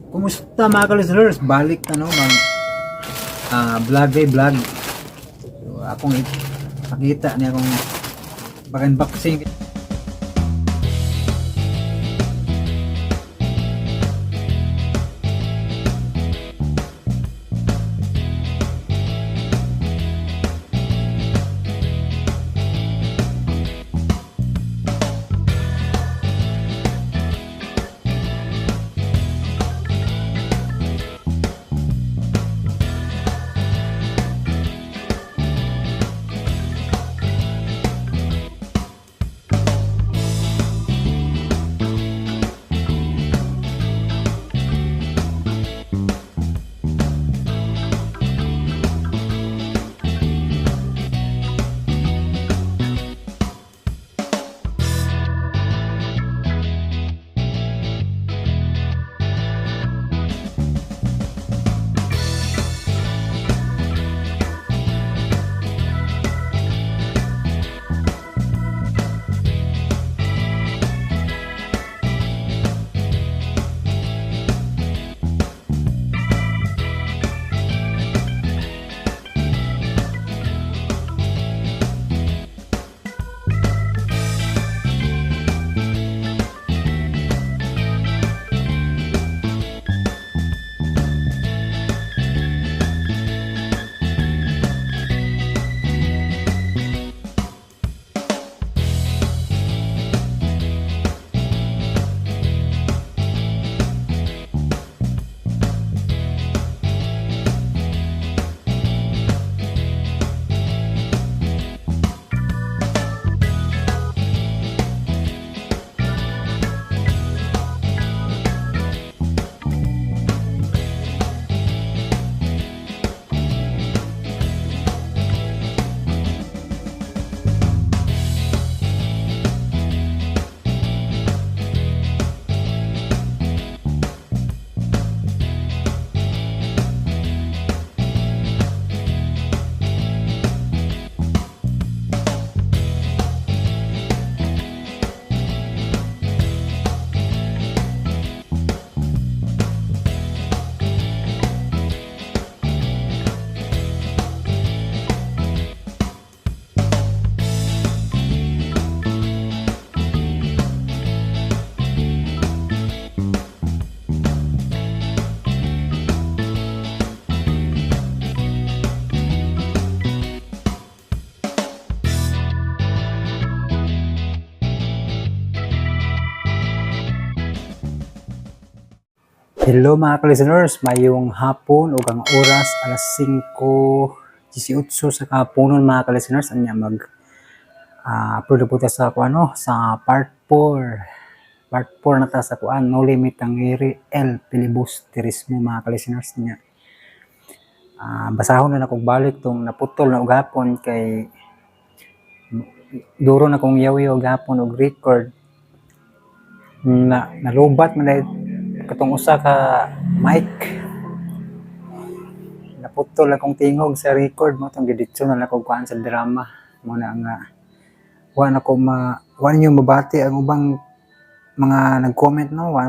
Kumusta mga ka-listeners? Balik na no, vlog day vlog. So, akong pakita niya akong pag-unboxing. Hello mga ka-listeners, mayong hapon o ang oras alas 5:18 sa kahaponon mga ka-listeners. Anya upload po ta sa sa part 4. Part 4 na ta sa kuan, no limit ang el filibusterismo mga ka-listeners niya. Basahon na kong balik tong naputol na ugapon kay duro na kong yaw-yaw gapon og record na nalubat man dahil katong usa ka mic naputol akong tingog sa record mo tong giditso na ako kuan sa drama mo na nga wa niyo mabati ang ubang mga nag-comment no wa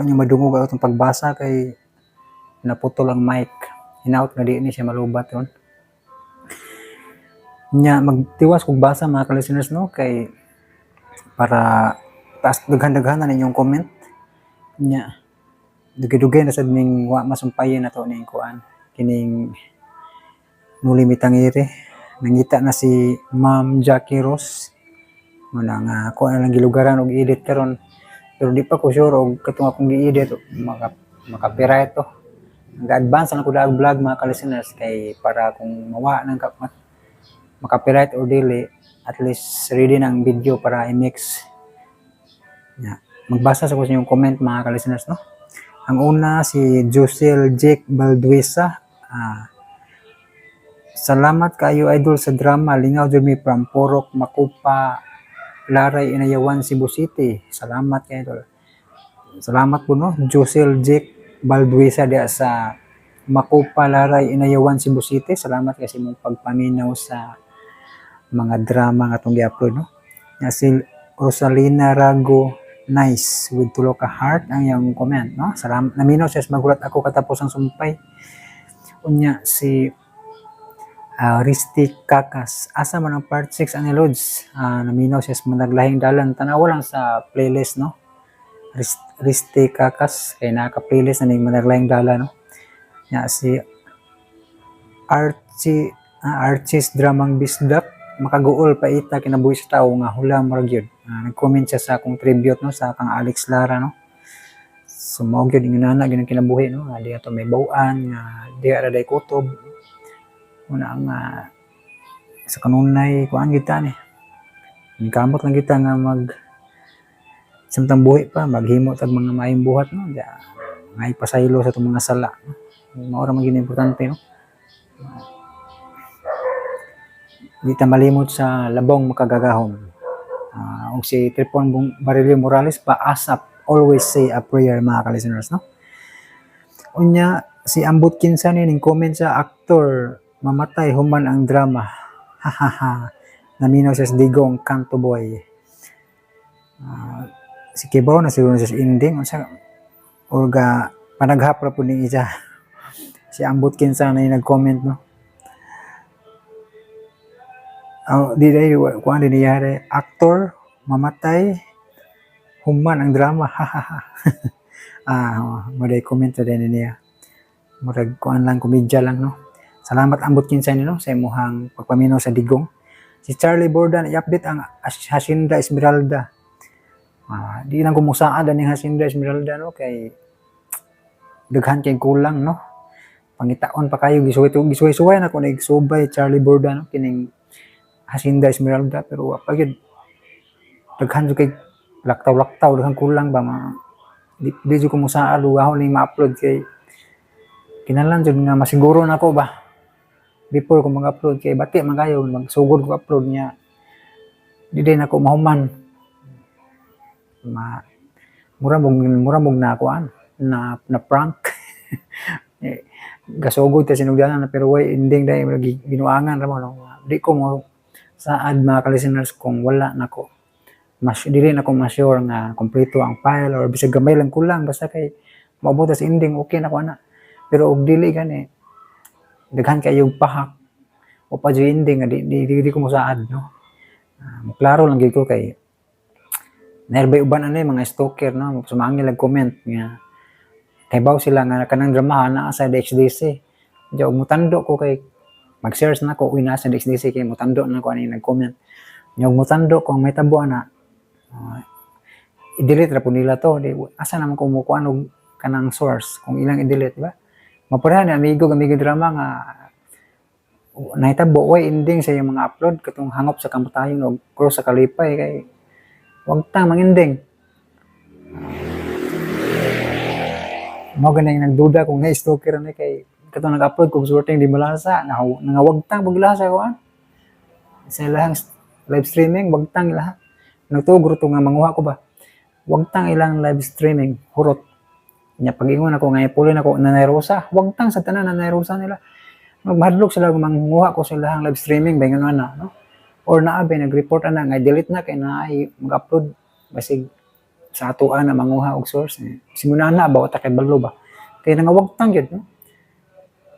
niyo madungog ang atong pagbasa kay naputol ang mic hinaut nga di ni siya malubat yon nya magtiwas kog basa mga ka-listeners no kay para taas daghan-daghan na ninyong comment nya dugay-dugay na sad ning wa masumpayan nato ning kuan kining nuli mitangiri nangita na si Ma'am Jackie Ross mo na nga ako na lang gilugaran og edit karon pero di pa ko sure og katong akong gi-edit maka-copyright to nag-advance na ko dag vlog mga ka-listeners kay para kung mawa nang maka-copyright or dili at least ready ng video para i-mix nya magbasa sa inyong comment mga ka-listeners no. Ang una si Josel Jake Balduesa. Salamat kayo idol sa drama lingaw jud mi from Porok Makupa Laray Inayawan Cebu City. Salamat kayo idol. Salamat po no Josel Jake Balduesa dia sa Makupa Laray Inayawan Cebu City. Salamat kasi mong pagpaminaw sa mga drama nga itong gi-upload no. Si Rosalina Rago Nice with tulo ka heart ang iyang comment, no? Salamat, naminaw siya, magulat ako katapos ang sumpay. Unya si Risti Kakas, asa man ang part 6 ani Lods? Naminaw siya sa managlahing dalan, tanawa lang sa playlist, no? Risti Kakas, kay naka-playlist na ning managlahing dalan, no? Nya si Archie's Dramang Bisdak, makaguol pa ita kinabuhi sa tao nga hula murag yun. Nag-comment siya sa akong tribute, no, sa kang Alex Lara, no. So mao gyud ingon gyud ang kinabuhi, no, di ato may bawaan nga di ara day kutob. Una ang sa kanunay kuan gyud ta ni. Kamot lang kita nga samtang buhi pa maghimo tag mga maayong buhat, no. Nga ipasaylo sa itong mga sala, no. Mao ra man gyud importante, no. Di ta malimot sa labong makagagahom. Og si Tripon Barilio Morales pa asap, always say a prayer, mga ka-listeners, no? Unya, si Ambot Kinsan ning comment sa aktor, mamatay human ang drama. Hahaha. Naminaw siya sa digong Kanto Boy. Si Kibaw na siguro siya sa ending. Orga, panaghapra po ni isa. Si Ambot Kinsan na yung nag-comment, no? Di dahil kuhan din niyari, aktor, mamatay, human ang drama, hahaha. Maday comment na din niya. Murag kuhan lang, komedya lang, no? Salamat Ambot Kinsan, no? Sa imuhang pagpaminaw sa digong. Si Charlie Bordan, i-update ang Hacienda Esmeralda. Di lang kumusaan din yung Hacienda Esmeralda, no? Kay daghan kay kulang, no? Pangitaon pa kayo, gisuway na kung nagsubay Charlie Bordan, no? Kining Hacienda Esmeralda, pero pag yun, daghan kay laktaw, daghan kulang ba, di ko mo sa alugahon na ma-upload kay kinalan dyan nga masiguro na ako ba, before ko mag-upload kay bati man kayo, magsugod ko upload niya, di din ako mahuman, mura mong na akuan, na prank, gasugod ta sinugdanan na pero way ending dahil ginuangan ramo, no? Di ko mo saad mga ka-listeners kung wala nako dili na ko ma-sure nga kompleto ang file or bisag gamay lang kulang basta kay maabot sa ending okay na ko ana, pero og dili gani daghan kayo pahak o pa jo ending di ko mosaad, no. Klaro lang gyud ko kay nerbay uban anay mga stalker, no, sumangil lag comment nga kay baw sila nga kanang dramahan na sa DXDC og mutando ko kay mag-search na ko, nasa DXDC kay mutando na ko ani nag-comment. Yung mutando ko may tabo na i-delete ra po nila to. Di, asa naman ko mukuha og kanang source kung ilang i-delete, ba? Mapareha ni amigo drama nga nahitabo way ending sa yung mga upload katong hangop sa kamatayon og cross sa kalipay kay wag ta mang-ending. Mo ganay nagduda kung na-stalker na kay katong nag-upload kung sorting di malasa nga wagtang paglasa ko sa ilang live streaming, wagtang ilaha nagtugro to nga manguha ko ba, wagtang ilang live streaming hurot nya pag-ingon ako nga ipulin ako nanayrosa, wagtang sa tanan nanayrosa nila, magmahadlok sila kung manguha ko sa ilang live streaming ba ingon na, no? Or naabe nag-report ana nga delete na kay naay mag-upload basig sa atuan na manguha og source simulan na ba ta kay balo ba kay nga wagtang gyud, no?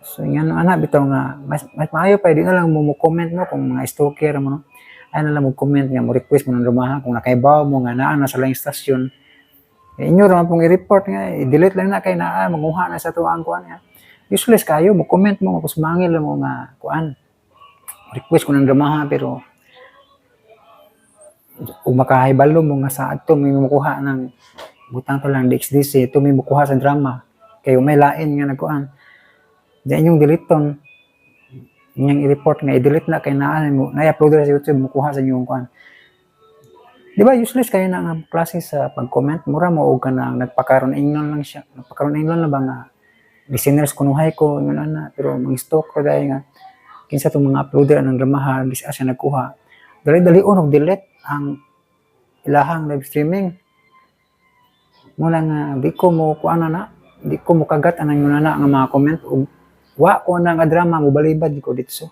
So yan ana bitaw nga mas maayo pa di na lang mo comment, no, kung mga stalker mo, no, ay na lang mo comment nga mo request mo nang rumaha kung nakaibaw mo nga naa na sa laing stasyon, inyo ra man pong i-report nga i-delete lang na kay naa manguha na sa tuang kuan nga useless kayo mo comment mo kus mangil mo nga kuan request ko nang rumaha pero ug makahibalo mo nga sa adto may makuha ng butang to lang DXDC to may makuha sa drama kay may lain nga nagkuan. Diyan inyong deleton, inyong i-report nga i-delete na kay na-upload na sa YouTube, mukuha sa inyong kuan. Di ba useless kayo na nga klase sa pag-comment, mura mo o ka na nagpakaroon ingnon lang siya, nagpakaroon ingnon na ba nga listeners kunuhay ko, yun na, pero mag-stalk ko dahil nga, kinsa itong mga uploader ng dramahan, bisa siya nagkuha. Dali-dali delete ang ilahang live streaming. Muna nga, di ko mo kuan na, di ko mo kagat anang yun na nga mga comment, wa ko na nga drama mo balibad ko dito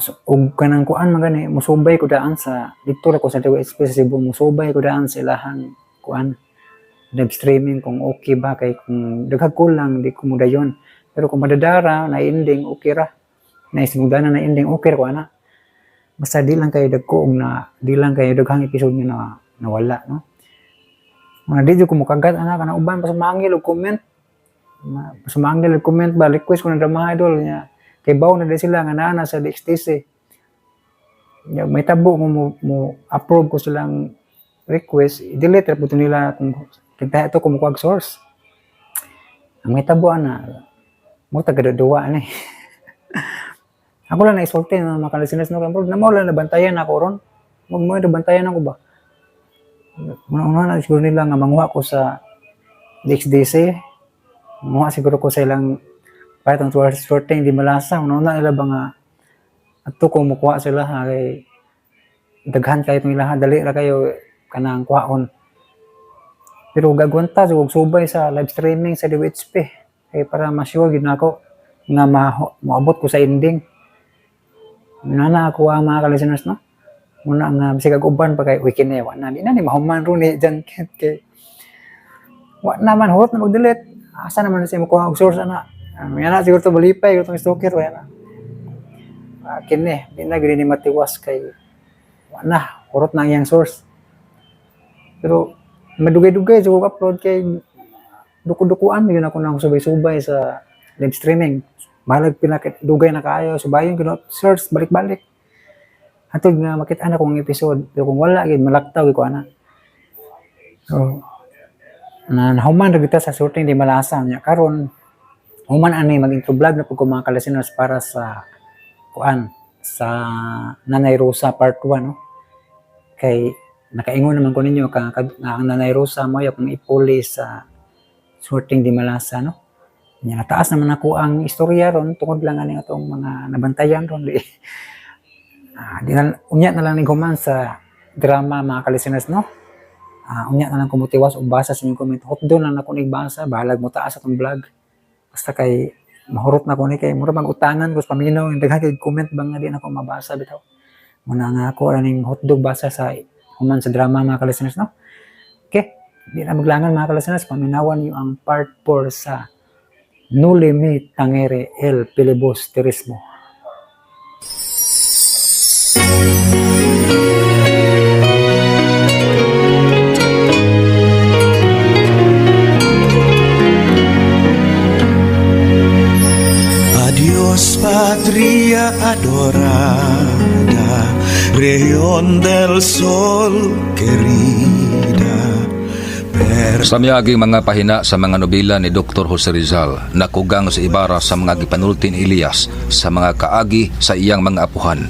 so ug kanang kuan man gani musubay ko daan sa dito ra ko sa DWHP sa Cebu, musubay ko daan sa ilahang kuan live streaming kung okay ba, kay kung daghag kulang di ko mudayon, pero kung madadara na ending okay ra, na ismugdana na ending okay ra ko ana, basta di lang kayo dagko na di lang kayo daghang episode nga na nawala, no. Mga di ko mukagat ana kana uban pa sumangil og comment, sumangil og comment ba request ko na drama idol nya kay baw na di sila nga naa sa DXTC. May tabo mo approve ko silang request, i-delete ra pud nila kung kita ito kung kuwag source. Ang may tabo na mo taga-duwa ni. Ako lang na-isulti na mga listeners no, kaya na mo lang nabantayan ako ron. Mo nabantayan ako ba? Una na siguro nila nga manguha ko sa DXDC. Manguha siguro ko sa ilang patong sorting di malasa. Una nila ba nga ato ko mukuha sila ha, kay daghan kayo itong ilahan, dali ra kayo kanang kuhaon. Pero gagwanta so subay sa live streaming sa DWHP kay para ma-sure gid nako nga maabot ko sa ending. Nana ako ang mga listeners no. Muna nga bisig uban pa kay weekend na wa na di na ni mahuman ro ni Jan kay wa naman hot na mag-delete. Asa naman siya makuha og source ana. Yan na siguro to balipay itong stalker wa na. Kini di na gid ni matiwas kay wa na hurot na iyang source. Pero madugay-dugay so upload kay duku-dukuan yun ako nang subay-subay sa live streaming. Balag pinakadugay na kaayo, subayon ko search balik-balik. Hatod nga makita na kong episode, pero kung wala gid malaktaw ko ana. So nahuman ra kita sa sorting di malasa nya karon. Human ani mag-intro vlog na pud ko mga listeners para sa kuan sa Nanay Rosa part 1 no. Kay nakaingon naman ko ninyo ang Nanay Rosa mo yung ipuli sa sorting di malasa no. Nya nataas naman ako ang istorya ron tungod lang ani atong mga nabantayan ron di. Unya na lang ning human sa drama mga listeners no. Unya na lang kumutiwas og basa sa inyong comment. Hotdo lang ako nigbasa, bahalag mo taas atong vlog. Basta kay mahurot na ko ni kay mura mag-utangan ko sa paminaw, daghan kay comment ba nga di na ko mabasa bitaw. Muna nga ako ning hotdog basa sa human sa drama mga listeners no. Okay, di na maglangan mga listeners, paminawan niyo ang part 4 sa Noli Me Tangere El Filibusterismo. Adios patria adorada, región del sol querida. Sa miyaging mga pahina sa mga nobela ni Dr. Jose Rizal, nakugang sa Ibarra sa mga gipanulti ni Elias sa mga kaagi sa iyang mga apuhan,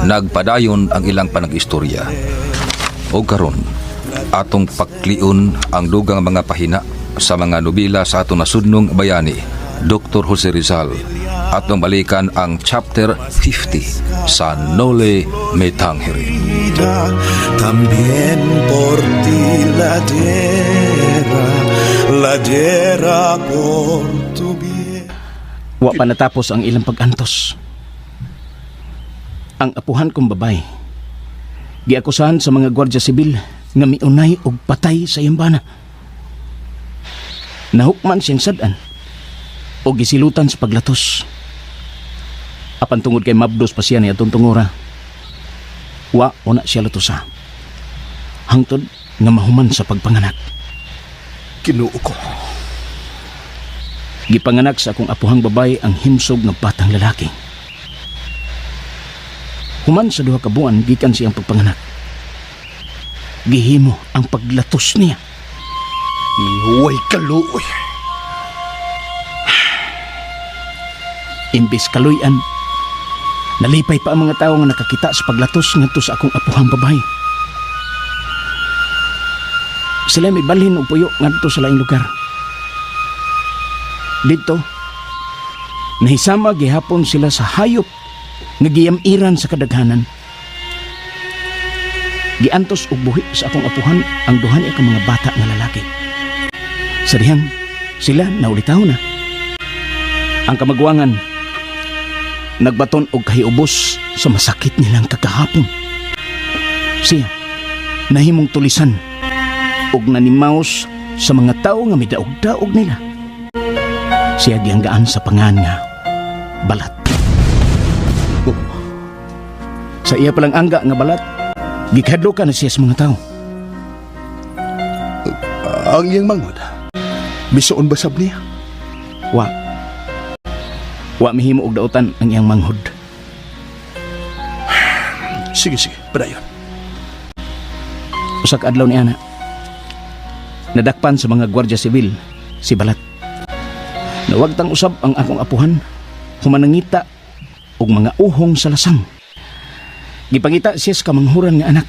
nagpadayon ang ilang panag-istorya. O karon, atong pakliun ang dugang mga pahina sa mga nobela sa atong nasudnong bayani, Dr. Jose Rizal, atong balikan ang chapter 50 sa Noli Me Tangere. También por ti ladera por tu bien. Wa pa natapos ang ilang pag-antos. Ang apuhan kong babay giakusahan sa mga gwardiya sibil nga miunay og patay sa iyang bana. Nahukman siyang sadan o gisilutan sa paglatos. Apan tungod kay mabdos pa siya niya tungora, wa o na siya lutosa. Hangtod nga mahuman sa pagpanganak. Kinuo ko. Gipanganak sa akong apuhang babay ang himsog ng batang lalaki. Human sa 2 ka buwan gikan siyang pagpanganak, gihimo ang paglatos niya. Huway kaluoy. Imbis kaluyan, nalipay pa ang mga tao nga nakakita sa paglatos ngadto sa akong apuhang babay. Sila may balhin og puyo ngadto sa laing lugar. Dito, nahisama gihapon sila sa hayop nga giyamiran sa kadaghanan. Giantos og buhi sa akong apuhan ang duha niya ka mga bata nga lalaki. Sa dihang sila naulitaw na. Ang kamagwangan, nagbaton og kahiubos sa masakit nilang kagahapon. Siya nahimong tulisan og nanimaos sa mga tao nga midaog-daog nila. Siya giyanggaan sa pangan nga balat. Sa iya palang angga nga balat, gikadlo na siya sa mga tao. Ang iyang mangod, bisoon ba sab niya? Wa mihimo og dautan ang iyang manghod. Sige, padayon. Usa ka adlaw ni ana, nadakpan sa mga gwardiya sibil si balat. Nawagtang usab ang akong apuhan, humanangita og mga uhong sa lasang. Gipangita siya sa kamanghuran nga anak.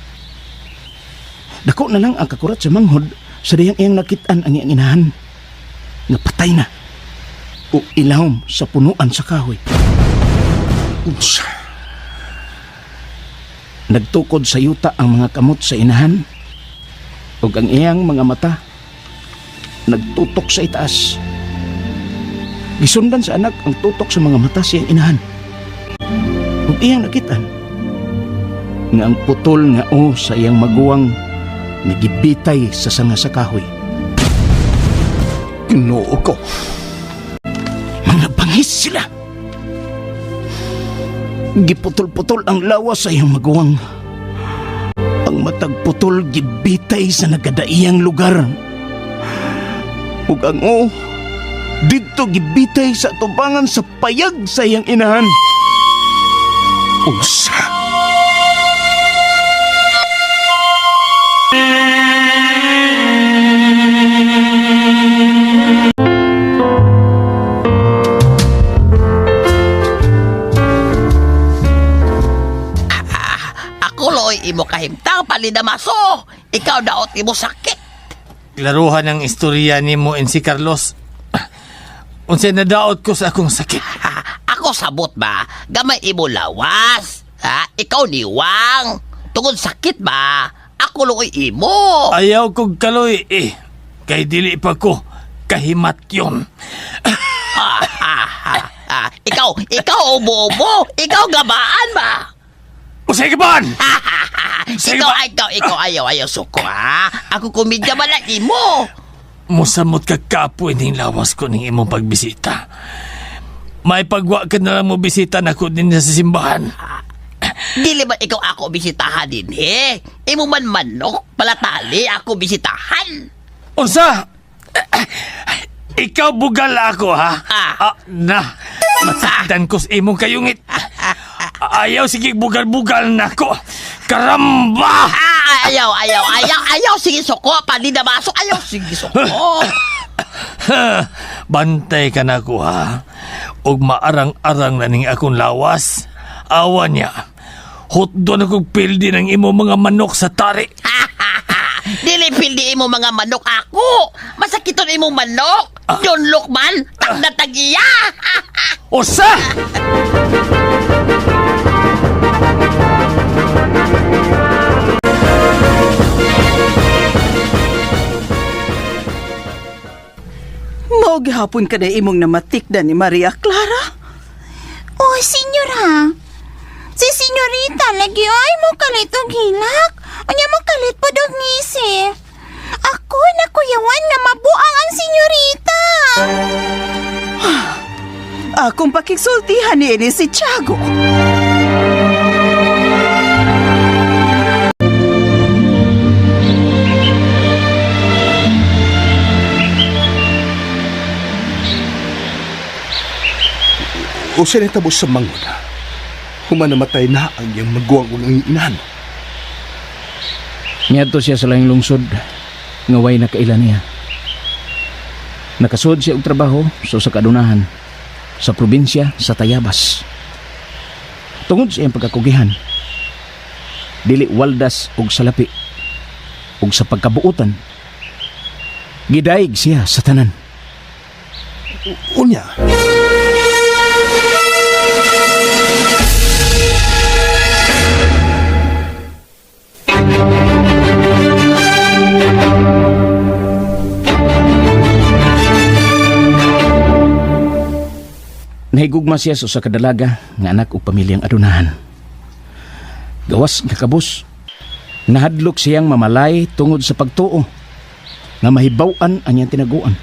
Dako na lang ang kakurat sa manghod sa dayang iyang nakitaan ang iyang inahan nga patay na o ilahom sa punuan sa kahoy. Unsa? Nagtukod sa yuta ang mga kamot sa inahan ug ang iyang mga mata nagtutok sa itaas. Gisundan sa anak ang tutok sa mga mata sa iyang inahan ug iyang nakitaan nga ang putol nga sa iyang maguwang nagibitay sa sanga sa kahoy. Ginoo ko. Mga bangis sila. Giputol-putol ang lawas sa iyang maguwang. Ang matag putol gibitay sa nagadaiyang lugar. Ug ang didto gibitay sa tubangan sa payag sa iyang inahan. Unsa? Imo kahimtang palidamaso, ikaw daot imo sakit. Laruhan ang istorya ni mo si Carlos. Unsay nadaot ko sa akong sakit. Ako sabot ba, gamay imo lawas. Ikaw niwang. Tungod sakit ba, ako luoy imo. Ayaw kog kaloy kay dili pa ko kahimat yun. Ikaw ubo-ubo, ikaw gabaan ba? Usay ka ba? Ikaw ayaw suko Ako kumidya ba lang imo? Musamot ka kapoy ning lawas ko ning imong pagbisita. May pagwa ka na lang mo bisita na ko din sa simbahan. Dili ba ikaw ako bisitahan din Imo man manok, palatali ako bisitahan. Unsa? Ikaw bugal ako masakdan ko sa imong kayungit. Ayaw sige bugal-bugal na ko. Karamba! Ayaw sige suko, palidamaso, ayaw sige suko. Bantay ka na ko Og maarang-arang na ning akong lawas. Awa niya. Hotdo na kong pildi ng imo mga manok sa tari. Dili pildi imo mga manok ako. Masakiton imo manok. Don Lukman, tagda-tagiya. Osa! Mao gihapon ka na imong namatikda ni Maria Clara? Oh, senyora. Si senyorita lagi ay mo kalit og hilak. Anya mo kalit po dog ngisi. Ako nakuyawan nga mabuang ang senyorita. Akong pakigsultihan ni ini si Tiago. O siya natabos sa mangod. Humanamatay na ang iyang maguwang unang inahan. Niadto siya sa laing lungsod, ngaway na kailan niya. Nakasud siya og trabaho sa kadunahan sa probinsya sa Tayabas. Tungod sa iyang pagkakugihan, dili waldas og salapi ug sa pagkabuutan, gidaig siya sa tanan. Unya. Nahigugma siya sa kadalaga nga anak o pamilyang adunahan. Gawas nga kabus, nahadlok siyang mamalay tungod sa pagtuo nga mahibaw-an ang iyang tinaguan.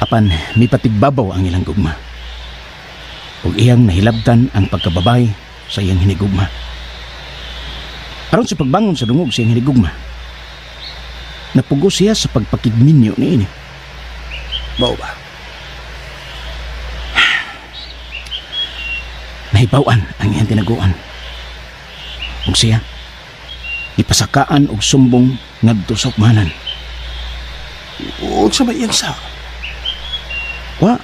Apan may patigbabaw ang ilang gugma ug iyang nahilabtan ang pagkababay sa iyang hinigugma. Aron sa pagbangon sa dungog sa iyang hinigugma, napugo siya sa pagpakigminyo niini. Mao ba? Nahibaw-an ang iyang tinaguan. Ug siya ipasakaan og sumbong ngadto sa ukmanan. Unsa may iyang sa? Wa.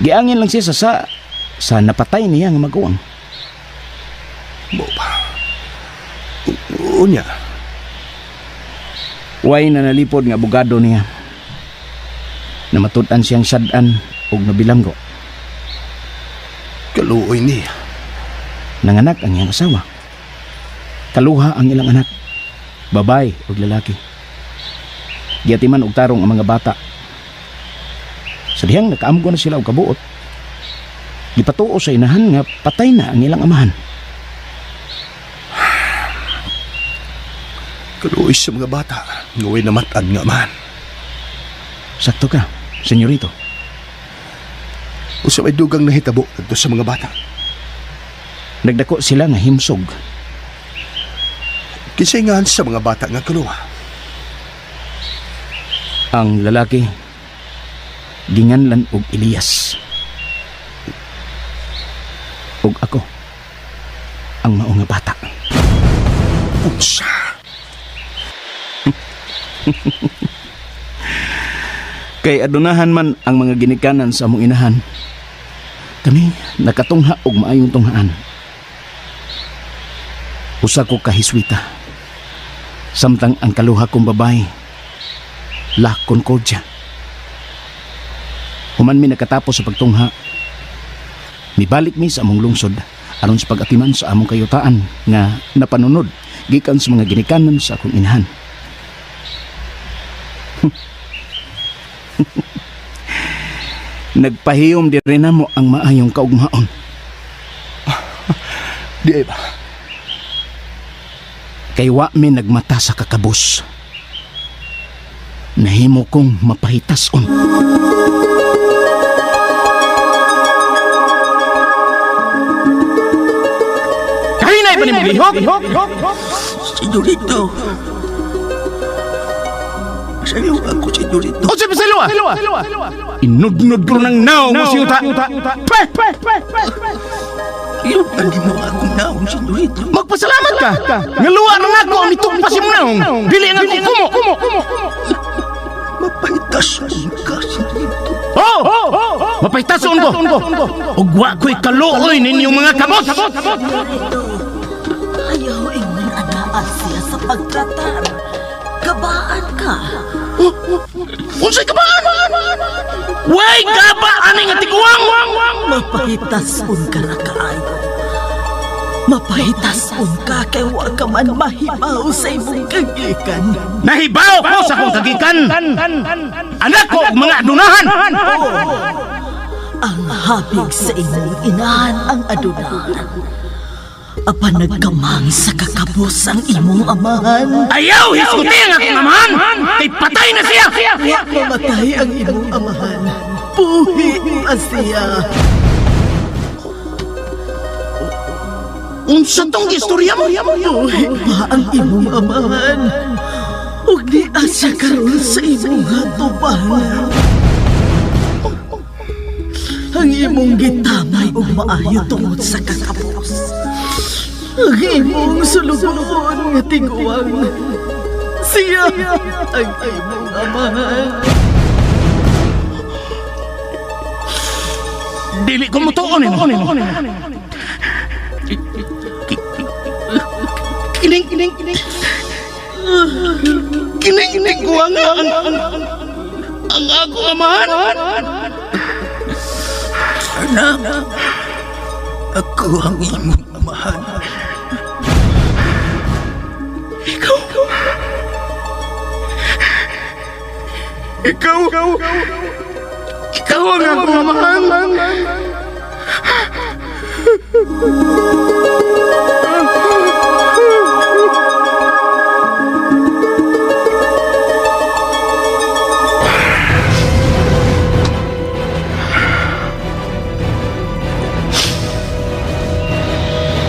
Giangin lang siya sa napatay niya nga maguwang. Mao ba? Unya. Way na nalipod nga abogado niya. Namatudan siyang sadan og nabilanggo. Kaluoy niya. Nanganak ang iyang asawa. Kaluha ang ilang anak, babay ug lalaki. Giatiman og tarong ang mga bata. Sa dihang nakaamgo na sila og kabuot, gipatuo sa inahan nga patay na ang ilang amahan. Kaluoy sa mga bata. Ngaway namatan nga man. Sakto ka, senyorito. Unsa may dugang nahitabo kadto sa mga bata. Nagdako sila nga himsog. Kinsay nga sa mga bata nga kaluwa. Ang lalaki ginganlan og Elias. Ug ako ang mao nga bata. Unsa? Kay adunahan man ang mga ginikanan sa among inahan, kami nakatungha og maayong tunghaan. Usa ko kahiswita, samtang ang kaluha kong babae, La Concordia. Human mi nakatapos sa pagtungha, mibalik mi sa among lungsod aron sa pag-atiman sa among kayutaan nga napanunod gikan sa mga ginikanan sa akong inahan. Nagpahiyom di rin mo ang maayong kaugmaon. Di ay ba? Kay wa mi nagmata sa kakabus. Nahimo kong mapahitason. Kahinay ba ni mo gihok? Senyorito. Masayaw ako, senyorito. O siya pasalwa! Inudnud ko ng naong mo siyuta. Ilutan mo akong naong, senyorito. Magpasalamat ka! Ngaluwa na nga ako ang itugpasin mo naong. Dili nga kong kumo! Mapahitason ka, senyorito. Mapahitason ko! Ugwa ko'y kaluoy ninyong mga kabos! Ayaw ingin anaas siya sa pagtratar. Kabaan ka. Unsay kabaan? Way kabaan nga tiguang! Mapahitason ka na kaayo. Mapahitason ka kay wa ka man mahibaw sa imong kagikan. Nahibaw ko sa akong kagikan! Anak ko og mga adunahan! Ang habig sa imong inahan ang adunahan. Apan nagkamang sa kakabos ang imong amahan. Ayaw! Hisguti ang akong amahan! Kay patay na siya! Mamatay ang imong amahan. Puhi pa siya. Unsa tong istorya mo? Buhi pa ang imong amahan. Ug di asya karon sa imong hatubahan. Ang imong gitamay ug maayo tungod sa kakabos. Ang imong sulugon nga tiguang. Siya ang imong amahan. Dili ko mo tuon mo. Kining ko ang ako amahan. Anak, ako ang imong amahan. Ikaw Kawang ako nga mahal.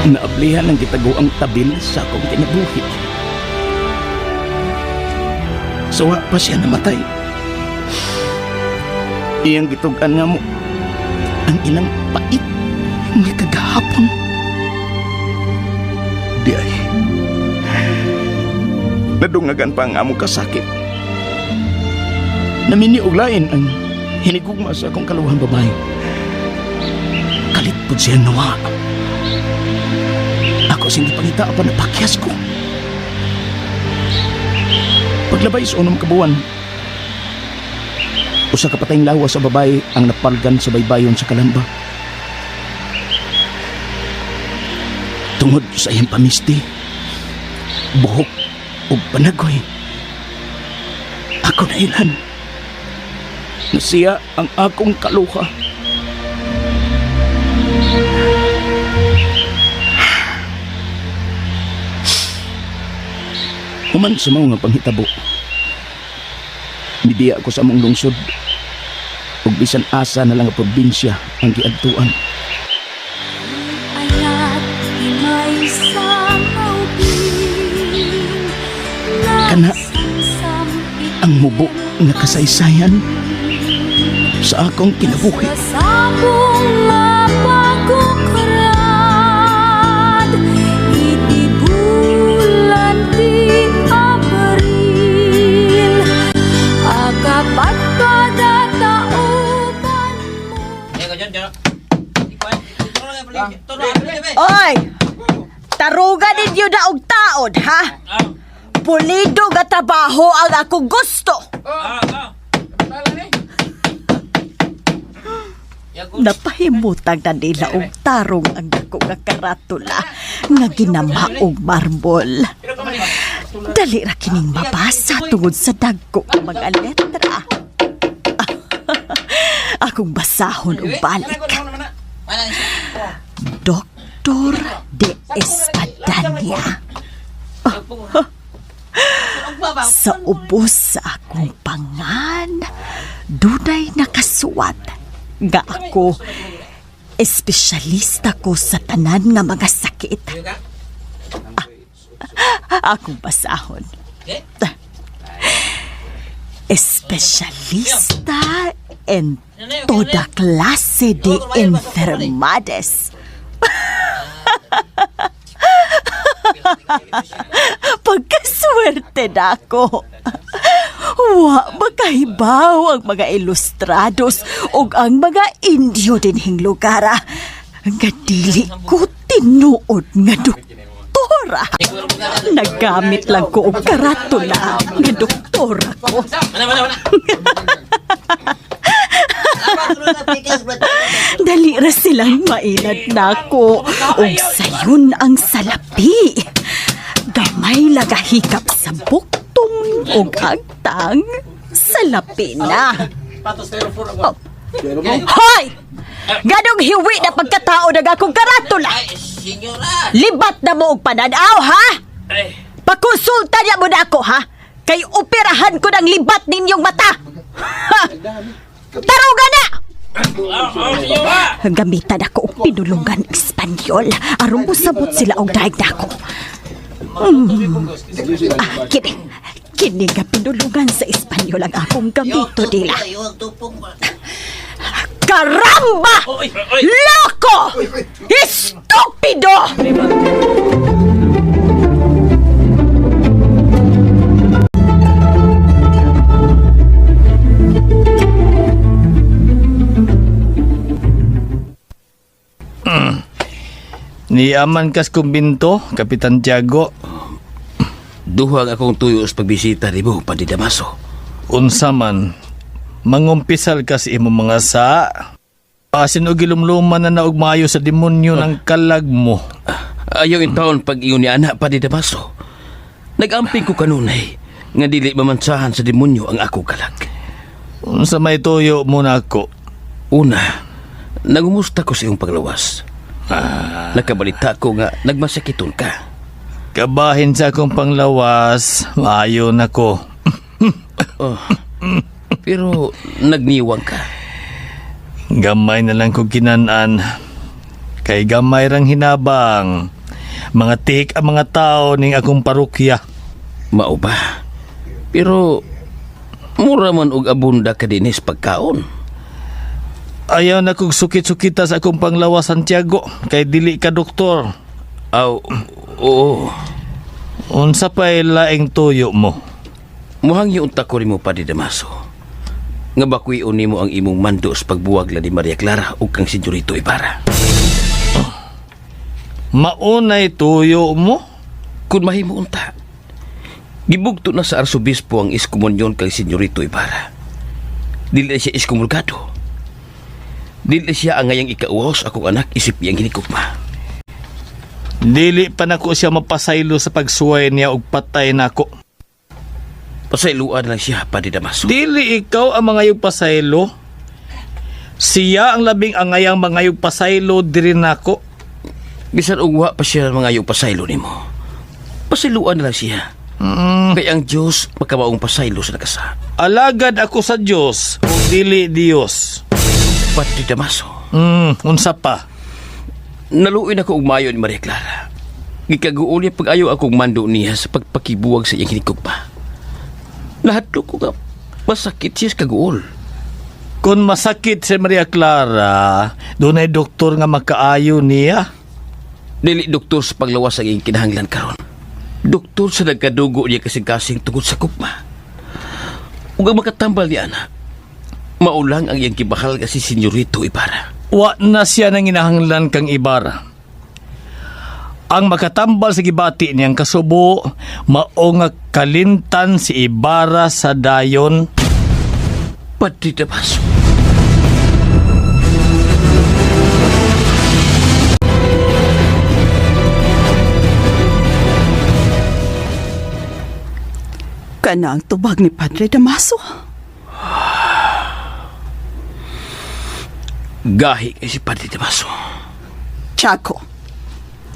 Naablihan ng gitaguang tabil sa akong kinabuhi. Sawa pa siya namatay. Iyang gitugan nga mo ang ilang pait nga kagahapon. Di ay. Nadungagan pa ang among kasakit. Naminiuglain ang hinigugma sa akong kaluhang babae. Kalit po siya nawa. Ako sing ipangita pa na pakyas ko. Paglabay sa unang kabuwan, usa ka patayng lawas sa babae ang napalgan sa baybayon sa Kalamba. Tungod sa iyang pamisti, buhok o panagoy, ako na ilan na siya ang akong kaluha. Human sa mga panghitabo, midiya ako sa among lungsod ug bisan asa na lang ang probinsya ang giadtuan. Kana ang mubo nga kasaysayan sa akong kinabuhi. Oy! Taruga ninyo na og taon, ha? Pulido nga trabaho ang akong gusto. Napahimutang na nila og tarong ang dako nga karatula nga ginamaog marbol. Dali ra kining mabasa tungod sa dagko nga mga letra. Akong basahon og balik. Dr. de Espadanya. Sa ubos sa akong pangan, dunay nakasuwat nga ako espesyalista ko sa tanan nga mga sakit. Akong basahon. Espesyalista en toda clase de enfermedades. Pagkaswerte na ako. Wa makahibaw ang mga ilustrados o ang mga Indio dinhing lugar. Nga dili ko tinuod nga doktora. Nagamit lang ko og karatula nga doktora ko. Dali ra silang mainad nako og sayon ang salapi. Gamay lagahikap sa buktong og agtang salapi na. Oh. Hoy! Ganong hiwi na pagkatao na akong karatula. Libat na mo og pananaw, ha? Pakonsulta niya mo na ako, ha? Kay operahan ko ng libat ninyong mata. Ha? Taruga na! Gamitan ako og pinulungan Espanyol aron musabot sila og daig nako. Kini nga pinulungan sa Espanyol ang akong gamito nila. Karamba! Loko! Estupido! Niaman kas kumbinto, Kapitan Tiago. Duhag akong tuyo sa pagbisita ni mo, Padi Damaso. Unsa man, mangumpisal kasi imo mga sa. Asin o gilumluman na naog maayo sa demonyo ng kalag mo. Ayaw in taon pag iyon ni anak, Padi Damaso. Nag-amping ko kanunay, nga dili mamansahan sa demonyo ang ako kalag. Unsa may tuyo mo na ako. Una, nangumusta ko sa iyong paglawas. Nakabalita ko nga nagmasakiton ka. Kabahin sa akong panglawas, maayo na ko. Pero nagniwang ka. Gamay na lang ko kinanan. Kay gamay rang hinabang. Mga tik ang mga tao ning akong parokya. Mao ba? Pero mura man og abunda ka dinis pagkaon. Ayaw na kong sukit-sukita sa akong panglawas, Santiago. Kay dili ka doktor. Aw, oo. Unsa pa'y laing tuyo mo? Muhang yung unta ko rin mo pa di Damaso. Nga bakuy mo ang imong mando sa pagbuwag la ni Maria Clara o kang Senyorito Ibarra. Maunay tuyo mo? Kung mahimo unta, gibugto na sa arsobispo ang iskomunyon kang Senyorito Ibarra. Dili siya iskomulgado. Dili siya ang ngayang ikauwas akong anak isip iyang ginikugma. Dili pa nako siya mapasaylo sa pagsuway niya og patay nako. Pasayloan lang siya pa di Damaso. Dili ikaw ang mangayog pasaylo. Siya ang labing angayang mangayog pasaylo diri nako. Bisan ugwa pa siya mangayog pasaylo nimo. Pasayloan lang siya. Kay ang Diyos magkamaong pasaylo sa nakasa. Alagad ako sa Diyos o dili Diyos. Pati Damaso. Unsa pa? Naluoy na ko umayo ni Maria Clara. Gikaguuli pag-ayo akong mando niya sa pagpakibuwag sa iyang hinikugma. Nahadlo ko nga masakit siya sa kaguol. Kung masakit si Maria Clara, doon ay doktor nga makaayo niya. Dili doktor sa paglawas ang iyong kinahanglan karon. Doktor sa nagkadugo niya kasing-kasing tungod sa kugma. Ug ang makatambal niya na, maulang ang iyang kibahal kasi Senyorito Ibarra. Wa na siya nang inahanglan kang Ibarra. Ang makatambal sa gibati niyang kasubo, mao nga kalintan si Ibarra sa dayon. Pati Damaso. Kana ang tubag ni Padre Damaso. Gahi kay si Pati Damaso. Tiago,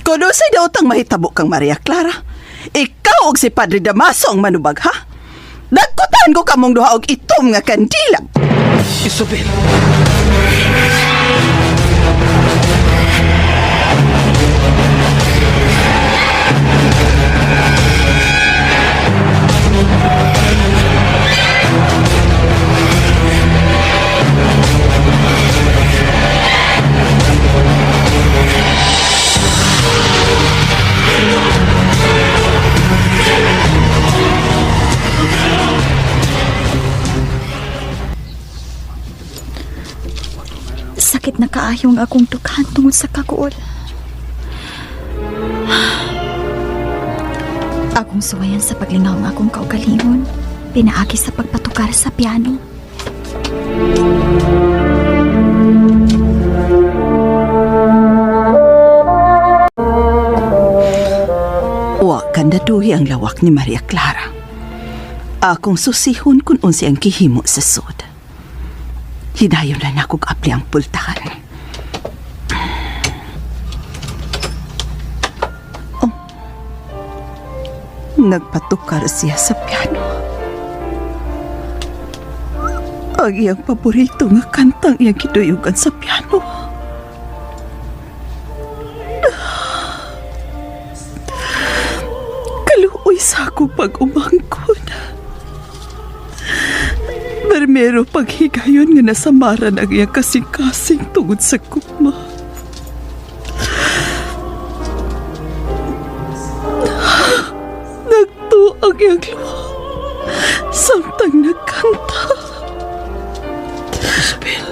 kung sa'y daw tang mahitabo kang Maria Clara, ikaw og si Padre Damaso ang manubag, ha? Nagkutan ko kamong duha og itom nga kandila. Isabel. Sakit na kaayong akong dughan tungod sa kaguol. Akong suwayan sa paglingaw ng akong kaugalingon, pinaagi sa pagpatukar sa piano. Wa kanda duhi ang lawak ni Maria Clara. Akong susihon kung unsi ang gihimo sa sud. Hidayon na nakog apli ang pultahan. Oh. Nagpatukar siya sa piano. Ang iyang paborito nga kantang iyang kiduyugan sa piano. Kaluoy sa ako pag-umangkon. Bermero paghigayon nga nasamaran ang iyang kasing-kasing tungod sa kugma. Nagto ang iyang luha samtang nagkanta. Isabel.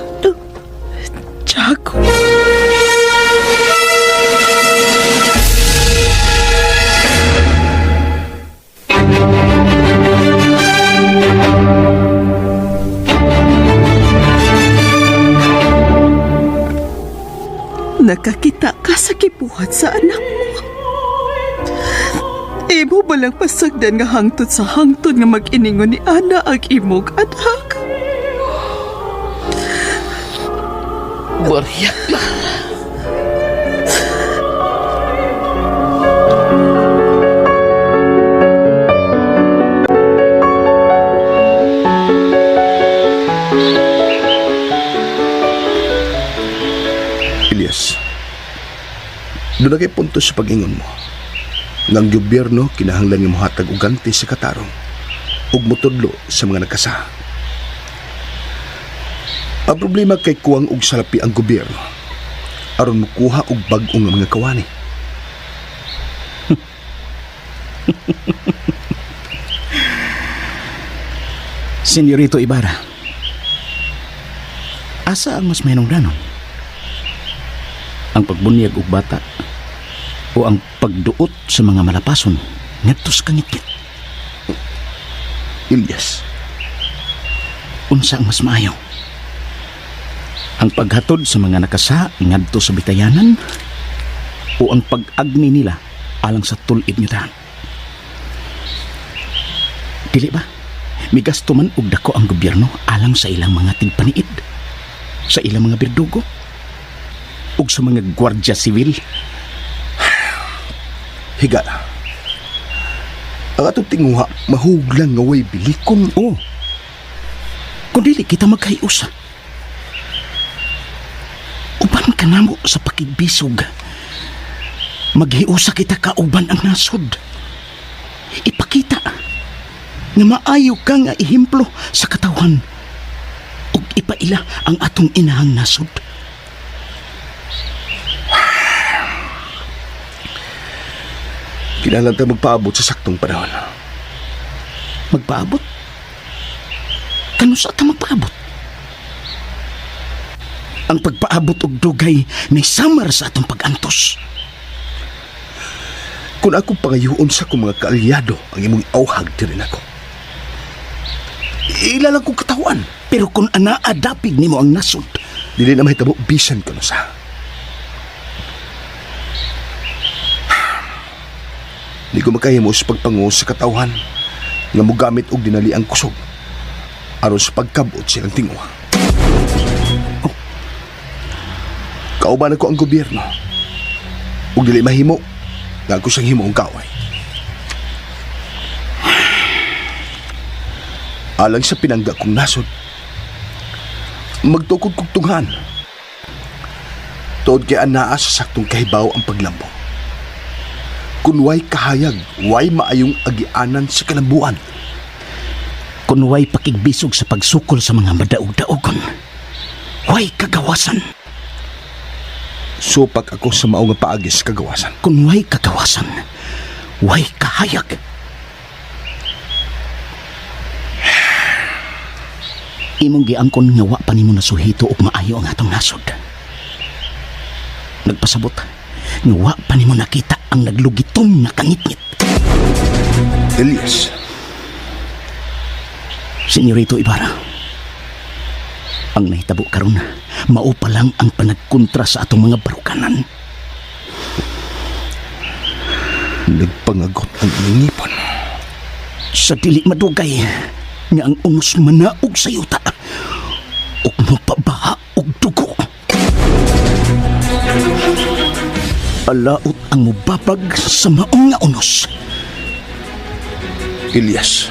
Tiago. Nakakita ka sa kibuhat sa anak mo. Imo balang pasagdan nga hangtod sa hangtod nga mag-iningon ni Ana ang imog anak. Maria Clara. Elias, doon na kay punto sa pag-ingon mo. Ngang gobyerno kinahanglan nga mohatag og ganti sa katarong ug motudlo sa mga nagkasa. Ang problema kay kuwang og salapi ang gobyerno aron mokuha og bag-o nga mga kawani. Senyorito Ibarra, asa ang mas mahinungdanon? Ang pagbunyag og bata o ang pagduot sa mga malapason ngadto sa kangitngit? Elias, Unsa ang mas maayo? Ang paghatod sa mga nakasa ngadto sa bitayanan o ang pag-agni nila alang sa tulid niyo tahan? Dili ba? Migasto man og dako ang gobyerno alang sa ilang mga tigpaniid, sa ilang mga berdugo, ug sa mga gwardya sibil. higala. Ang atong tinguha mahuglang nga way bilikon. Oo. Kung dili kita magkayusa, uban ka namo sa pakigbisog. Maghiusa kita kauban ang nasod. Ipakita na maayo ka nga ihemplo sa katawan ug ipaila ang atong inahang nasod. Kinahanglan tayo magpaabot sa saktong panahon. Magpaabot? Kano sa ata magpaabot? Ang pagpaabot og dugay may samar sa atong pag-antos. Kung ako pangayoon sa akong mga kaalyado ang imong auhag din ako, ilalang kong katawan. Pero kung anaadapig nimo ang nasod, Dili na mahitabo bisan ka no sa. Di ko makahimo sa pagpangu sa katawhan nga mogamit og dinali ang kusog aron sa pagkabot silang tinguha. Oh. Kauban ako ang gobyerno ug dili mahimo nga ako siyang himo ang kaway. Alang sa pinangga kong nasod, magtukod kong tunghan. Tuod kay anaa sa saktong kahibaw ang paglambong. Kung way kahayag, way maayong agianan sa kalambuan. kung way pakigbisog sa pagsukol sa mga madaog-daogon, way kagawasan. Supak ako sa mao nga paagis kagawasan. Kung way kagawasan, way kahayag. Imong giangkon nga wa pa nimo nasuhito og maayo ang atong nasod. Nagpasabot nga wa pa nimo nakita ang naglugitom na kangitngit. Elias, Senyorito Ibarra, ang nahitabo karon mao pa lang ang panagkontra sa atong mga barukanan. nagpangagot ang iningipon. Sa dili madugay nga ang unos manaog sa yuta ug mapabaha og dugo. Alaot ang mubabag sa maong nga unos. Elias,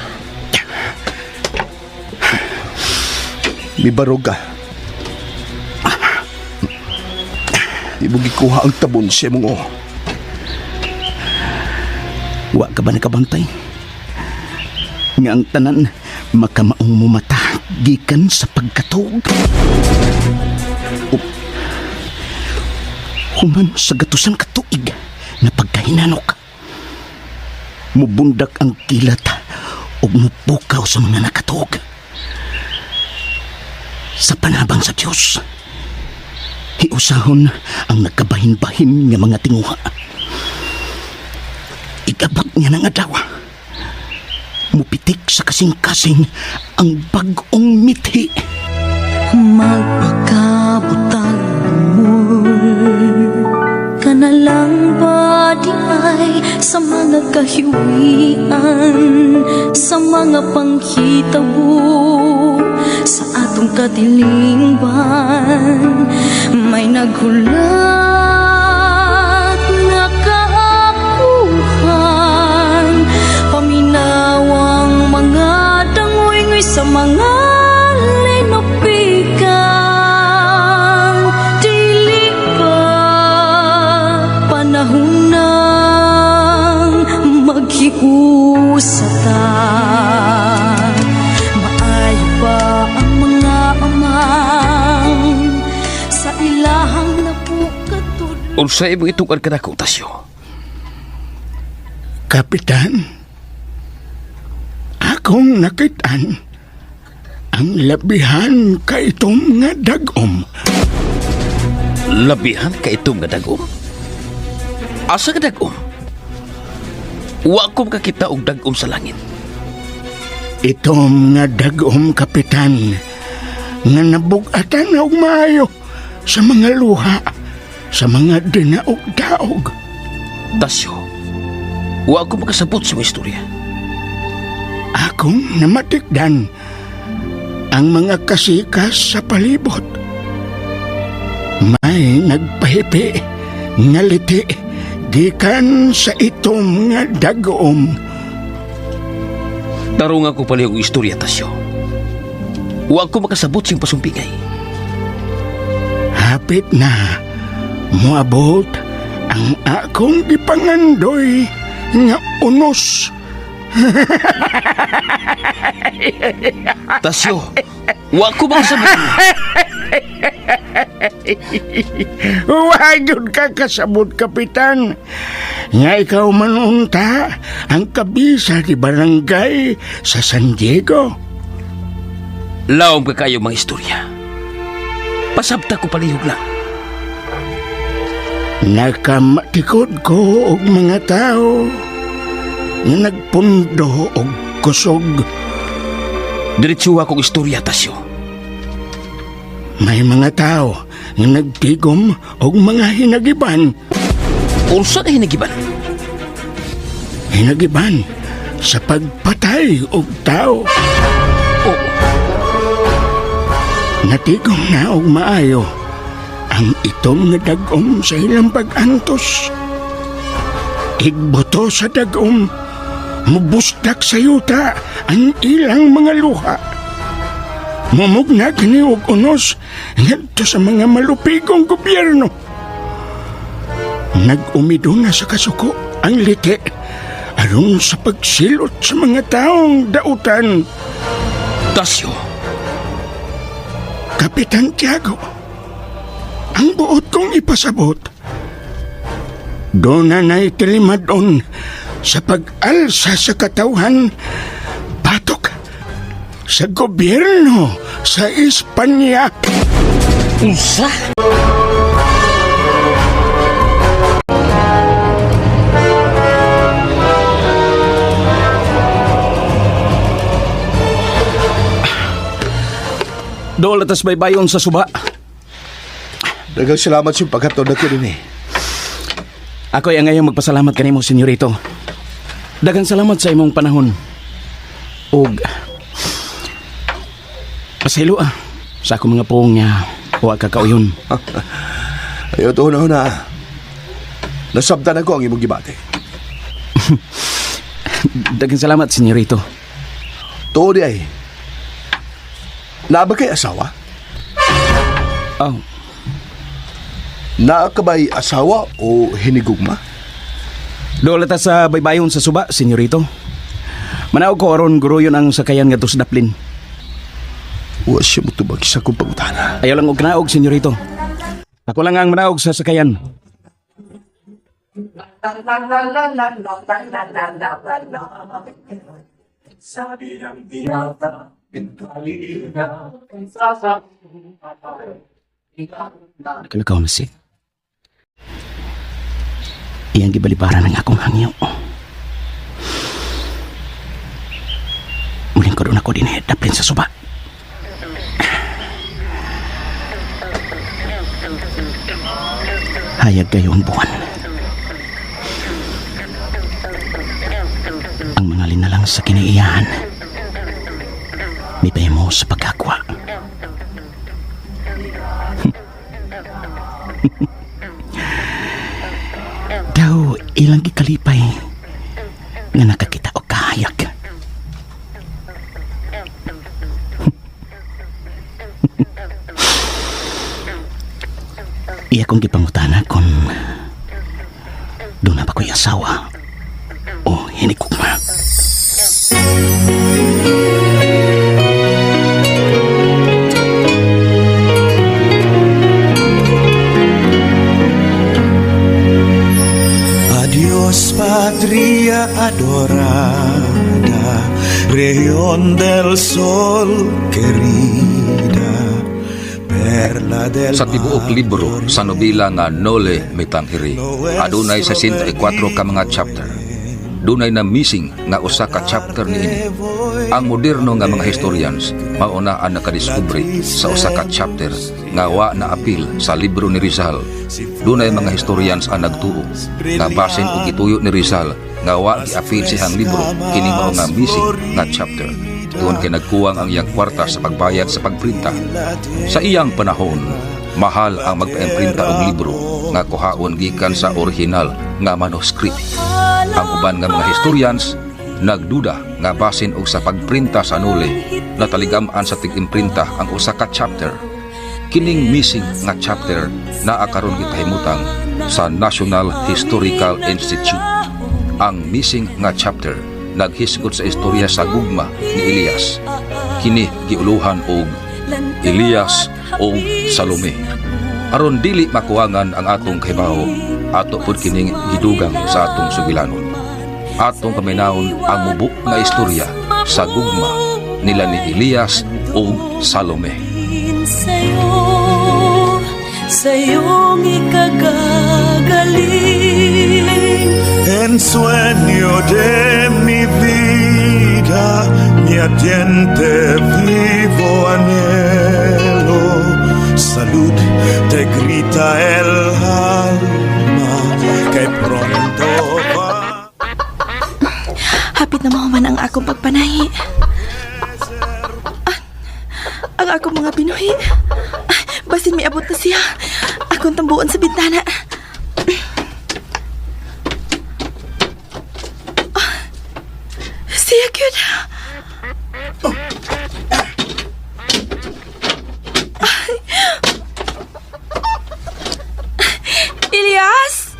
mibarog ka. Di mo gikuha ang tabon siya mong o. Wa ka ba nakabantay? Nga ang tanan makamaong mumata gikan sa pagkatog. Human sa gatusan katuig na pagkahinanok, mubundak ang kilat o mupukaw sa mga nakatog. Sa panabang sa Diyos, hiusahon ang nagkabahin-bahin nga mga tinguha. Igabot niya ng adawa, mupitik sa kasing-kasing ang bagong mithi. Magpakabutang amor ka na lang ba di ay sa mga kahiwian, sa mga panghitabo, sa atong katilingban may naghulat na kaapuhan, paminawang mga dangoy-ngoy sa mga linopikan. Dili pa panahon ng maghiusatan. Maayo ba ang mga amang sa ilahang napukatulog? Unsay mo itong kadako, Tasyo? Kapitan, akong nakitaan ang labihan kaitom nga dagom. Labihan ka itong gadagom? Asa gadagom? Wa ko makakita og dagom sa langit. Itom nga dagom, kapitan, nga nabugatan og maayo sa mga luha, sa mga dinaog-daog. Tasyo, wa ko makasabot sa mga istorya. Akong namatikdan ang mga kasikas sa palibot. May nagpahipi nga liti gikan sa itom nga dagom. Tarong ako pala yung istorya, Tasyo. Wa ko makasabot siyang pasumpingay. Hapit na moabot ang akong ipangandoy nga unos. Tasyo, wa ko makasabot. Wagod ka kasabot, kapitan. Nga ikaw manunta ang kabisa di barangay sa San Diego. Laom ka kayo mga istorya. Pasabta ko palihog lang. Nakamatikod ko og mga tao nga nagpundo og kusog. Diretsuha kong istorya, Tasyo. May mga tao nga nagtigom og mga hinagiban. Unsa na hinagiban? Hinagiban sa pagpatay og tao. Oh, Natigom na og maayo ang itom nga dagom sa ilang pag-antos. Igboto sa dagom, mubustak sa yuta ang ilang mga luha. Mumugna kini og unos ngadto sa mga malupigong gobyerno. Nag-umido na sa kasuko ang liti aron sa pagsilot sa mga taong dautan. Tasyo, Kapitan Tiago, ang buot kong ipasabot, doon na naitilimadon sa pag-alsa sa katawhan, patok sa gobyerno sa Espanya. unsa? Dol atas baybayon sa suba. Daghang salamat sa paghatod ako din eh. Ako ay ngayong magpasalamat kanimo, senyorito. Daghang salamat sa imong panahon. Og pasaylo sa akong mga pong nga wa kakauyon. Ayaw to na. Nasabtan ako ang imong gibate. Daghang salamat, senyorito. Tuo di ay. Naa ba kay asawa? Oh, Naa ka ba'y asawa o hinigugma? dol atas sa baybayon sa suba, senyorito. Manaog ko aron guruyon ang sakayan ngadto sa daplin. Wa siya mutubag sa kong pangutana. Ayaw lang og kanaog, senyorito. Ako lang ang manaog sa sakayan. Nakalakaw na si. Iyang gibalibaran ng akong hangyo. Muling ko doon ako din daplin sa suba. Hayag kayo ang buwan. Ang mga linalang sa kinaiyahan. Mipahimo sa pagkakwa. Daw ilang gikalipay nga nakakita og kahayag. Iya kong gipangutana kung doon na ba ko'y asawa o hinikugma. Adios patria adorada, región del sol querida, perla del Sa tibuok libro sa nobela nga Nole Me Tanghiri, adunay 64 ka mga chapter. Dunay na missing nga usa ka chapter niini. Ang moderno nga mga historians mauna ang nakadiskubre sa usa ka chapter nga wa na apil sa libro ni Rizal. Dunay mga historians ang nagtuo nga basin og gituyo ni Rizal nga wa giapil siyang libro kini mao nga missing nga chapter. Doon kay nagkuwang ang iyang kwarta sa pagbayad sa pagprinta. Sa iyang panahon, mahal ang magpa-imprinta og libro nga kuhaon gikan sa original nga manuscript. Ang uban nga mga historians nagduda nga basin og sa pagprinta sa Nole nataligaman sa tig-imprinta ang usa ka chapter. Kining missing nga chapter naa karon gipahimutang sa National Historical Institute. Ang missing nga chapter naghisgot sa istorya sa gugma ni Elias. Kini giuluhan og Elias o Salome. Aron dili makuwangan ang atong kahibawo, ato pud kining gidugang sa atong sugilanon. Atong paminawon ang mubo nga istorya sa gugma nila ni Elias o Salome. Sa'yong ikagagaling. En sueño de mi vida, mi ardiente vivo anhelo, salud te grita el alma, que pronto va. Hapit na mahuman ang akong pagpanahi. Ang akong mga binuhi. Basin may abot na siya. Akong tambuon sa bintana. Siya yun. Elias!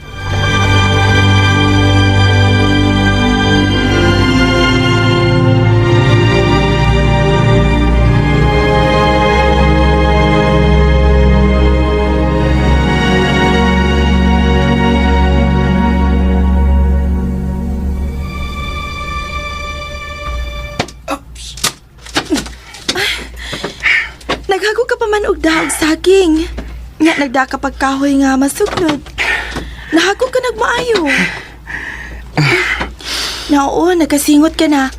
Naghago ka pa man og dahog saging. Nga nagdaka pagkahoy nga masugnod. Nahago ka nagmaayo. Oo, nagkasingot ka na.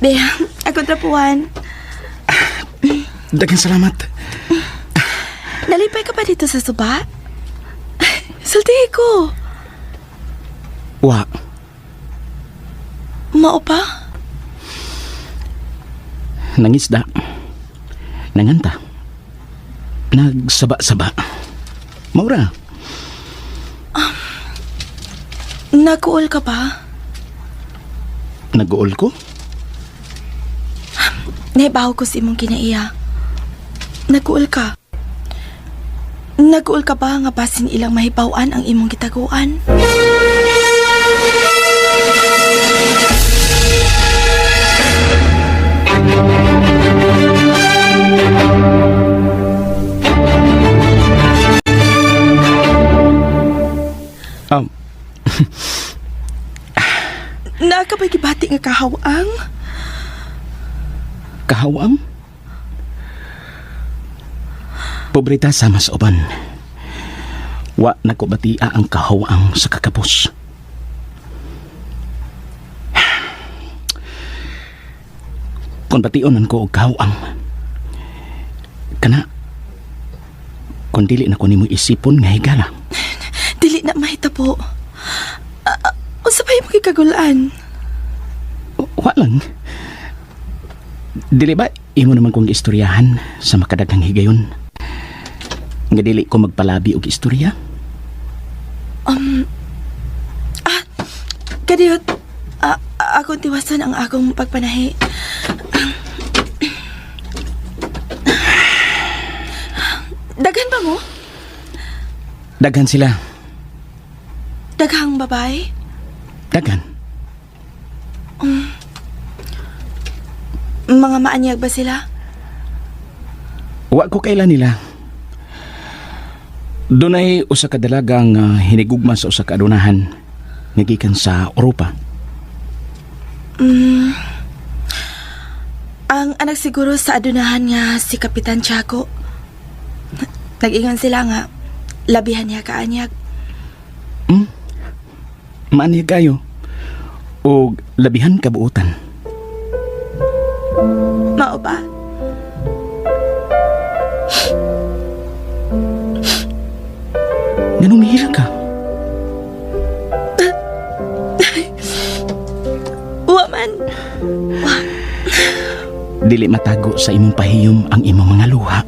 Be, ako trapuan. Daghang salamat. Nalipay ka pa dito sa suba? Sultihi ko. Wa. Mao pa? Nangisda. Nanganta. Nagsaba-saba. Maura. Nag-uol ka pa? Nag-uol ko? Naibaho ko si imong kinaiya. Nag-uol ka? Nag-uol ka ba nga basin ilang mahibawan ang imong gitaguan? Nakapay gibati nga kahawang? Kahawang? Pobreta sama sa uban. Wa nakubatia ang kahawang sa kakapos. Kung bationan ko og kahawang, kana, kung dili na ko nimo isipon nga higala. Dili na mahitabo. Unsa pa mo kay kagulaan? Wa lang. Dili ba, imo naman kong istoryahan sa makadaghang higayon. Nga dili ko magpalabi og istorya. Kadiyot, akong tiwasan ang akong pagpanahi. Daghan ba mo? Daghan sila. Daghang babae? Daghan. Mga maanyag ba sila? Wa ko kailan nila. Dunay usa ka dalagang hinigugma sa usa ka adunahan nga gikan sa Europa. Ang anak siguro sa adunahan nga si Kapitan Tiago. Nag-ingon sila nga labihan niya kaanyag. Maanyag kayo o labihan kabuutan. Mao ba? Nanumihira ka? Waman. Dili matago sa imong pahiyom ang imong mga luha.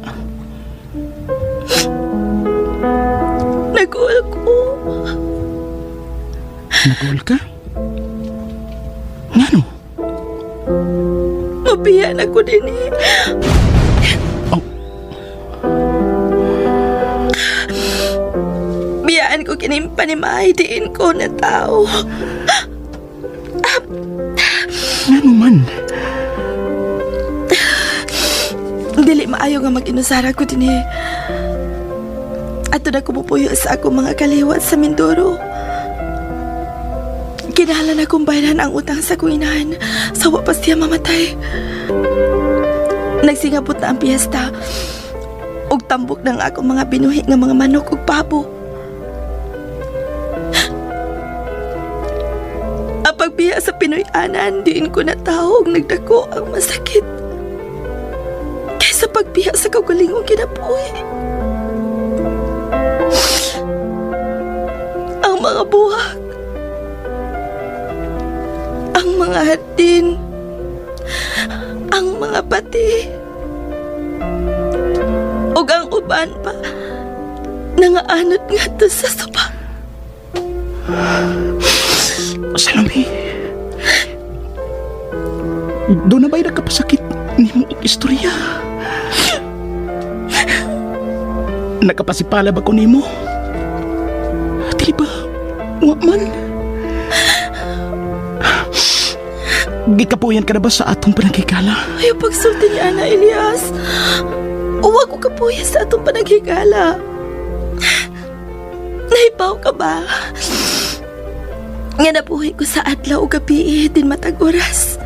Nag-uol ko. Nag-uol ka? Ngano? Mabiyan ako din eh. Biyaan ko kinimpa ni May, diin ko na tao. Ngano man? Dili maayo nga mag-inusara ko din eh. Ato na kumupuyo sa ako mga kaliwat sa Mindoro. Kinahalan akong bayaran ang utang sa kuinahan sa wapas siya mamatay. Nagsingabot na ang piyesta ug tambok ng akong mga binuhi nga mga manok ug pabo. Ang pagbiya sa Pinoy-anan, diin ko na tao ug nagdako ang masakit kaysa pagbiya sa kaugalingong kinabuhi. Ang mga buhak, ang mga hardin, ang mga pati, ug ang uban pa nangaanod nga to sa sopa. Salome, doon na ba'y nakapasakit ni mong istorya? Nakapasipala ba ko ni mo? Dili ba? Wa man? Gikapuyan ka na ba sa atong panagkikala? Ayaw pagsulti ni Ana Elias. Huwag ko kapuya sa atong panagkikala. Nahibaw ka ba? Nga nabuhay ko sa adlaw o gabi din matag oras.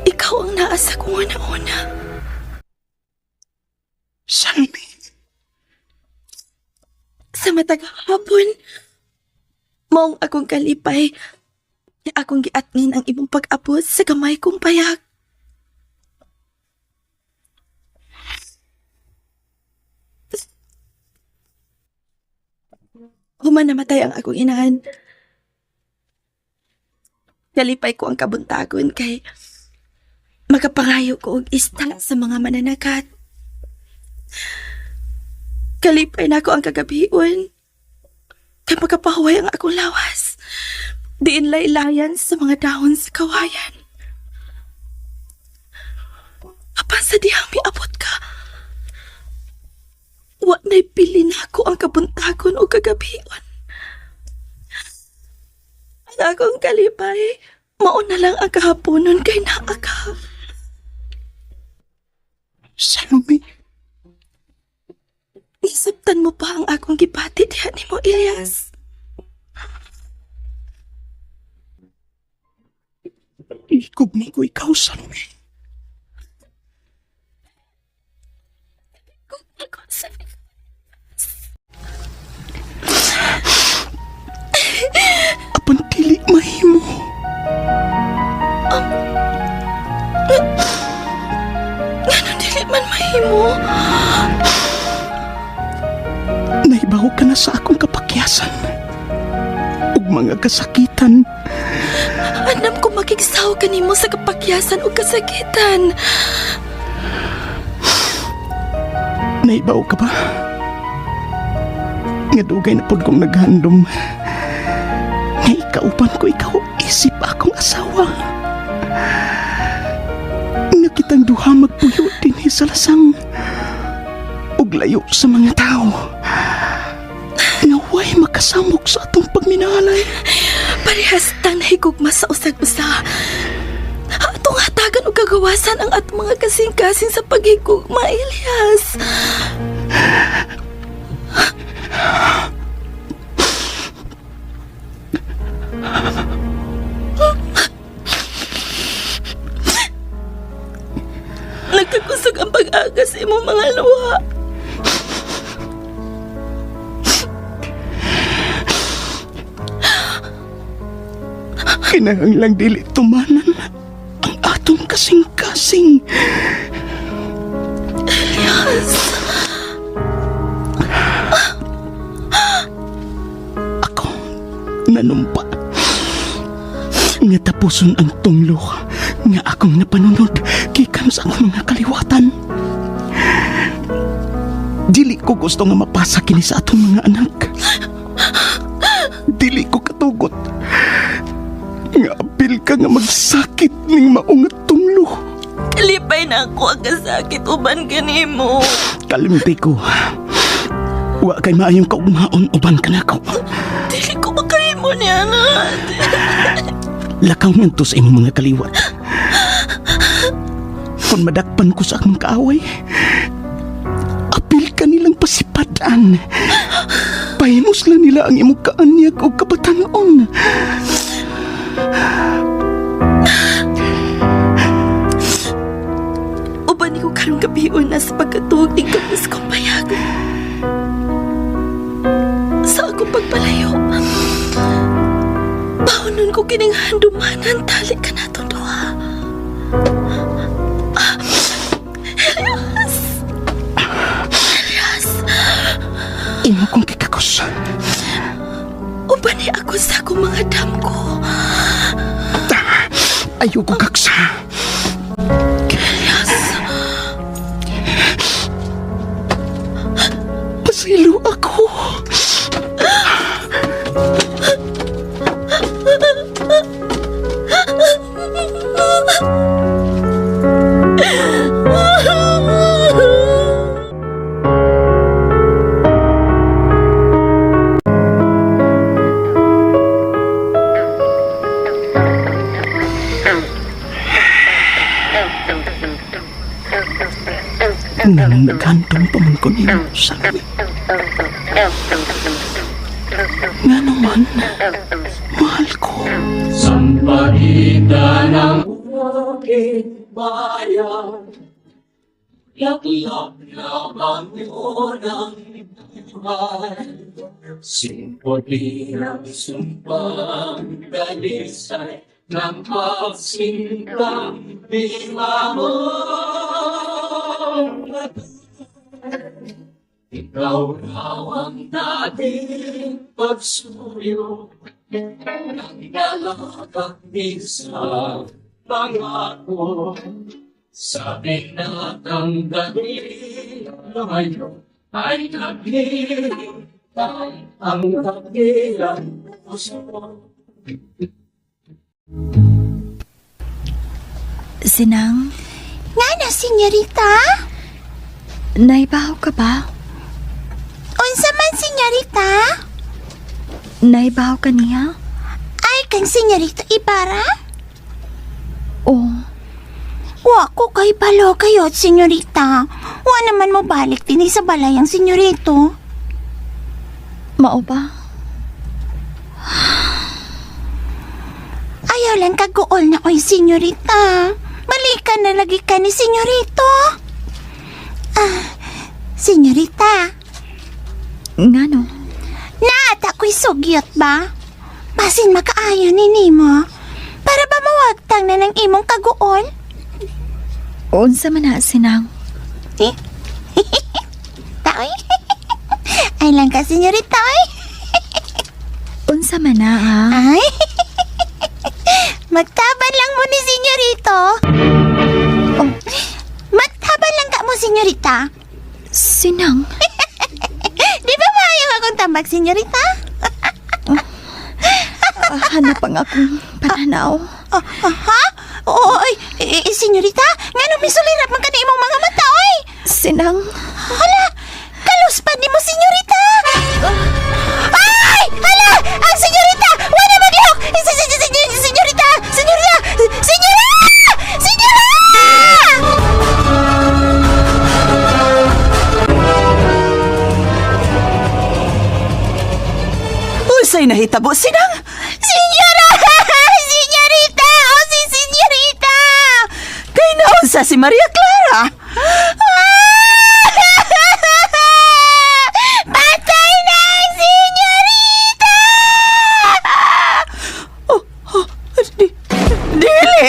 Ikaw ang naasa kong una-una. Salome. Sa matag hapon, maong akong kalipay na akong giatngin ang imong pag-abot sa gamay kong payag. Human namatay ang akong inahan. Kalipay ko ang kabuntagon kay makapangayo ko og ista sa mga mananakat. Kalipay na ako ang kagabion kay makapahuway ang akong lawas. Diin laylayan sa mga dahon sa kawayan. Apan sa dihang miabot ka, wa na'y pili na ako ang kabuntagon o kagabion. Ang akong kalipay, mauna lang ang kahaponon kay naa ka. Salome. Isabtan mo pa ang akong gipati diyan ni mo, Elias. Ikugma ko ikaw, Salome. Apan dili mahimo. Ano dili man mahimo? Naibaw ka na sa akong kapakyasan ug mga kasakitan. Andam ko makiksaw kanimo sa kapakyasan o kasakitan. Naibaw ka ba? Nga dugay na pod kong naghandom. Nga ikauban ko ikaw isip akong asawa. Nga kitang duha magpuyo din sa lasang ug layo sa mga tao. Nga way makasamok sa atong pagminalay. Parehas tang nahigugma sa usag-usa. Atong hatagan o gagawasan ang atong mga kasing-kasing sa paghigugma, Elias. Nagkakusog ang pag-aga sa imong mga luha. Kinahanglang dili tumanan ang atong kasing-kasing. Elias. Ako nanumpa nga tapuson ang tunglo nga akong napanunod gikan sa akong mga kaliwatan. Dili ko gusto nga mapasa kini sa atong mga anak. Dili ko katugot nga apil ka nga magsakit ning maong nga tunglo. Kalipay na ako ang kasakit uban kanimo. Kalimti ko. Wa kay maayong kaugmaon uban ka na ko. Dili ko makahimo niya na. Lakaw nganto sa imong mga kaliwat. Kung madakpan ko sa akong kaaway, apil ka nilang pasipadaan. Pahimus lang nila ang imong kaanyag o kabatanon. Uban ko karong gabion na sa pagkatuog ng kapos kong payag. Sa akong pagpalayo, paunon ko kining handumanan tali ka na ito doha. Elias! Imo kong kikakos. Uban ni ako sa akong mga damko. Ayoko kaksa. Elias! Pasilo ako. Nang naghantong pa man ko niyo sa amin. Nga naman, mahal ko. Samparita ng aking bayan, laklak lamang yun ang buhay. Simpuli ng sumpang dalisay ng pagsintang bima mo. Ikaw raw ang dating pagsuyo ng galakak sa pangako. Sabi na ang dahilan ngayon ay naghihintay ang dahilan puso. Sinang, Nga na, senyorita? naibaw ka ba? Unsa man, senyorita? Naibaw ka niya? Ay, kang senyorita Ibarra? Oo. Wa ko kay palo kayo, senyorita. Wa naman mo balik din sa balay ang senyorito. Mao ba? Ayaw lang kaguol na oy, senyorita. Balikan na lagi ka ni senyorito. Senyorita. Ngano? Naata ko'y sugyot ba? Basin makaayo ni Nimo. Para ba mawagtang na ng imong kaguol? Unsa man na, Sinang? Taoy. Ay lang ka, senyorita. Unsa man na, ha? Ay. Magtaban lang mo ni senyorito. Oh. Magtaban lang ka mo, senyorita. Sinang. Di ba maayong akong tambag, senyorita? Hanap ang akong pananaw. Ha? Oy, senyorita, nga nung misulirap man ka na imong mga mata, oy! Sinang. Hala, kaluspad ni mo, senyorita! Ay! Hala! Ang senyorita! Wala mo dihok! Senyorita! Senyorita! Senyorita! Senyorita! Unsay nahitabo, Sinang? Senyora! Senyorita! O si senyorita! Kay naunsa si Maria Clara? Patay na ang senyorita! Dili!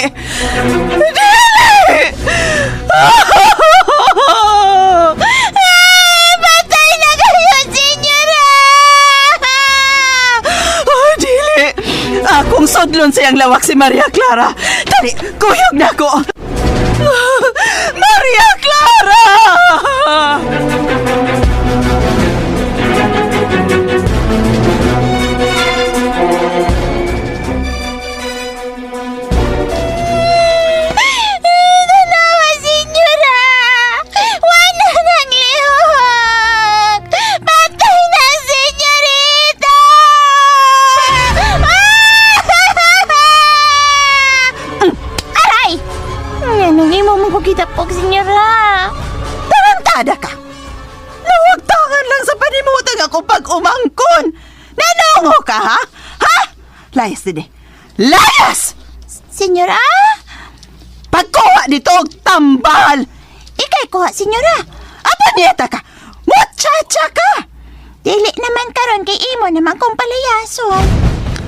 Patay na kayo, senyora! Dili! Akong sodlon siyang lawak si Maria Clara. Dali, kuyog na ko. Maria Clara! Tanawa, senyora! Wala nang lihok! Patay na ang senyorita! Aray! Anong imo mo kitapok, senyora? Tarantada ka! Nawagtangan lang sa panimutang ako pag umangkon! Nanongo ka, ha? Ha? Layas din eh. Layas! Senyora? Pagkuha dito og tambal! Ikay kuha, senyora. Apa niyeta ka? Muchacha ka! Dili naman karon kay imo naman kong palayason.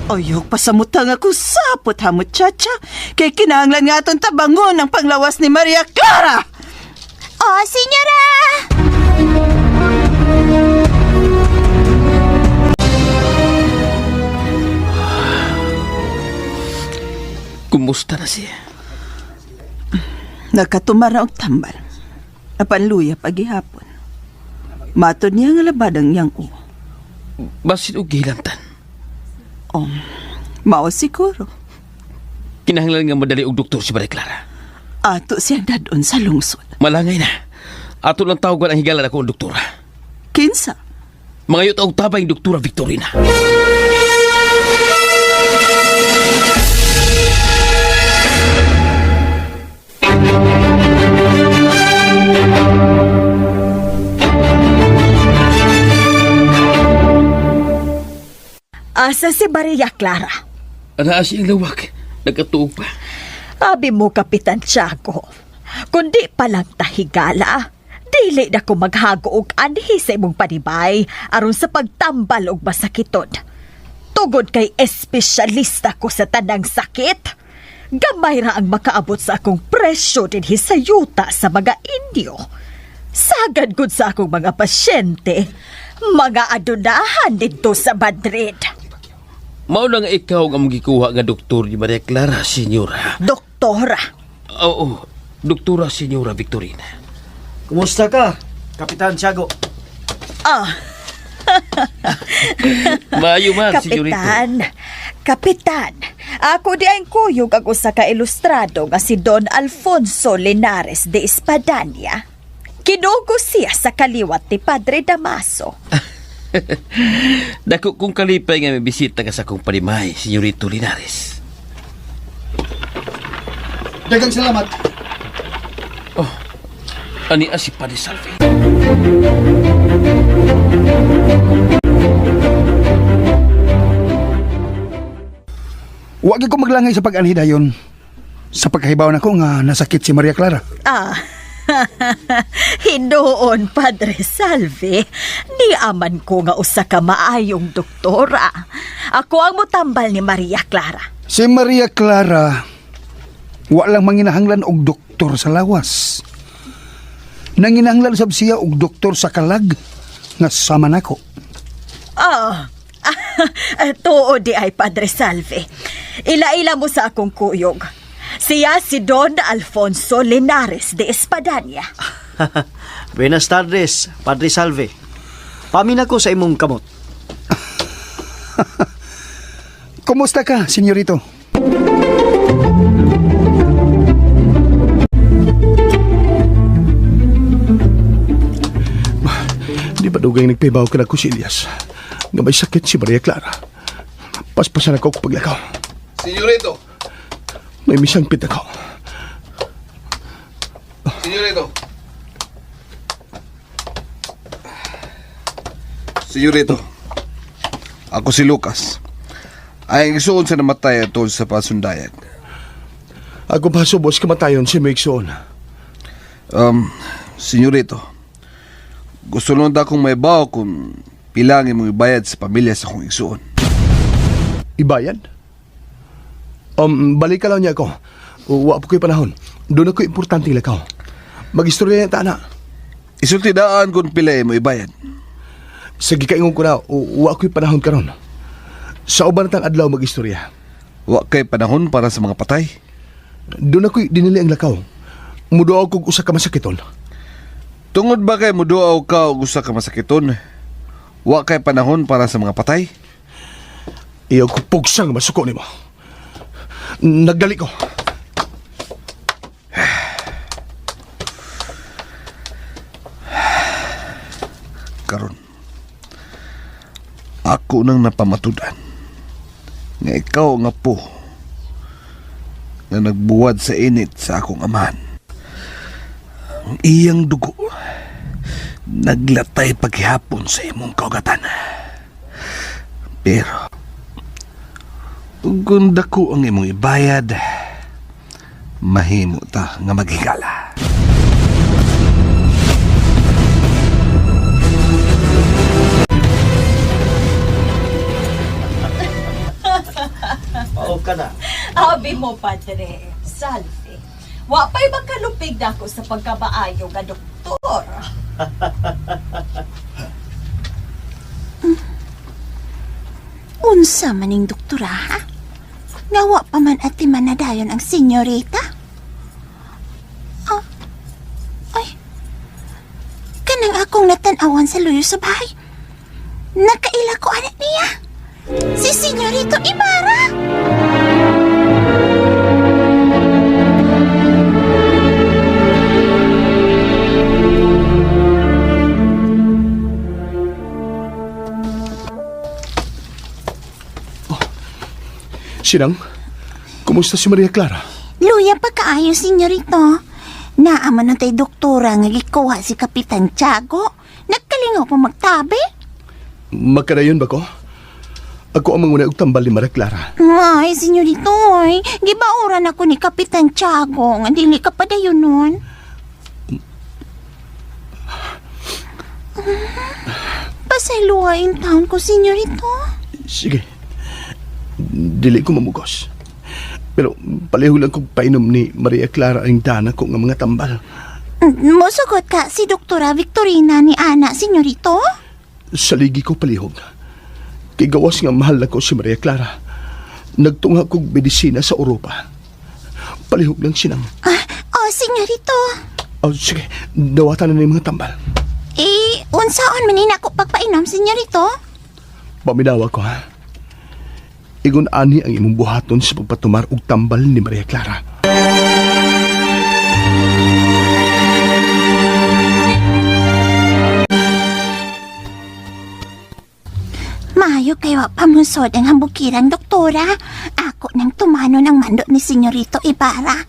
Oyok pasamutang ako sapot ha, muchacha. Kay kinahanglan nga atong tabangon ang panglawas ni Maria Clara! Oh, senyora! Kumusta na siya? Nakatumara og tambal. Apanluya pagihapon. Matod niya nga labadang niyang o. Basit og gilantan. Mao siguro. Kinahanglan nga madali og doktor si Maria Clara. Ato siyang dadon sa lungsod. Malangay na. Ato lang tawagan ang higalan ako ang doktora. Kinsa? Mga yutaw tabay ang doktora Victorina. Asa si Maria Clara? Anaa siyang lawak. Nagkatuog pa. Abi mo, Kapitan Tiago. Kundi palang tahigala, dili na ko maghago og anhi sa imong panibay aron sa pagtambal og masakiton. Tugod kay espesyalista ko sa tanang sakit. Gamay ra ang makaabot sa akong presyo dinhi sa yuta sa mga Indio. Sagad gud sa akong mga pasyente, mga adunahan dito sa Madrid. Mao na nga ikaw ang magikuha nga doktor ni Maria Clara, senyora. Doktora? Oo, doktora senyora Victorina. Kumusta ka, Kapitan Tiago? Maayo man, senyorito. Kapitan, ako di ang kuyog ang usa ka ilustrado nga si Don Alfonso Linares de Espadanya. Kinugo siya sa kaliwat ni Padre Damaso. Dako kong kalipay nga may bisita ka sa kong panimay, senyorito Linares. Dagang salamat. Oh, ani si Padre Salve. Huwag ko maglangay sa pag-anhi dayon. Sa pagkahibaw na ko nga nasakit si Maria Clara. Hinoon, Padre Salve, ni aman ko nga usa ka maayong doktora. Ako ang mutambal ni Maria Clara. Si Maria Clara, walang manginahanglan og doktor sa lawas. Nanginahanglan sab siya og doktor sa kalag nga sama nako. Tuo di ay Padre Salve. Ila-ila mo sa akong kuyog. Siya si Don Alfonso Linares de Espadaña. Buenas tardes, Padre Salve. Pamin ako sa imong kamot. Kumusta ka, senyorito? Di ba dugay nagpibaw ka na ko si Elias? Nga may sakit si Maria Clara. Paspasan ako kung paglakaw. Senyorito! May misangpit ako. Senyorito! Senyorito, ako si Lucas. Ay igsuon sa namatay atol sa pasundayan. Ako pa subos kamatayon si Migsoon. Senyorito, gusto nun akong may baw kung pilangin mong ibayad sa pamilya sa kong igsuon. Ibayad? Balik ka lang niya ako. Wa po ko'y panahon. Doon ako importante lakaw. Mag-istorya yung tana. Isultidaan kung pilay mo ibayad. Sige kaingon ko na, wa ko'y panahon karon. Sa uban natang adlaw mag-istorya. Wa kay panahon para sa mga patay. Doon ako'y dinili ang lakaw. Muduaw kong usa ka masakiton. Tungod ba kay muduaw ka og usa ka masakiton? Wa kay panahon para sa mga patay? Iyaw ko pugsang masuko ni mo. Nagdali ko. Karon, ako nang napamatudan nga ikaw nga po na nagbuwad sa init sa akong amahan. Ang iyang dugo naglatay paghihapon sa imong kaugatan. Pero kung dako ang imong ibayad, mahimo ta nga maghigala. Oo ka na. Abi mo, Padre Salve. Wa pa'y magkalupig na ako sa pagkabaayo nga doktor. Unsa maning doktora, ha? Ngawa pa man at manadayon ang senyorita? Ay, kanang akong natanawan sa luyo sa bahay. Nakaila ko anak niya. Si Senyorito Ibarra. Sinang, kumusta si Maria Clara? Luya pa kaayo, senyorito. Naaman na tay doktora nga gikuha si Kapitan Tiago. Nagkalingaw pa magtabi. Magkadayon ba ko? Ako ang manguna og tambal ni Maria Clara. Ay, senyorito, ay. Gibauran ako ni Kapitan Tiago. Nga dili ka pa dayon nun. Pasayluha in town ko, senyorito. Sige. Dili ko mamugos. Pero paliho lang kong painom ni Maria Clara ang dana ko nga mga tambal. Mosugot ka si Doktora Victorina ni Ana, senyorito? Sa ligi ko palihog. Kay gawas nga mahal na ko si Maria Clara. Nagtunga kong medisina sa Europa. Palihog lang sinang. Senyorito. Sige, dawatan na ng mga tambal. Unsaon manin ako pagpainom, senyorito? Paminawa ko, ha? Igon ani ang imong buhaton sa pagpatumar og tambal ni Maria Clara. Maayo kayo pamusod ang hambukirang doktora. Ako nang tumano ng mando ni Senyorito Ibarra.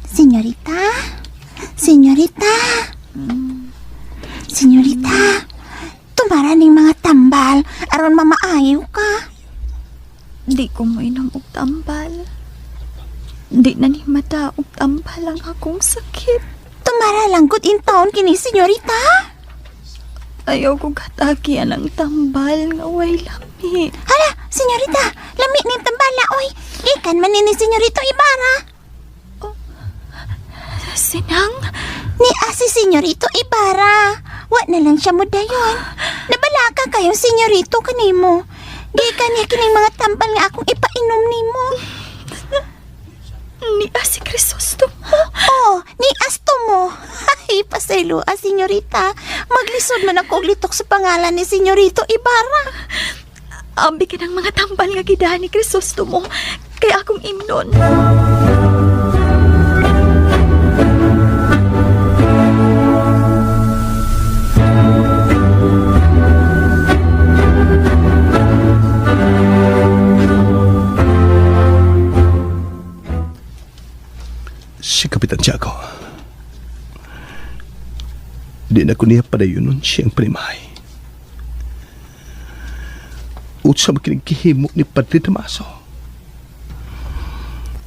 Senyorita? Senyorita? Senyorita? Tumara ning mga tambal aron mamaayo ka. Di ko mo inom og tambal. Di na ni mata og tambal ang akong sakit. Tumara lang gud in town kini, senyorita. Ayaw ko katakian ang tambal nga way lami. Hala, senyorita, lami ning tambal na oy. Gikan man ni Senyorito Ibarra. Sinang? Ni si Senyorito Ibarra. Wa na lang siya mo dayon. Nabalaka kayong senyorito kanimo. Gikan niya kining mga tambal nga akong ipainom nimo. Niya si Crisostomo. Oh, ni asto mo. Ay, pasaylo, senyorita. Maglisod man ako og litok sa pangalan ni senyorito Ibarra. Ambi ka ng mga tambal nga gidahan ni Crisostomo. Kaya akong imnon. Si Kapitan Tiago. Di na ko niya padayunon siyang primahay. Utsa makinig kihimo ni Padre Damaso.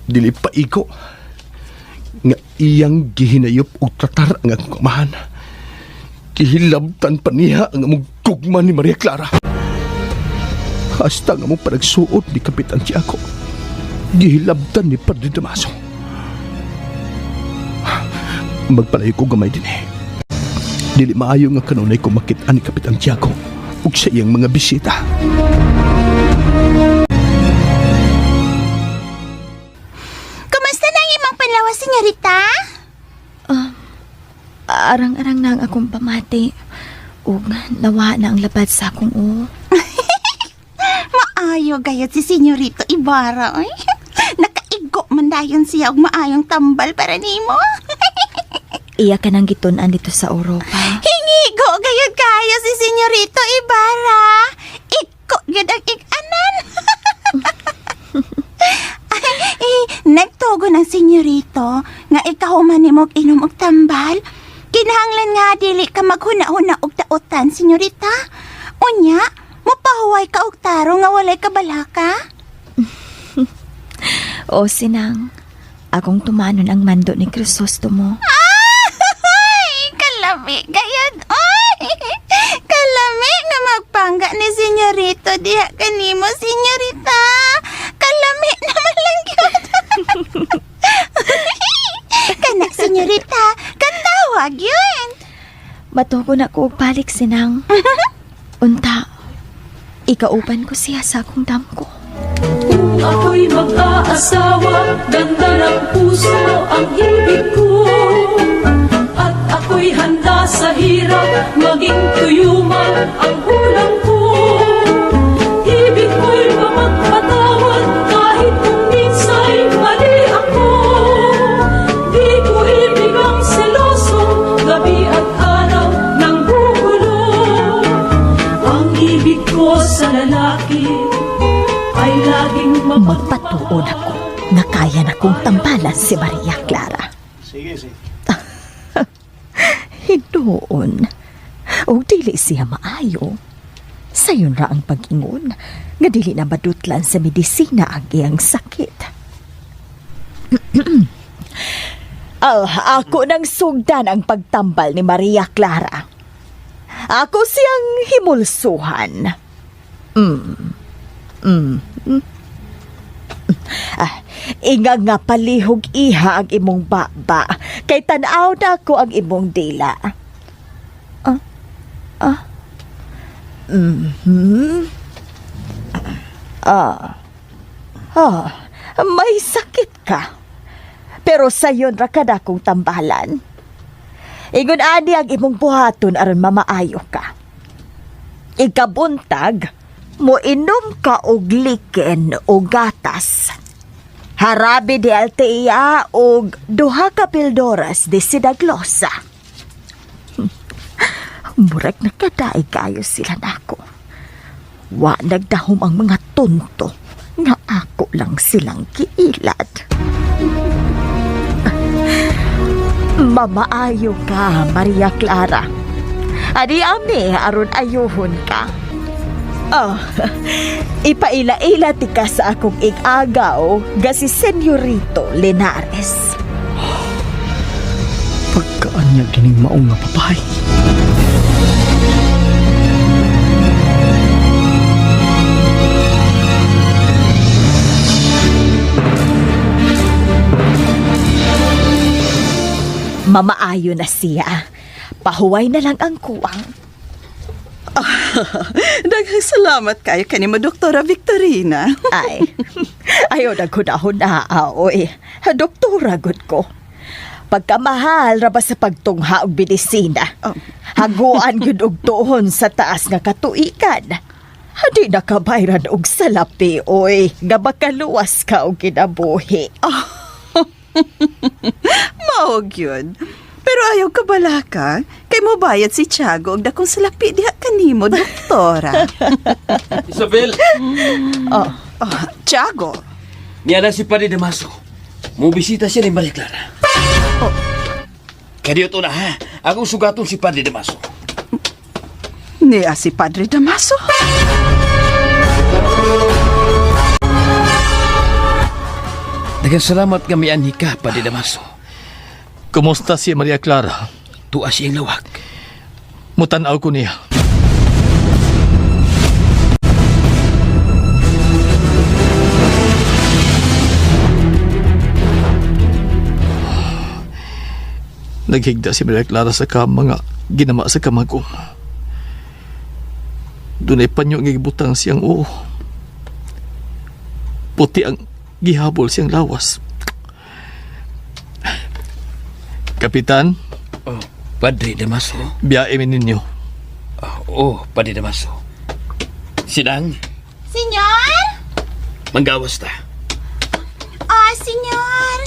Dili paigo nga iyang gihinayop o tratar ang akong amahan. Kihilabtan pa niya ang among gugma ni Maria Clara. Hasta nga mong panagsuot ni Kapitan Tiago. Gihilabtan ni Padre Damaso. Magpalayo ko gamay din eh. Dili maayo nga kanunay ko makita ni Kapitan Tiago ug sa iyang mga bisita. Kumusta na ang imong panlawas, senyorita? Arang-arang na ang akong pamati. Ug nawa na ang labad sa akong Maayo gayad si senyorito Ibarra. Ay. Nakaigo man dayon siya og maayong tambal para nimo. Iya ka nang gitun-an dito sa Europa. Hingigo gayud kayo si senyorito Ibarra. Iko gyud ang ig-anan. Nagtugo ng senyorito nga ikaw man nimo inom og tambal. Kinahanglan nga dili ka maghuna-huna og daotan, senyorita. Unya, mopahuway ka og taro nga walay kabalaka. O sinang, akong tumanon ang mando ni Crisostomo. Kalami gayud. Ay! Kalami nga magpangga ni senyorito diha kanimo, senyorita. Kalami naman lang yun. Kanak, senyorita. Katawag yun. Matuko na ko og balik, sinang. Unta, ikauban ko siya sa akong damko. Kung ako'y mag-aasawa, ganda ng puso ang ibig ko. At ako'y handa sa hirap, maging tuyuman ang hulang ko. Ibig ko'y magpatawad kahit kung minsa'y mali ako. Di ko ibig ang seloso, gabi at araw ng gugulo. Ang ibig ko sa lalaki ay laging Magpatuon ako na kaya na kong tambalan si Maria Clara. Sige, sige. Hinuon. O dili siya maayo. Sayon ra ang pag-ingon nga dili na madutlan sa medisina ang iyang sakit. Ako nang sugdan ang pagtambal ni Maria Clara. Ako siyang himulsuhan. Inga nga palihog iha ang imong baba, kay tanaw na ko ang imong dila. May sakit ka. Pero sayon ra kada kong tambalan. Ingon ani ang imong buhaton aron mamaayo ka. Ikabuntag, mo inom ka og liken o gatas. Harabe de altea og 2 ka pildoras de sidaglosa. Murag nakadaig kayo sila nako. Wa nagdahom ang mga tonto nga ako lang silang kiilad. Mamaayo ka, Maria Clara. Adi ami aron ayuhon ka. Ipaila-ila ti ka sa akong igagaw ga si Senyorito Linares. Pagkaanya gining maong nga papay. Mamaayo na siya. Pahuway na lang ang kuwang. Daghang salamat kayo kanimo, Doktora Victorina. Ay, ayaw na ko na oy. Doktora gud ko. Pagkamahal ra ba sa pagtungha og medisina? Haguan gud og tuhon sa taas nga katuikan. Hadi nakabayran og salapi, oy. Gabakaluwas ka og kinabuhi. Maog yun. Pero ayaw ka bala ka. Kay mo bayad si Tiago og dakong salapi diha kanimo, Doktora. Isabel! Tiago. Niya na si Padre Damaso. Mubisita siya ni Maria Clara. Kaya dito na ha. Akong sugaton si Padre Damaso. Niya si Padre Damaso. Daghang salamat nga mianhi ka, Padre Damaso. Kumusta si Maria Clara? Tuas siyang lawak. Mutanaw ko niya. Naghigda si Maria Clara sa mga ginama sa kamagong. Doon ay panyo nga ibutang siyang oo. Puti ang gihabol siyang lawas. Kapitan? Padre Damaso? Biyaemin ninyo. Padre Damaso. Sidang? Senyor? Manggawas ta. Senyor.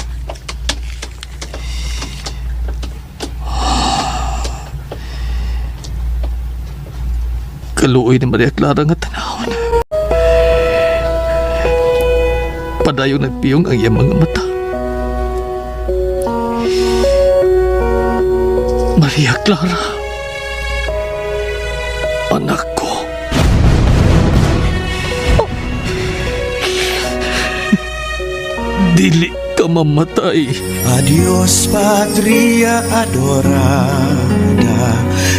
Kaluoy ni Maria Clara nga tanahon. Padayon nagpiyong ang iyang mga mata. Maria Clara, anak ko. Dili ka mamatay. Adios patria adorada,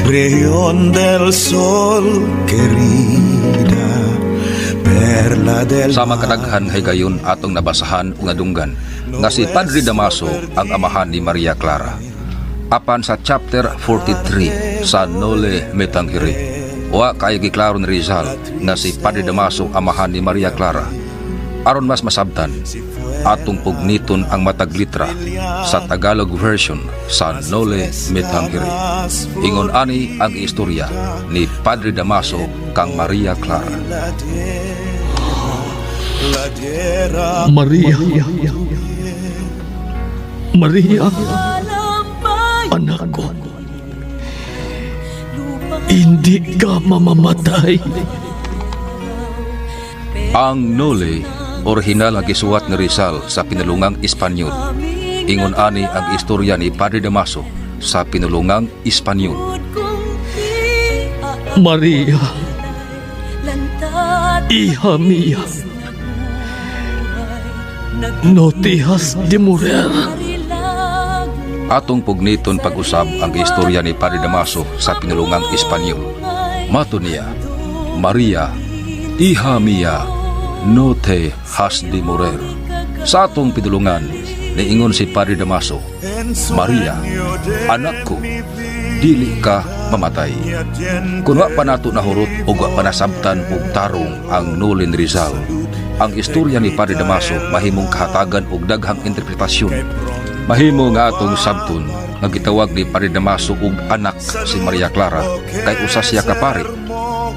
región del sol querida, perla del Sama kadaghan hay gayon atong nabasahan ug nadunggan nga si Padre Damaso ang amahan ni Maria Clara. Apan sa chapter 43 sa Noli Me Tangere, wa kay giklaro ni Rizal nga si Padre Damaso amahan ni Maria Clara. Aron mas masabtan, atong pugniton ang matag litra sa Tagalog version sa Noli Me Tangere. Ingon ani ang istorya ni Padre Damaso kang Maria Clara. Maria, anak ko, hindi ka mamamatay. Ang Noli, orihinal nga gisuwat ni Rizal sa pinulungang Espanyol. Ingon ani ang istorya ni Padre Damaso sa pinulungang Espanyol. Maria, hija mía, no dejas de morir. Atong pugniton pag-usab ang istorya ni Padre Damaso sa pinulungang Espanyol. Mato niya, Maria, hija mía, no te has de morir. Sa atong pinulungan, niingon si Padre Damaso, Maria, anak ko, dili ka mamatay. Kung wa pa nato nahurot o wa pa nasabtan og tarong ang Noli ni Rizal, ang istorya ni Padre Damaso mahimong kahatagan og daghang interpretasyon. Mahimo nga atong sabton nga gitawag ni Padre Damaso og anak si Maria Clara kay usa siya ka pari.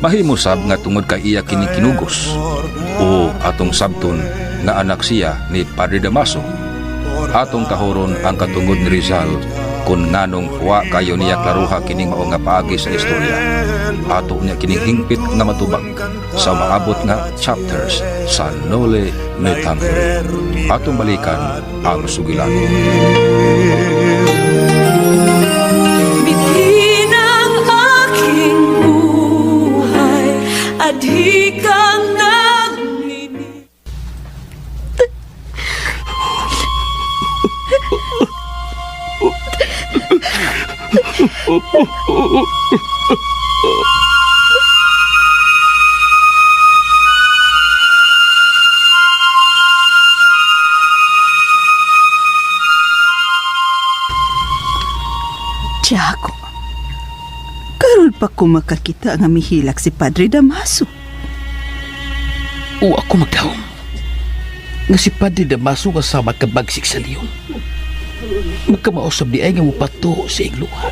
Mahimo sab nga tungod kay iya kini kinugos. O atong sabton nga anak siya ni Padre Damaso. Atong tahoron ang katungod ni Rizal kung nganong wa kayo niya klaruha kining mao nga paagi sa istorya. Ato niya kining hingpit nga matubag sa maabot nga chapters sa Noli Me Tangere. Atong balikan ang sugilan. Bitin ang aking buhay, adhi kang naglinig. Tiago, Karon pa ko makakita nga mihilak si Padre Damaso. O ako magdahom. Nga si Padre Damaso kasama kabagsik sa Leon. Magkamausap di ay nga mupato sa igluha.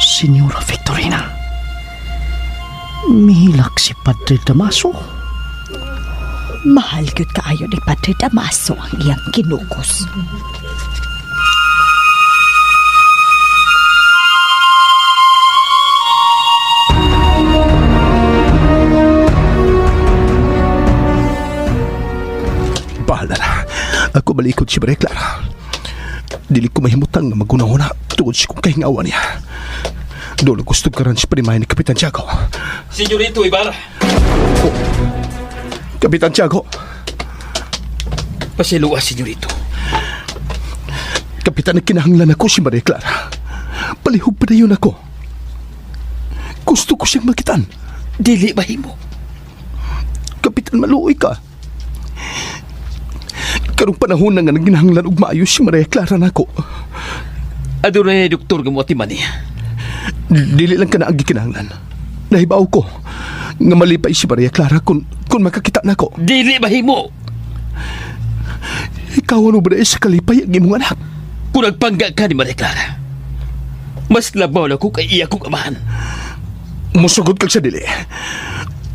Senyora Victorina, mihilak si Padre Damaso. Mahal gyud kaayo ni Padre Damaso ang iyang kinugos. Bahala na. Ako balikod si Maria Clara. Dili ko mahimutang na magunahuna tungod si kong kahingawa niya. Doon gusto ka rin si Primay ni Kapitan Tiago. Senyorito Ibarra. Oh, Kapitan Tiago. Pasiluwa, senyorito. Kapitan, kinahanglan ako si Maria Clara. Palihog pa na yun ako. Gusto ko siyang makitan. Dili bahimo. Kapitan, maluoy ka. Karong panahon na nga nang ginahanglan og maayos si Maria Clara nako. Adunay doktor nga mo atiman niya. Dili lang ka na ang gikinahanglan. Nahibaw ko nga malipay si Maria Clara kung makakita nako. Dili bahimo. Ikaw ano ba na sa kalipay ang imong anak? Kung nagpangga ka ni Maria Clara, mas labaw na ko kay iya kong amahan. Musugod kag sa dili.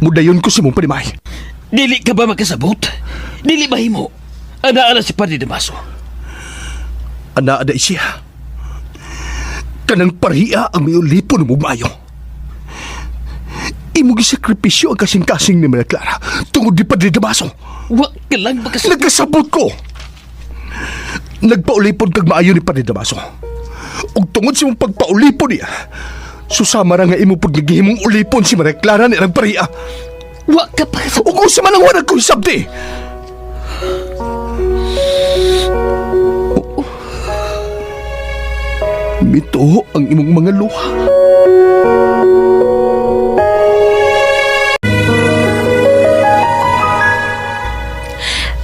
Mudayon ko si mong panimay. Dili ka ba magkasabot? Dili bahimo. Ana si Padre Damaso. Ana siya. Kanang parhiya ang may ulipon mo mayo. Imong gisakripisyo ang kasing-kasing ni Maria Clara tungod di Padre Damaso. Wa ka lang magkasabot. Nagkasabot ko. Nagpaulipon kag maayo ni Padre Damaso. Ug tungod sa mong pagpaulipon niya, susama ra nga imo pag nagihimong ulipon si Maria Clara ni ang parhiya. Wa ka pa kasabot. Ug usa man ang wala ko hisabti. Mito ang imong mga luha.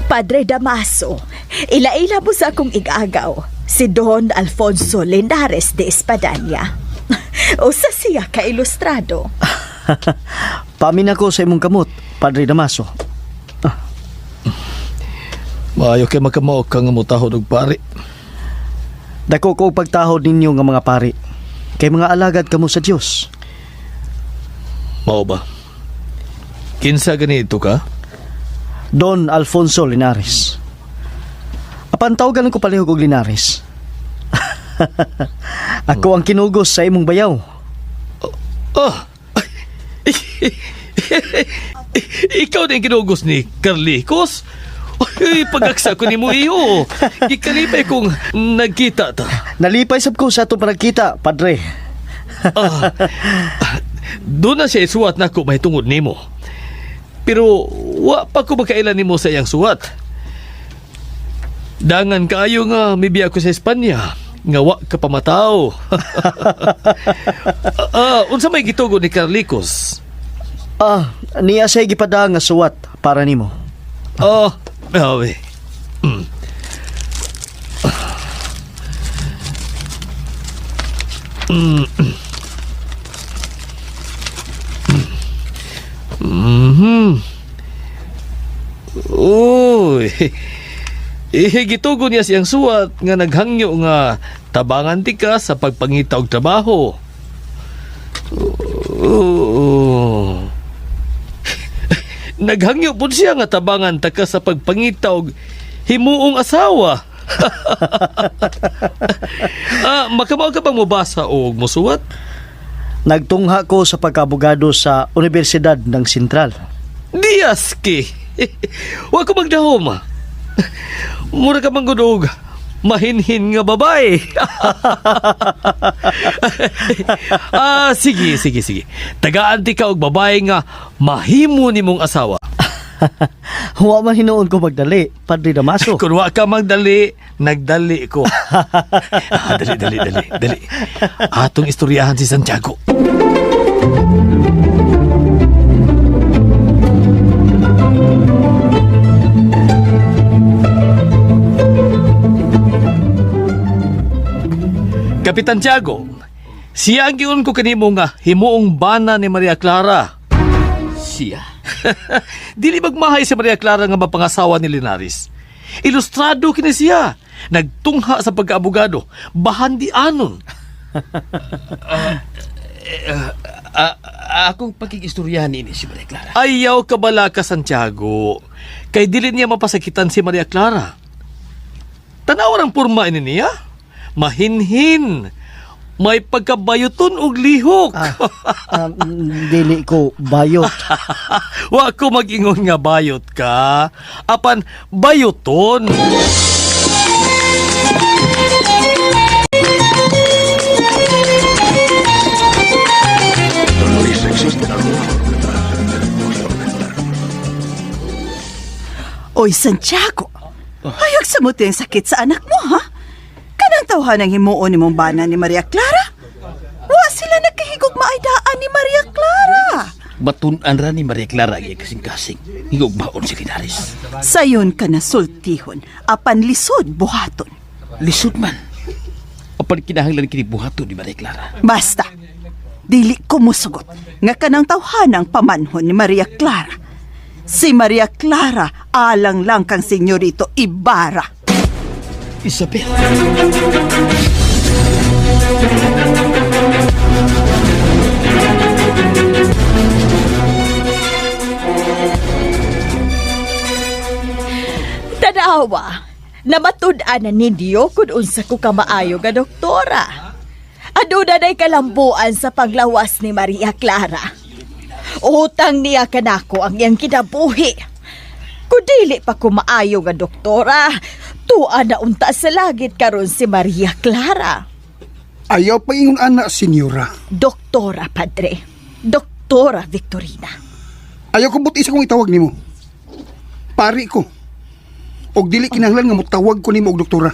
Padre Damaso, ila-ila mo sa akong igagaw, si Don Alfonso Linares de Espadanya. Usa siya ka-ilustrado. Pamin ako sa imong kamot, Padre Damaso. Maayo kay magkamaok ka nga mutahod og pari. Dako ko pagtahod ninyo nga mga pari. Kay mga alagad kamo sa Dios. Mao ba? Kinsa ganito ka? Don Alfonso Linares. Apan tawagan ko palihog og Linares. Ako ang kinugos sa imong bayaw. Ikaw din kinugos ni Carlicos? Ay, pag-aksa ko ni mo iyo. Ikalipay kong nagkita ta. Nalipay sab ko sa itong panagkita, Padre. Doon na siya isuwat na ako may tungod ni mo. Pero wa pa ko makailan ni mo sa iyang suwat. Dangan kaayo nga mibiya ko sa Espanya. Nga wa ka pamataw. Unsa may gitugo ni Carlicos? Niya siya gipada nga suwat para nimo. Awe. Uy. Gitugo niya siyang suwat nga naghangyo nga tabangan ti ka sa pagpangita og trabaho. Naghangyo po siya nga tabangan ta ka sa pagpangita og himuong asawa. Makamaw ka bang mubasa o musuwat? Nagtungha ko sa pagkabugado sa Universidad ng Sentral. Diyaski! Huwag ko magdahom. Mura ka manggudog. Mahinhin nga babae. Sige. Tagaan ti ka og babae nga mahimo nimong asawa. Huwa man hinuon ko magdali, Padre Damaso. Kung wa ka magdali, nagdali ko. Dali. Atong istoryahan si Santiago. Kapitan Tiago, siya ang giun ko kanimo nga himuong bana ni Maria Clara. Siya? Dili magmahay si Maria Clara nga mapangasawa ni Linares. Ilustrado kini siya. Nagtungha sa pagkaabogado. Bahan di anon. Akong pakikistoryahan ini si Maria Clara. Ayaw ka bala ka, Santiago. Kay dili niya mapasakitan si Maria Clara. Tanawan ang porma ini niya. Mahinhin. May pagkabayoton og lihok. Dili ko bayot. Wa ko mag-ingon nga bayot ka. Apan bayoton. Oy, Santiago, hayag sa muti ang sakit sa anak mo, ha? Kanang tawhan ang himuon ni mong bana ni Maria Clara? Wa sila nagkahigog maaydaan ni Maria Clara. Batunan ra ni Maria Clara iya kasing-kasing. Higog baon si Linares. Sayon ka na sultihon, apan lisod buhaton. Lisod man. Apan kinahanglan kini buhaton ni Maria Clara. Basta, dili ko musugot nga kanang tawhanang pamanhon ni Maria Clara. Si Maria Clara alang lang kang senyorito Ibarra. Isabel. Tanawa, namatud-an na ninyo kung unsa ko kamaayo nga doktora. Aduna na'y kalambuan sa paglawas ni Maria Clara. Utang niya kanako ang iyang kinabuhi. Kung dili pa kumaayo nga doktora, tuwa na unta sa langit karon si Maria Clara. Ayaw pa ingon anak, senyora. Doktora, padre. Doktora Victorina. Ayaw ko buti sa kong itawag nimo. Pari ko. Og dili kinahanglan nga motawag ko nimo og doktora.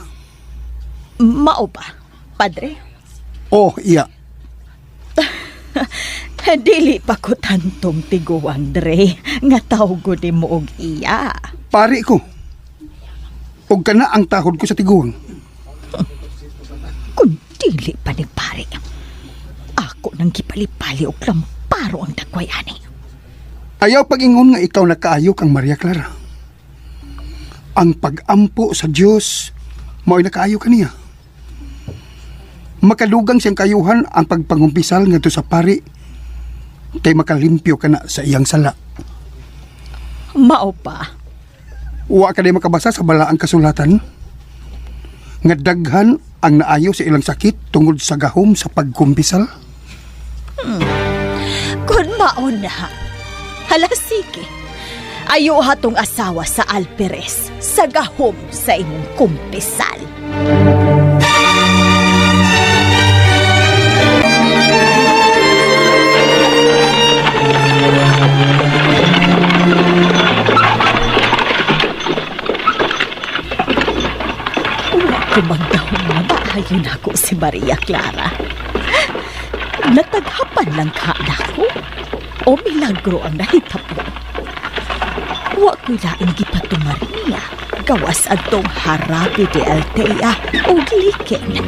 Mao ba, padre? Oh, iya. Dili pa ko tantong tiguang, Dre, nga tawgo ni mo og iya. Pari ko. Og kana ang tahod ko sa tiguang. Kung dili pa ni pare, ako nang gipali-pali og lamparo ang dagwayani. Ayaw pag-ingon nga ikaw nakaayo kang Maria Clara. Ang pag-ampo sa Diyos, mao'y nakaayo ka niya. Makadugang siyang kayuhan ang pagpangumpisal nga to sa pari kay makalimpyo ka na sa iyang sala. Mao pa. Wa ka na makabasa sa balaang kasulatan nga daghan ang naayo sa ilang sakit tungod sa gahom sa pagkumpisal. Kung mao na, hala sige. Ayo hatong asawa sa Alperes sa gahom sa imong kumpisal. Kumagdahon na maayon ako si Maria Clara. Nataghapan lang ka ako o milagro ang nahitabo. Wa ko'y laing gipato Maria, gawas adtong Harapi de Altea o Gliken.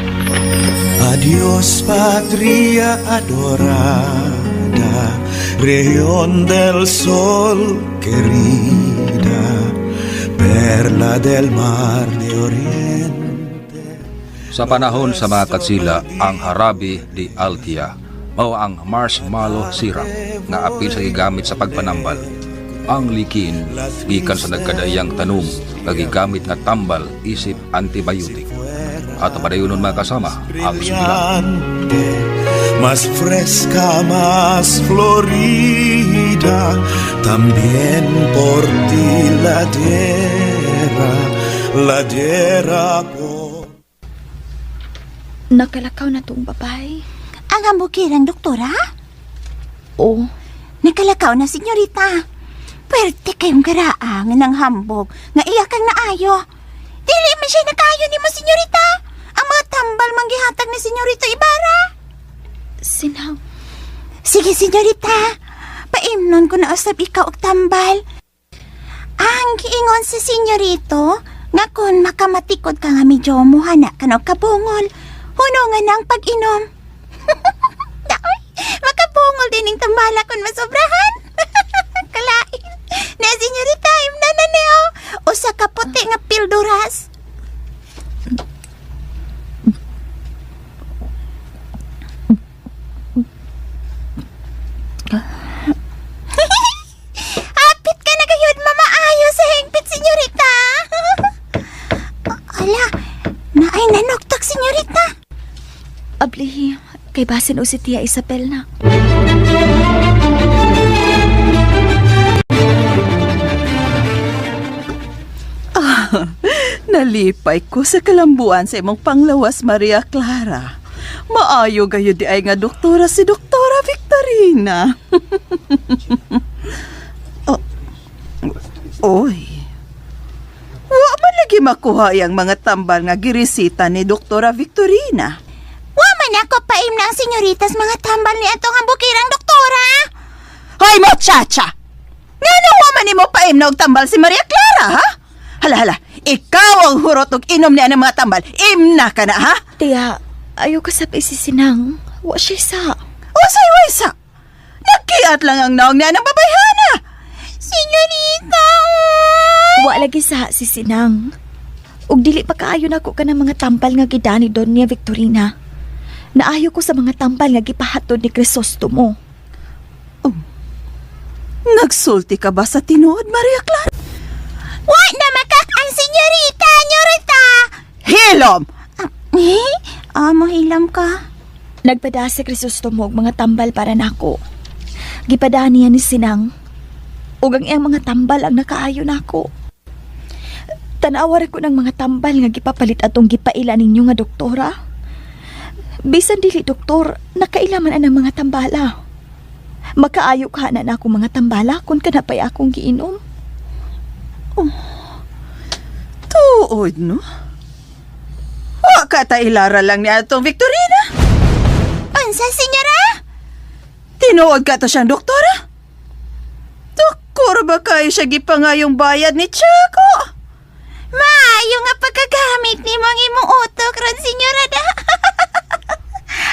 Adios patria adorada, región del sol querida, perla del mar de oriente. Sa panahon sa mga katsila, ang Harabi di Altea mao ang marshmallow syrup nga apil sa gigamit sa pagpanambal. Ang likin gikan sa nagkadayang tanom nga gigamit nga tambal isip antibiotic. At padayonon mga kasama ang sulan. Más fresca, más florida, también por ti la tierra por... Nakalakaw na tong babae. Ang ambukirang doktora? Oo. Nakalakaw na, senyorita. Pwerte kayong garaang ng hambog nga iya kang naayo. Dili man siya nakayo ni mo, senyorita. Ang mga tambal manggihatag ni senyorita Ibarra. Sinaw? Sige, senyorita. Paimnon ko na usab ikaw og tambal. Ang giingon si senyorito nga kun makamatikod ka nga medyo muhana ka no kabungol, puno nga ng pag-inom. Daoy, makapungol din ng tambala kung masobrahan. Kalain. Na, senyorita, imna na niyo. Usa ka puti nga pilduras. Apit ka na kayod, mamaayo sa hingpit, senyorita. Ala, naay nanoktak, senyorita. Abli, kay basin o si Tia Isabel na. Nalipay ko sa kalambuan sa imong panglawas, Maria Clara. Maayo gayo di ay nga doktora si Doktora Victorina. Oy. Wa man lagi makuha yang mga tambal nga girisita ni Doktora Victorina. Wa man ako paim ng senyoritas mga tambal ni atong ang bukirang doktora. Hoy mo, chacha! Ngano wa man nimo paim na og tambal si Maria Clara, ha? Hala, ikaw ang hurot og inom niya ng mga tambal. Imna ka na, ha? Tia, ayaw ka sa si Sinang. Wa siya sa. Wasay sa. Nagkiat lang ang naong niya ng babayhana. Senyorita! Wa lagi sa si Sinang. Ug dili pa kaayo nako ka ng mga tambal nga gidani Doña Victorina. Naayo ko sa mga tambal nga gipahatod ni Crisostomo. Nagsulti ka ba sa tinuod, Maria Clara? Wa na makak-an, senyorita, nyorita! Hilom! Mo hilam ka. Nagpada si Crisostomo og mga tambal para nako. Gipada niya ni Sinang. Ug ang iyang mga tambal ang nakaayo nako. Tanawar ko ng mga tambal nga gipapalit atong gipaila ninyo nga doktora. Bisan dili doktor, nakailaman ang mga tambala. Makaayo ka na ako mga tambala kung kanapay akong giinom. Tuod, no? Wa ka ta ilara lang ni atong Victorina. Unsa, senyora? Tinuod ka to siyang doktora? Doktor ba kayo siya gipangayong bayad ni Chaco? Maayo nga pagkagamit ni mong imong utok ron, senyora da.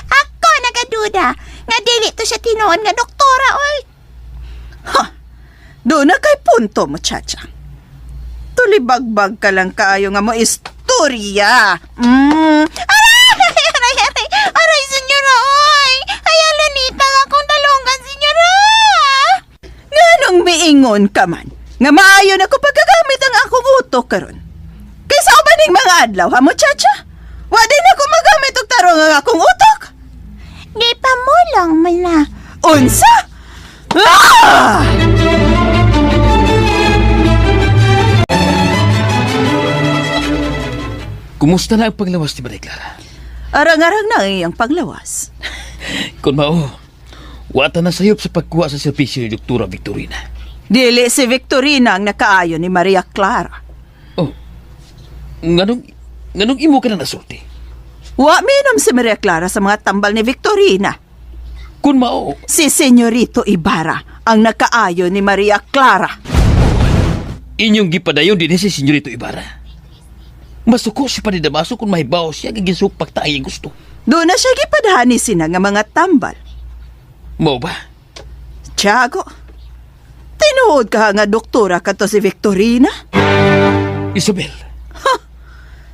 Ako nagaduda nga dili to siya tinuod nga doktora, oy. Ha! Doon na kay punto mo, chacha. Tulibagbag ka lang kaayo nga mo istorya. Aray, senyora, oy. Ayalanita nga akong talungan, senyora. Nganong miingon ka man, nga maayo na ko pagkagamit ang akong utok karon. Kaysa ubaning mga adlaw, ha mo, chacha? Wa din ako magamit og tarong ang akong utok. Di pa mo lang man na. Unsa? Ah! Kumusta na ang paglawas ni Maria Clara? Arang-arang na ang iyang panglawas. Kung mao, wata na sayop sa pagkuha sa servisyo ni Doktora Victorina. Dili si Victorina ang nakaayo ni Maria Clara. Oh, nganong imo ka na nasulti? Wa minom si Maria Clara sa mga tambal ni Victorina. Kung mao, si Senyorito Ibarra ang nakaayo ni Maria Clara. Inyong gipadayon din si Senyorito Ibarra. Masuko si Panidamaso kung mahibaw siya gagisok pagtaay gusto. Doon na siya gipadahani sina nga mga tambal. Mao ba? Tiago, tinuod ka nga doktora kato si Victorina? Isabel. Ha?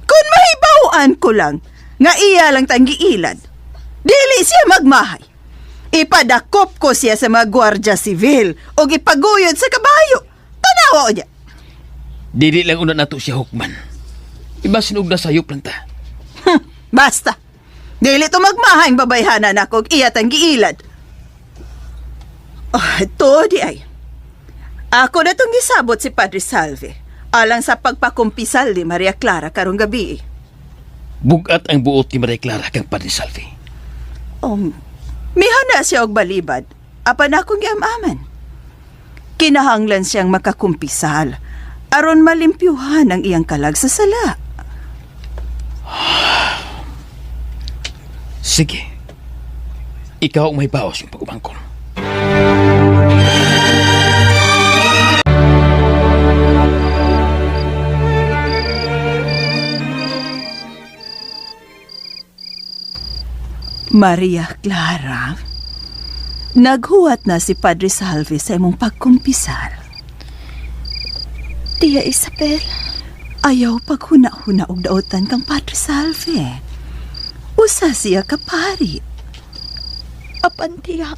Kung mahibawaan ko lang nga iya lang tanggiilad, dili siya magmahay. Ipadakop ko siya sa mga gwardya sivil o ipaguyod sa kabayo. Tanawa o niya. Dili lang una nato siya hukman. Iba sinog na sayop lang ta. Basta. Dili to magmahang babayhanan ako iya tanggiilad. Ito di ay. Ako na itong gisabot si Padre Salve alang sa pagpakumpisal ni Maria Clara karong gabi. Bugat ang buot ni Maria Clara kang Padre Salve. Mihana siya og balibad, apan akong giamaman. Kinahanglan siyang makakumpisal, aron malimpyuhan ang iyang kalag sa sala. Sige. Ikaw ang may bawas yung pag-umangkol. Maria Clara, naghuwat na si Padre Salve sa imong pagkumpisal. Tia Isabel. Ayaw paghuna-huna og daotan kang Padre Salve. Usa siya kapari. Apan tiya.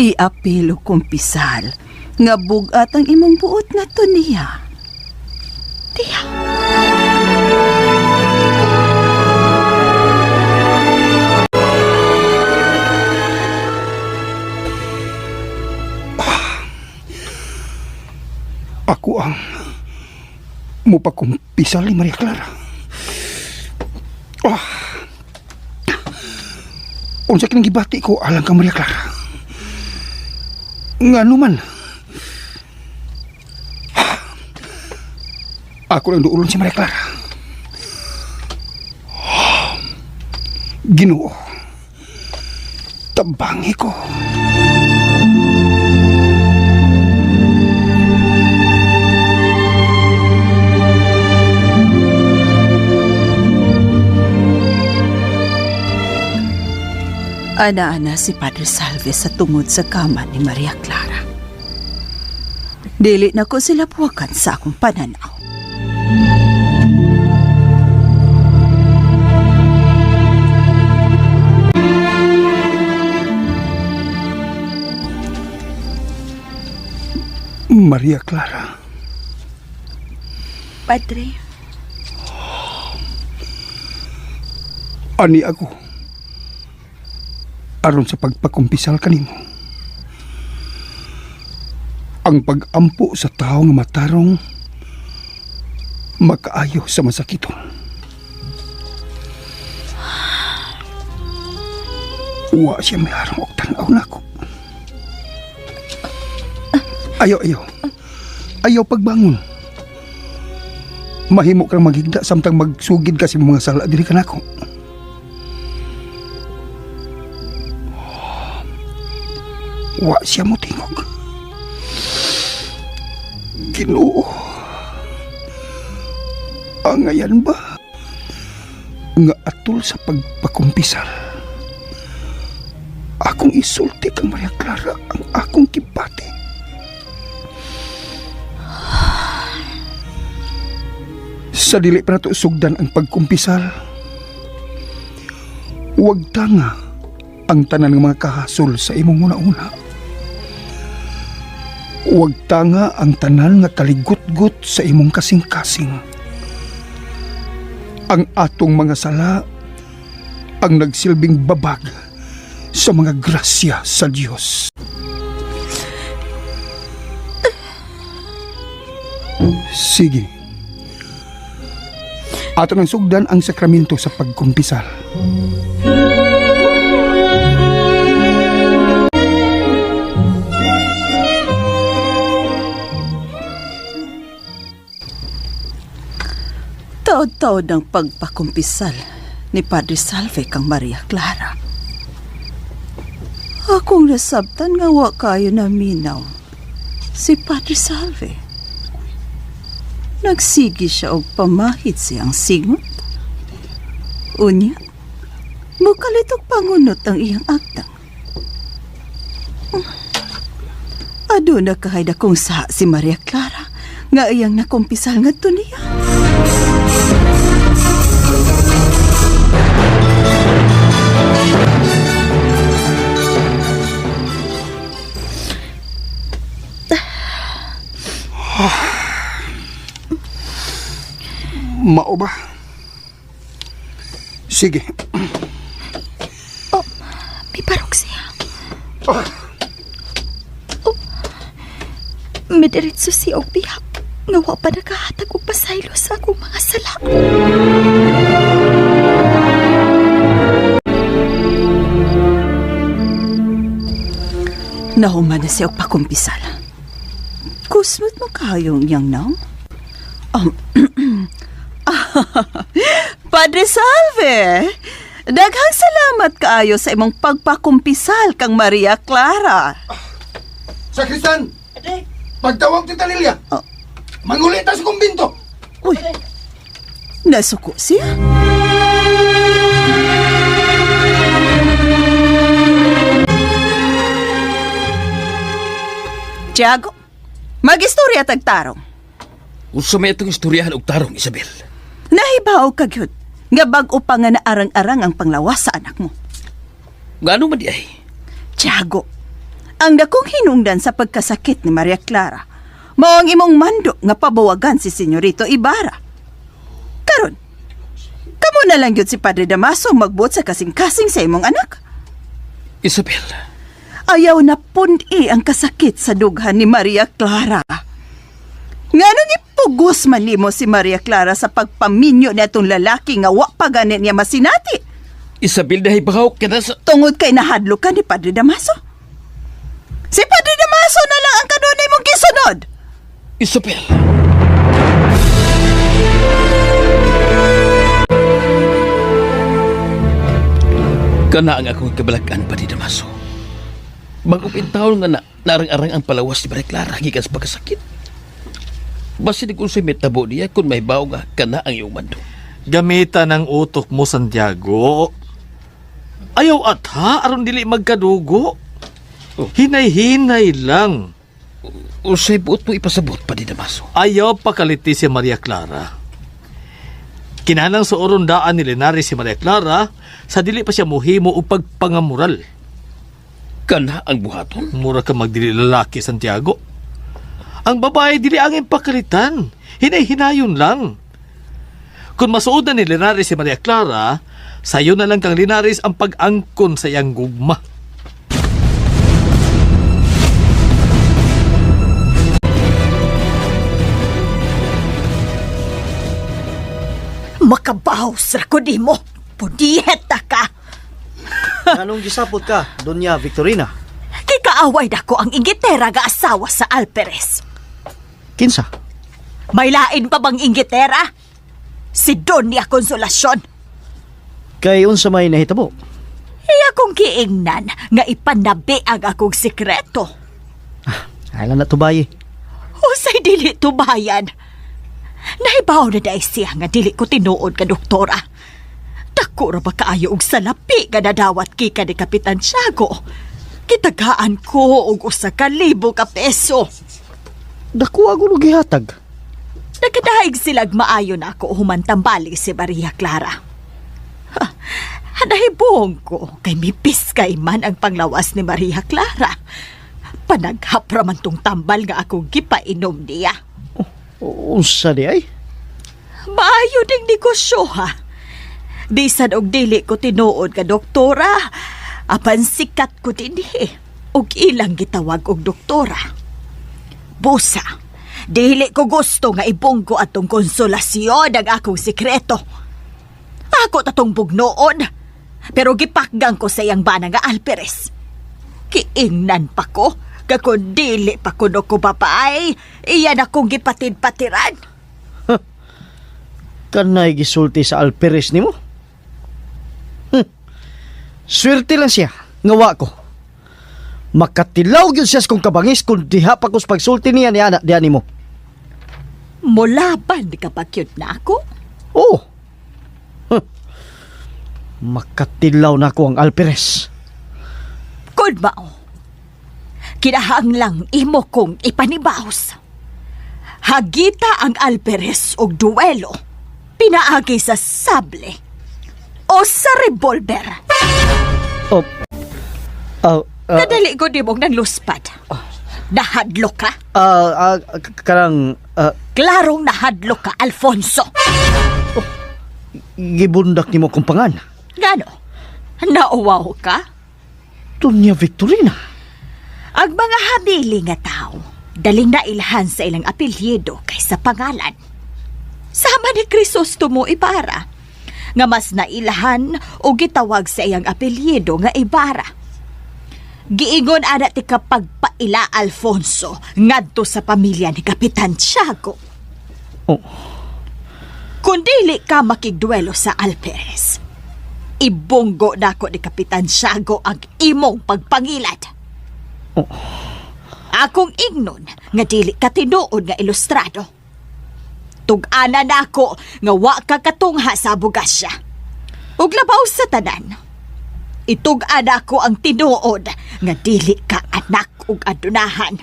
Iapilo kumpisal nga bugat ang imong buot nga to niya. Tiya. Ako ang mupakumpisal ni Maria Clara. Unsa kinang gibati ko alang ka Maria Clara. Ngano man. Ako lang duulon si Maria Clara. Ginoo. Tabangi ko. Ana-ana si Padre Salve sa tungod sa kama ni Maria Clara. Dili na ko sila puwakan sa akong pananaw. Maria Clara. Padre. Ani ako. Aron sa pagpakumpisal kanimo. Ang pag-ampo sa tao nga matarong makaayo sa masakiton. Uwa siya may harong og tanaw nako. Ayaw pagbangon. Mahimo kang maghigda samtang magsugid ka sa mga sala diri kanako. Wa siya mo tingog. Ginoo. Angayan ba? Nga atul sa pagpakumpisal. Akong isulti kang Maria Clara ang akong kibati. Sa dili pa nato sugdan ang pagkumpisal. Huwag tanga ang tanan ng mga kahasol sa imong una-una. Huwag tanga ang tanan nga kaligut-gut sa imong kasing-kasing. Ang atong mga sala ang nagsilbing babag sa mga grasya sa Diyos. Sige. Ato nang sugdan ang sakramento sa pagkumpisal. Taod-taod ng pagpakumpisal ni Padre Salve kang Maria Clara. Akong nasabtan nga wa kayo na minaw si Padre Salve. Nagsigi siya og pamahid siyang singot. Unya, mukalit og pangunot ang iyang aktang. Aduna kahayda kung sa si Maria Clara nga iyang nakumpisal nga to niya. Mao ba? Sige. Oh, may parok siya. Oh, midiritso siya og bihak. Nga wa pa nakahatag og pasaylo sa akong mga sala. Nahuman na siya og pakumpisal. Kusmot mo kayong yang naw? Padre Salve, daghang salamat kaayo sa imong pagpakumpisal kang Maria Clara. Sakristan! Pagtawag ti Talilya! Mangulita sa kumbinto! Uy, nasuko siya? Tiago, mag-istorya tagtarong. Usa may itong istoryahan og tarong, Isabel. Nahibaw ka gyud nga bag-o pa nga naarang-arang ang panglawas sa anak mo. Ngano man di ay? Tiago, ang dakong hinungdan sa pagkasakit ni Maria Clara, mao ang imong mando nga pabawagan si Senyorito Ibarra. Karon, kamo na lang gyud si Padre Damaso magbuot sa kasing-kasing sa imong anak. Isabel. Ayaw na pundi ang kasakit sa dughan ni Maria Clara. Ngano ipugos man nimo si Maria Clara sa pagpaminyo na itong lalaki nga wa pa ganit niya masinati? Isabel, dahil bakaw ka na sa... Tungod kay nahadlo ka ni Padre Damaso? Si Padre Damaso na lang ang kanunay mong gisunod! Isabel! Kana ang akong kabalakan, Padre Damaso. Mag-upintaw nga narang-arang ang palawas ni Maria Clara gikan sa pagkasakit. Basi di kung sa'y metabo niya kung may baw nga kana ang iyong mando. Gamitan ng utok mo, Santiago. Ayaw at ha, aron dili magkadugo. Hinay-hinay lang. O sa'y buot mo ipasabot, Padre Damaso. Ayaw pakaliti si Maria Clara. Kinahanglan sa orondaan ni Linares si Maria Clara sa dili pa siya muhimo o pagpangamural. Kana ang buhaton? Mura ka magdili lalaki, Santiago. Ang babae dili angin pakalitan. Hinay-hinayon lang. Kung masuod na ni Linares si Maria Clara, sayo na lang kang Linares ang pag-angkon sa iyang gugma. Makabaw sa kudi mo. Pudihet na ka. Anong gisapot ka, Doña Victorina? Kikaaway dako ang inggitera ga asawa sa Alperes. Kinsa? May lain pa bang inggitera? Si Doña Consolacion. Kay unsa may nahitabo? Iya kong kiingnan nga ipanabi ang akong sikreto. Ay lang na tubayi. Usay dili tubayan. Nahibaw na dahil siya nga dili ko tinuod ka doktora. Dako ra ba kaayo og salapi nga nadawat kika ni Kapitan Tiago. Kitagaan ko og 1,000 ka peso. Dako ako gihatag. Nagkadaig silag maayo na ako humantambali si Maria Clara. Nahibong ko kay mipis kay man ang panglawas ni Maria Clara. Panaghapra man tong tambal nga akong gipainom niya. Unsa di ay? Maayo ding negosyo ha. Bisan og dili ko tinuod ka doktora, apan sikat ko din og ilang gitawag og doktora. Busa, dili ko gusto nga ibunggo atong konsolasyon ang akong sikreto. Ako tatong bugnoon, pero gipakgang ko sa iyang bana nga Alperes. Kiingnan pa ko, kakon dili pa kuno ko babae, iyan akong gipatid-patiran. Kanay gisulti sa Alperes nimo? Swerte lang siya, ngawa ko. Makatilaw yun siya kung kabangis kung diha pa kus pagsulti niya ni anak diyan nimo. Mulaban di ka pa cute na ako? Oo. Makatilaw na ako ang Alperes. Good mao. Kinahanglang imo kong ipanibaos. Hagita ang Alperes og duelo. Pinaagi sa sable o sa revolver. Kadali ko di mong nang luspad. Nahadlo ka? Karang... Klarong nahadlo ka, Alfonso. Gibundak ni mo kong pangan. Gano? Nauwaw ka? Doña Victorina. Ang mga habili nga tao, daling nailhan sa ilang apelyido kaysa pangalan. Sama ni Crisostomo Ibarra, nga mas nailahan o gitawag sa iyang apelyido nga Ibarra. Giingon ana ti kapagpaila Alfonso ngadto sa pamilya ni Kapitan Tiago. Kung dili ka makigduelo sa Alperes, ibunggo nako ni Kapitan Tiago ang imong pagpangilad. Akong ingnon nga dili ka tinuod nga ilustrado. Tug-ana nako nga wa ka katungha sa bugasya. Ug labaw sa tanan, itug-ana ko ang tinuod nga dili ka anak ug adunahan.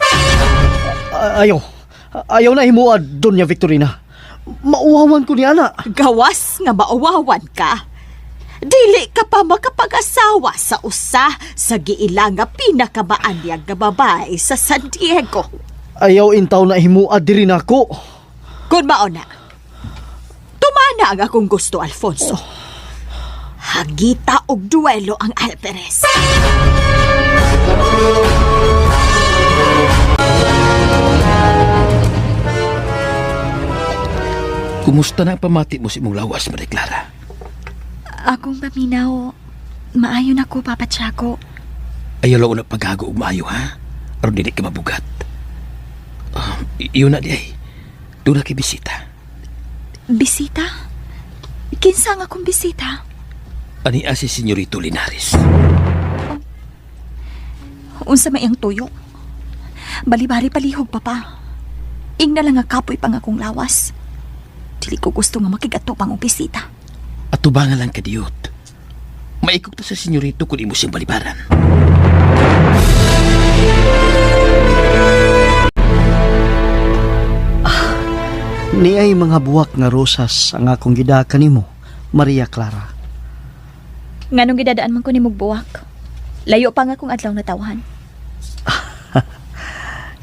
Ayaw na himuad, Doña Victorina. Mauwawan ko ni ana. Gawas nga mauwawan ka. Dili ka pa makapag-asawa sa usa sa giilang nga pinakabaan niyang nga babae sa San Diego. Ayaw intaw na himuad diri nako. Kung mauna, tumana ang akong gusto, Alfonso. Hagita og duelo ang Alperes. Kumusta na ang pamati mo si mong lawas, Maria Clara? Akong paminaw, maayo na ko, Papa Tiago. Ayaw lang na paghago og maayo, ha? Aron dili ka mabugat. Iyon na di ay. Doon na kay bisita. Bisita? Kinsa nga akong bisita? Ania si Senyorito Linares. Unsa may ang tuyo? Bali-bali palihog, Papa. Ing na lang nga kapoy pang akong lawas. Dili ko gusto nga makigato pang og bisita. At tubangan lang kadiyot. Maikog ta sa Senyorito kung imo siyang balibaran. Ni ay mga buwak nga rosas ang akong gidaka nimo, Maria Clara. Nganong gidadaan man ko ni mugbuwak? Layo pa nga akong adlaw na tawhan.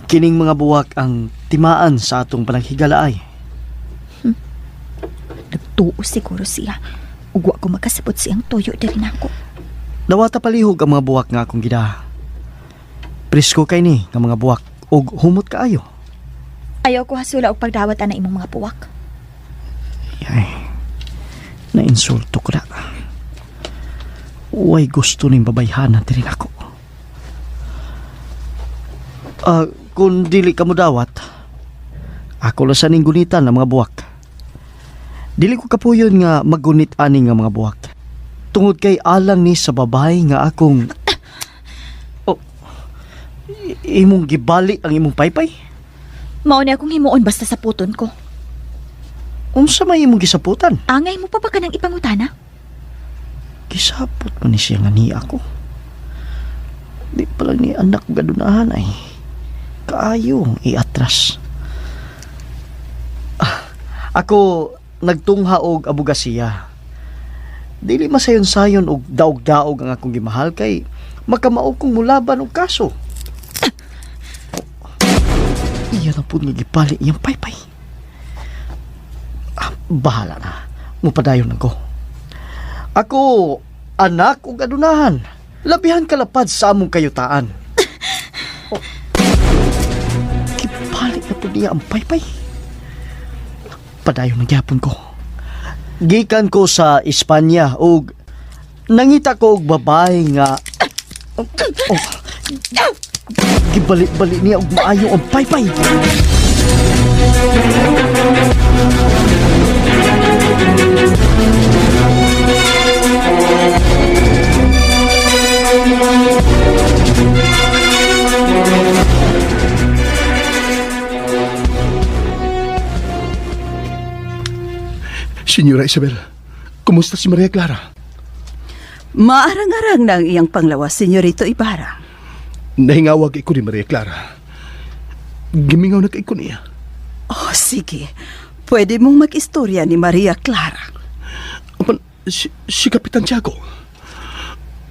Kining mga buwak ang timaan sa atong pananghigalaay. Nagtuo siguro siya. Ugwa ko makasabot siyang tuyo diri nako. Nawata palihog ang mga buwak nga akong gida. Presko kay ni nga mga buwak ug humot kaayo. Ayaw ko hasula og pagdawat na imong mga buwak. Ay, na-insulto ko na. Uway gusto ning babayhana diri nako. Kung dili ka mo dawat, ako lang sa ning gunitan ng mga buwak. Dili ko kapuyon nga maggunit ani nga mga buwak. Tungod kay alang ni sa babae nga akong... imong gibali ang imong paypay? Mao ni akong himuon basta sa puton ko. Unsa may imong gisaputan? Angay mo pa ba ka ng ipangutana? Gisapot mo ni siya nga ni ako. Di pa lang ni anak gadunahan ay kaayong iatras. Ako nagtungha og abogasiya. Dili masayon-sayon og daog-daog ang akong gimahal kay makamaog kong mulaban og kaso. Iyan na po nga gipali iyang paypay. Bahala na. Mupadayon ako. Ako, anak o gadunahan. Labihan kalapad sa among kayutaan. Gipali na po niya ang paypay. Padayon na gyapon ko. Gikan ko sa Espanya og nangita ko og babae nga gibalik-balik niya og maayo ang paypay. Senyora Isabel, kumusta si Maria Clara? Maarang-arang na ang iyang panglawas, Senyorito Ibarra. Nahingawag ko ni Maria Clara. Gimingaw na kay ko niya. Oh, sige. Pwede mong mag-istorya ni Maria Clara. Apan, si Kapitan Tiago.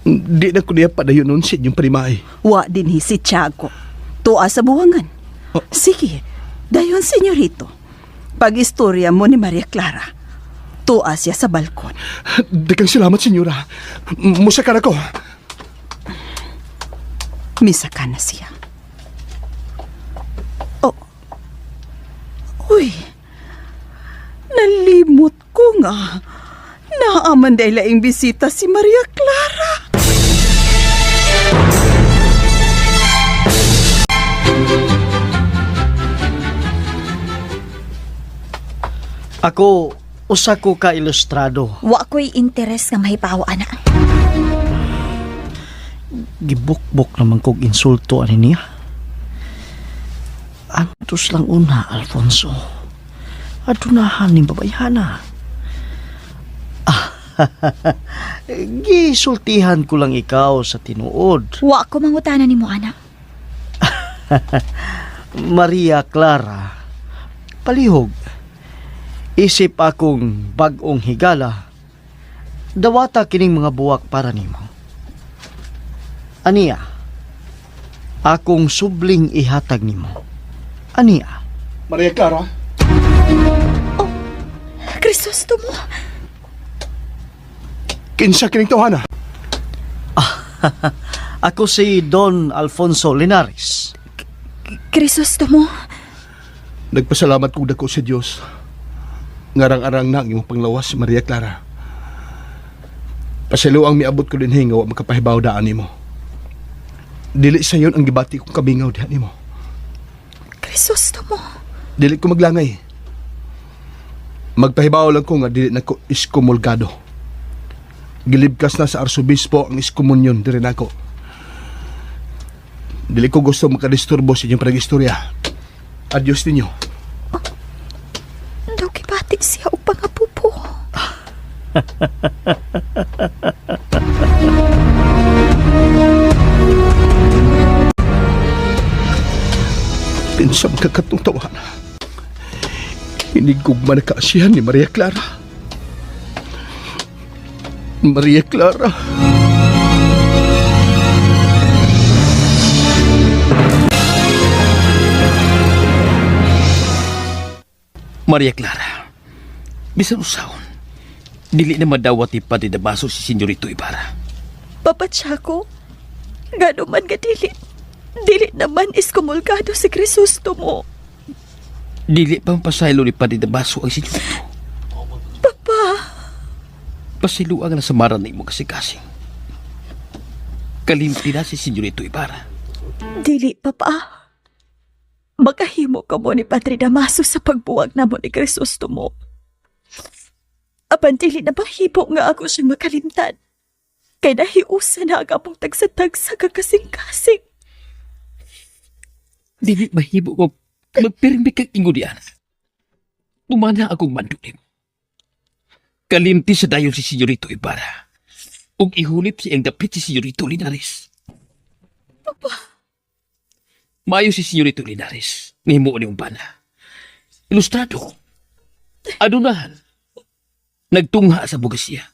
Di na ko niya padayon nun sa inyong parimay. Wa din si Tiago. Tuwa sa buwangan. Sige, dayon, Senyorito. Pag-istorya mo ni Maria Clara. Tuwa siya sa balkon. Dagang salamat, senyora. Musaka na ko. Misaka na siya. Oh. Uy. Nalimot ko nga. Naaman dahil laing bisita si Maria Clara. Ako, usa ko ka ilustrado. Wa ko'y interes nga mahipawa ana. Gibukbok naman kog insulto ani niya. Antos lang una, Alfonso. Adunahan ni babayhana. Gisultihan ko lang ikaw sa tinuod. Wa ko mangutana ni mo ana. Maria Clara, palihog. Isip akong bag-ong higala. Dawata kining mga buwak para nimo. Aniya, akong subling ihatag nimo. Aniya. Maria Clara? Crisostomo. Kinsa kining tawhana? Ako si Don Alfonso Linares. Crisostomo. Nagpasalamat kong dako sa Diyos. Ngarang-arang na ang imong panglawas si Maria Clara. Pasalo ang miabot ko din hingaw makapahibaw daan nimo. Dili sayon ang gibati kong kabingaw diha nimo. Crisostomo. Dili ko maglangay. Magpahibaw lang ko nga dili na ko iskomulgado. Gilibkas na sa arsobispo ang iskomunyon diri nako. Dili ko gusto makadisturbo sa inyong pag-istorya. Adios ninyo. Daw kibatik siya o pangapupo. Pinsa magkakatong tawahan. Hinigugma na kaasihan ni Maria Clara. Maria Clara. Maria Clara, bisan usahon, dili na madawat pa di nabaso si Senyorito Ibarra. Papa Chaco, gano man nga dili naman iskumulkado si Crisostomo. Dili pang pasaylo ni pa di nabaso ang Senyorito. Papa. Pasiluang na samaran na imo kasing-kasing. Kalimti na si Senyorito Ibarra. Dili, Papa. Makahimo ka mo ni Padre Damaso sa pagbuwag na mo ni Crisostomo. Apan dili na mahibo nga ako siyang makalimtan. Kay nahiusa na ang among tagsatagsa kakasing-kasing. Dili mahibo ko magpirmi kang ingo diyan. Tumana akong mandulim. Kalimti sa dayon si Senyorito Ibarra. Ug ihulip siya ang dapit si Senyorito Linares. Papa. Mayo si Senyorito Linares. Nihimo ni umbana. Ilustrado. Adunahan. Nagtungha sa bugas siya.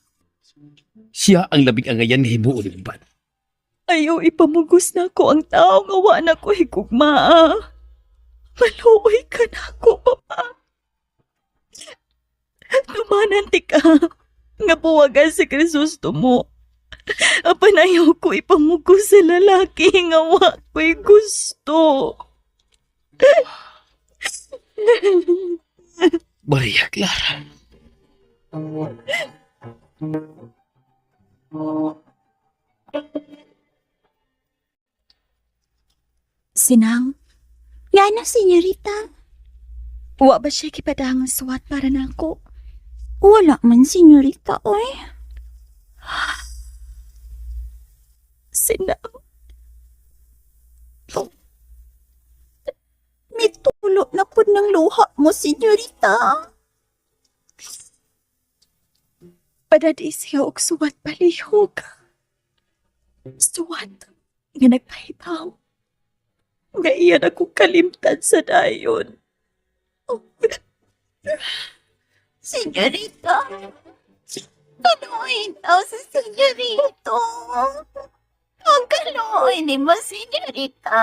Siya ang labing angayan ni himo ni umbana. Ayaw ipamugos na ko ang taong awa na ko higugma. Maluoy ka na ako, Papa. Tumananti ka. Nga buwagan si Crisostomo. Apan ayaw ko ipamugos sa lalaki nga wa ko'y gusto. Maria Clara. Sinang? Yana, senyorita. Wa ba siya kipadang suwat para na ako? Wala man, senyorita, oy. Sinang? May tulo na po ng luha mo, senyorita. Padadi siya og suwat palihog. Suwat nga nagpahibaw. Nga iyan ako kalimtan sa dayon. Senyorita. Kaluin daw sa senyorito. Ang kaluin ni mo, senyorita.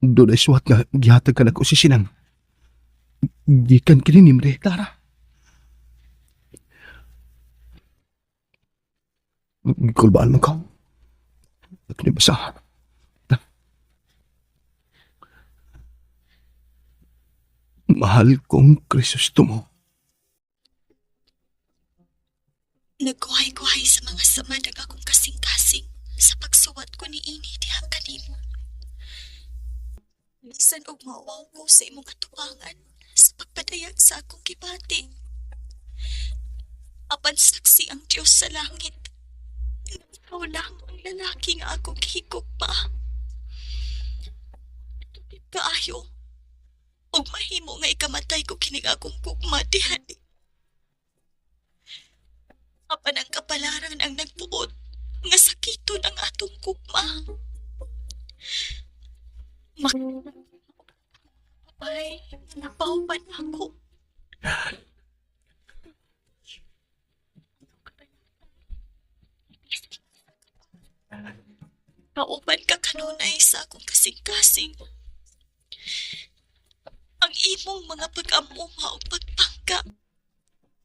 Doon ay suwat nga gihatag ka na ko si Sinang. Gikan kini ni Maria Clara. Kulbaan mo ka. At nibasahan. Mahal kong Crisostomo. Nagkuhay-kuhay sa mga samadag akong kasing-kasing sa pagsuwat ko ni ini dihang kanimo. Lisan og maawaw ko sa imong katubangan sa pagpadayag sa akong kibati. Apan saksi ang Diyos sa langit. Ikaw lang ang lalaki nga akong higugma. kaayo. Ug mahimo nga ikamatay ko kining akong kugma dihali. Apan ang kapalaran ang nagbuot nga sakiton ang atong kugma. Ay, napaupan ako. Nauban ka kanunay sa akong kasing-kasing. Ang imong mga pag-amuma o pagpangka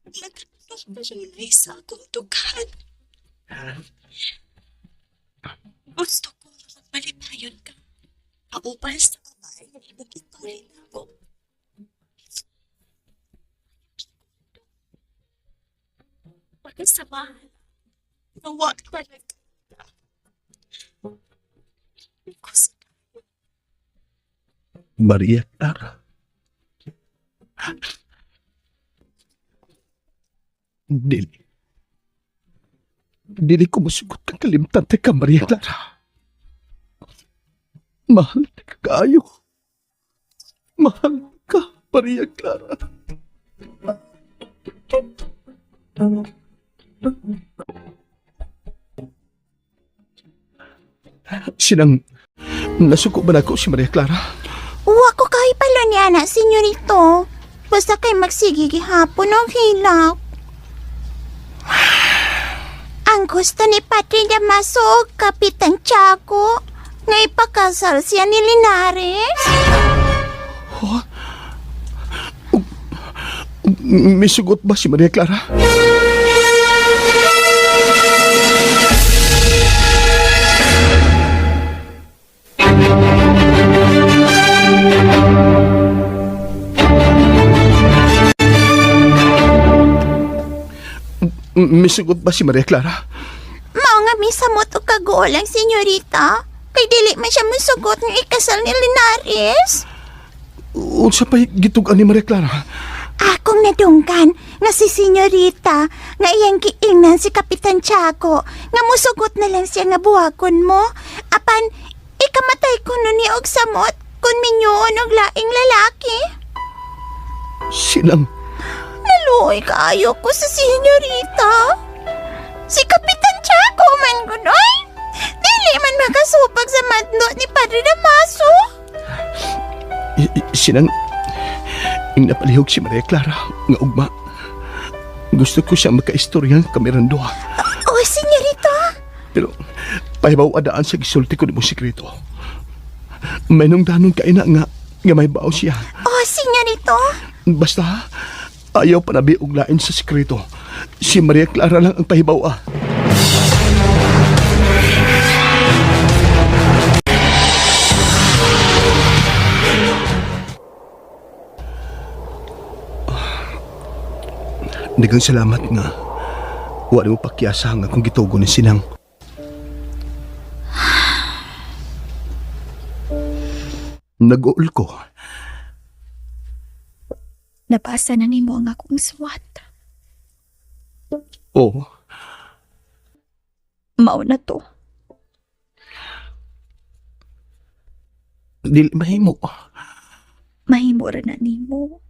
nagkanunay sa akong dughan. Gusto ko malipayon ka. Pauban sa babae na ibagituloy na ako. Pagkasamahan, nawa talaga. Maria Clara. Dili ko masugot ang kalimtante ka, Maria Clara. Mahal ka kaayo. Mahal ka, Maria Clara. Sinang nasuko ba na ako si Maria Clara? Uwa ko kay pala niya na, senyorito. Basta kay magsigigi hapon ng hilak. Ang gusto ni Padre Damaso o Kapitan Tiago nga ipakasal siya ni Linares. Oh? May sugot ba si Maria Clara? May sugot ba si Maria Clara? Mao nga misamot o kagulang, senyorita. Kay dili man siya musugot nga ikasal ni Linares. Unsa pa'y gitugan ni Maria Clara? Akong nadunggan nga si senyorita nga iyang giingnan si Kapitan Tiago nga musugot na lang siya nga buhagon mo. Apan, ikamatay ko nun ni og samot kun minyoon og laing lalaki. Sinang? Naluoy kaayo ko sa senyorita. Si Kapitan Tiago man gunoy. Dili man makasupag sa madlo ni Padre Damaso. Sinang napalihog si Maria Clara nga ugma. Gusto ko siya makaistorya kamirandoha. Oh, senyorita. Pero pahibaw adaan sa gisulti ko ni mo sikreto. May nung danon kaina nga may bao siya. Oh, senyorito. Basta ayaw pa nabi og lain sa sikreto. Si Maria Clara lang ang pahibaw ah. Daghang salamat nga wala mo pakyasa nga kung gitugo ni Sinang. Nag-uol ko. Nabasa na nimo ang akong suwat. Oo. Mao na to. Dili mahimo. Mahimo ra na nimo.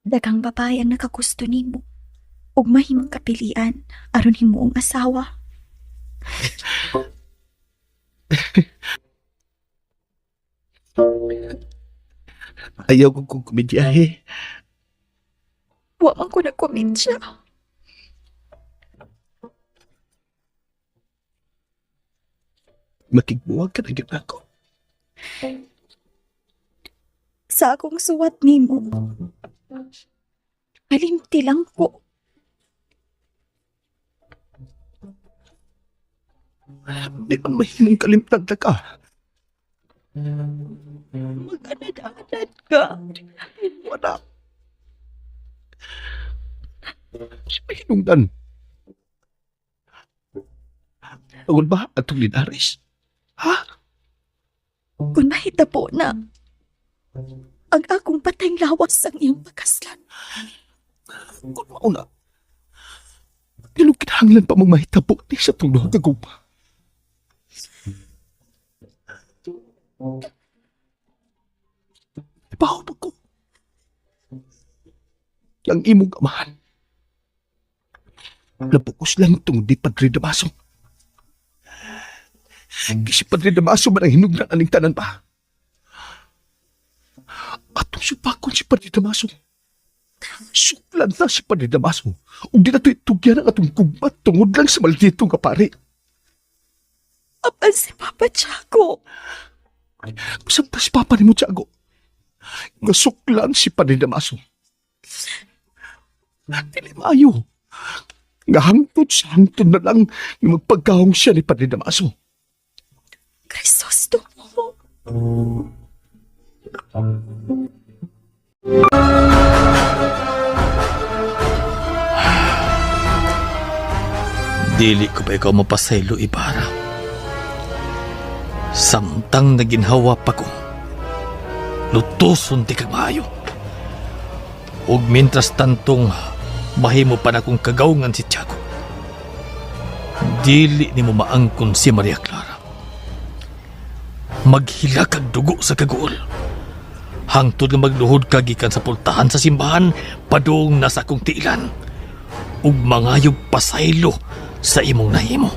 Daghang babae ang nakagusto nimo. Ug mahimong kapilian aron himo ang asawa. Ayaw ko kung kumidyahe. Wa man ko nagkomensya. Makigbuwag ka na gyud ako. Sa akong suwat nimo. Kalimti lang ko. Di man mahimong kalimtan ta ka. Mag-anad-anad ka. Wala. Si Mahinungdan. Tungod ba atong Linares? Ha? Kung mahitabo na, ang akong patayng lawas ang iyong pagkaslan. Kung mauna, dilong kinahanglan pa mong mahitabo ni sa itong luha kaguma. trabaho pa ko. Ang imong amahan. Napokus lang itong di Padre Damaso. Kasi Padre Damaso man ang hinugnan aning tanan pa. Atong supakon si Padre Damaso. Suklan na si Padre Damaso. Ug di na ito itugyan ang atong kugmat tungod lang sa maldito nga pare. Apan si Papa Tiago. Saan pa si Papa ni mo, Tiago? Nga suklan si Padre Damaso. Dili maayo. Nga hangtod sa hangtod na lang nga magpagkahong siya ni Padre Damaso. Crisosto mo. Dili ko ba ikaw mapasaylo, Ibarra? Samtang naginhawa pa ko, lutuson ti kag maayo. Ug mintras tantong mahimo pa na kong kagawngan si Tiago, dili ni mo maangkon si Maria Clara. Maghila kag dugo sa kaguol. Hangtod nga magluhod ka gikan sa pultahan sa simbahan, padung nasa akong tiilan. Ug mangayog pasaylo sa imong nahimo.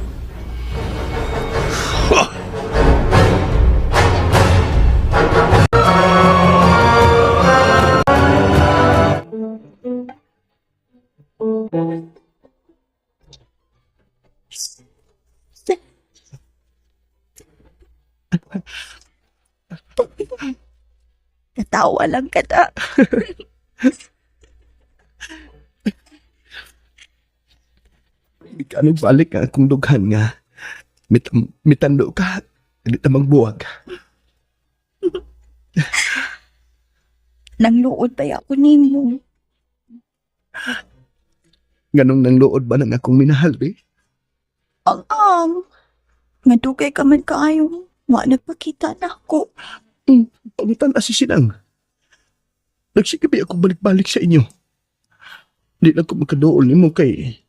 Natawa lang ka na. Di ka balik ang akong dughan nga. Mitando ka. Hindi ta magbuwag. Nangluod pa ako nimo. Ganong nang luod ba ng akong minahal, eh? Ang. Nga dugay ka man kaayo. Wa nagpakita na ako. Pangitan na si Sinang. Nagsigabi akong balik-balik sa inyo. Di lang ko magkadool ni mo kay...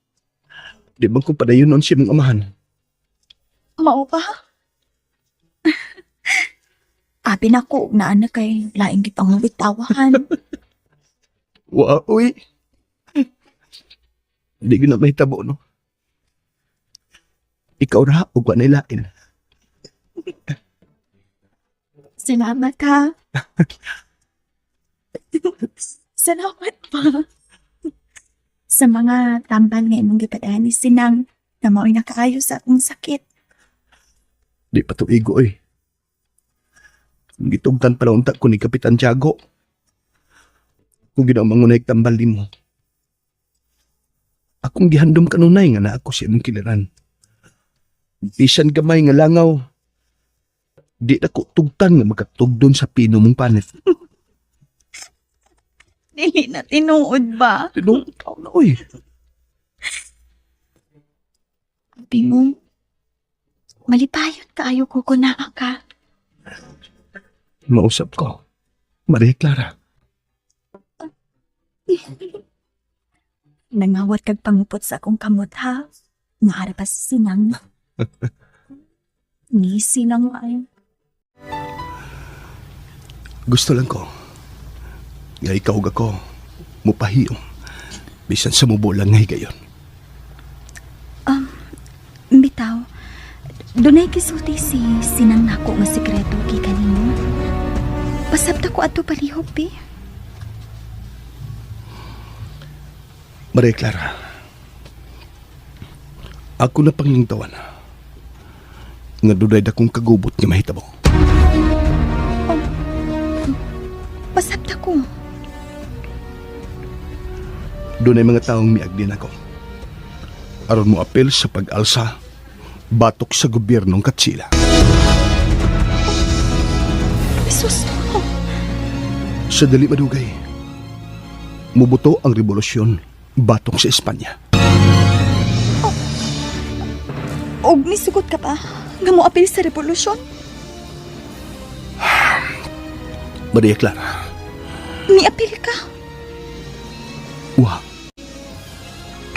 Di bang ko padayon noon siya mong amahan? Mao ba? Abi na ko na anak kay laing gitang bitawahan. Wa, uy. Di ko na mahitabo, no? Ikaw ra, ug wa nilain. Salamat ha. Salamat pa. Sa mga tambal nga imong gipadaan ni Sinang na mao'y nakaayo sa akong sakit. Di pa to igo, eh. Gitugtan pala unta ko ni Kapitan Tiago. Kung ginaw mangunay tambal din mo. Akong gihandom kanunay nga na ako siya mong kiliran. Bisan gamay nga langaw. Di na ko tugtan nga magkatugdon sa pino mong panit. Dili na tinuod ba? Tinuod tao na, uy. Abi mo, malipayon kaayo ko kunaa ka. Mausap ko. Maria Clara. Nangawat kag pangupot sa akong kamot ha. Nga harapas Sinang. Ni Sinang ay. Gusto lang ko. Nga ikaw ako. Mupahiyong. Bisan sa mubo lang nga higayon. Bitaw, dunay kisulti si Sinang nako nga sekreto gikan nimo. Pasabta ko ato palihog, be. Maria Clara. Ako na panglingtawan. Nga dunay dakong kagubot nga mahitabo. Pasabta ko. Doon ay mga taong miagdin ako. Aron mo apel sa pag-alsa, batok sa gobyernong Katsila. Jesus mo. Sa dali madugay, mubuto ang revolusyon batok sa Espanya. Og misugot ka pa nga mo apil sa revolusyon? Maria Clara. Miapil ka? Wa.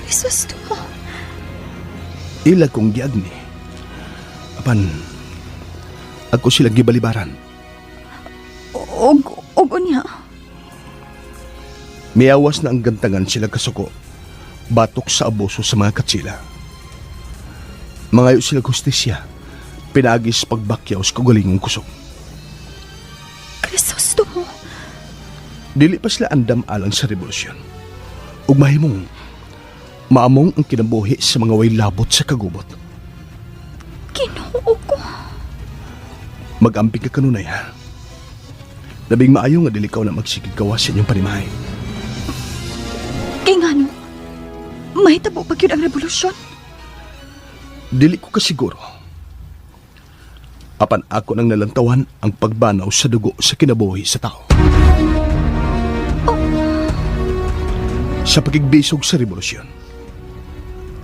Jesus to. Ila kong giagni. Apan, ako silang gibalibaran. O unya, Miyawas na ang gantangan sila kasuko, batok sa abuso sa mga katsila. Mangayo sila justisya, pinagis pagbakyaw sa kagalingong kusog. Kristosto mo. Dili pa sila andam alang sa revolusyon. Ug mahimong, maamong ang kinabuhi sa mga way labot sa kagubot. Ginoo ko. Mag-amping ka kanunay ha. Labing maayo nga dili ka na magsigig gawas sa inyong panimahay. Kay nga no, mahitabo pa yun ang revolusyon. Dili ko kasiguro. Apan ako nang nalantawan ang pagbanaw sa dugo sa kinabuhi sa tao. Sa pagigbisog sa revolusyon,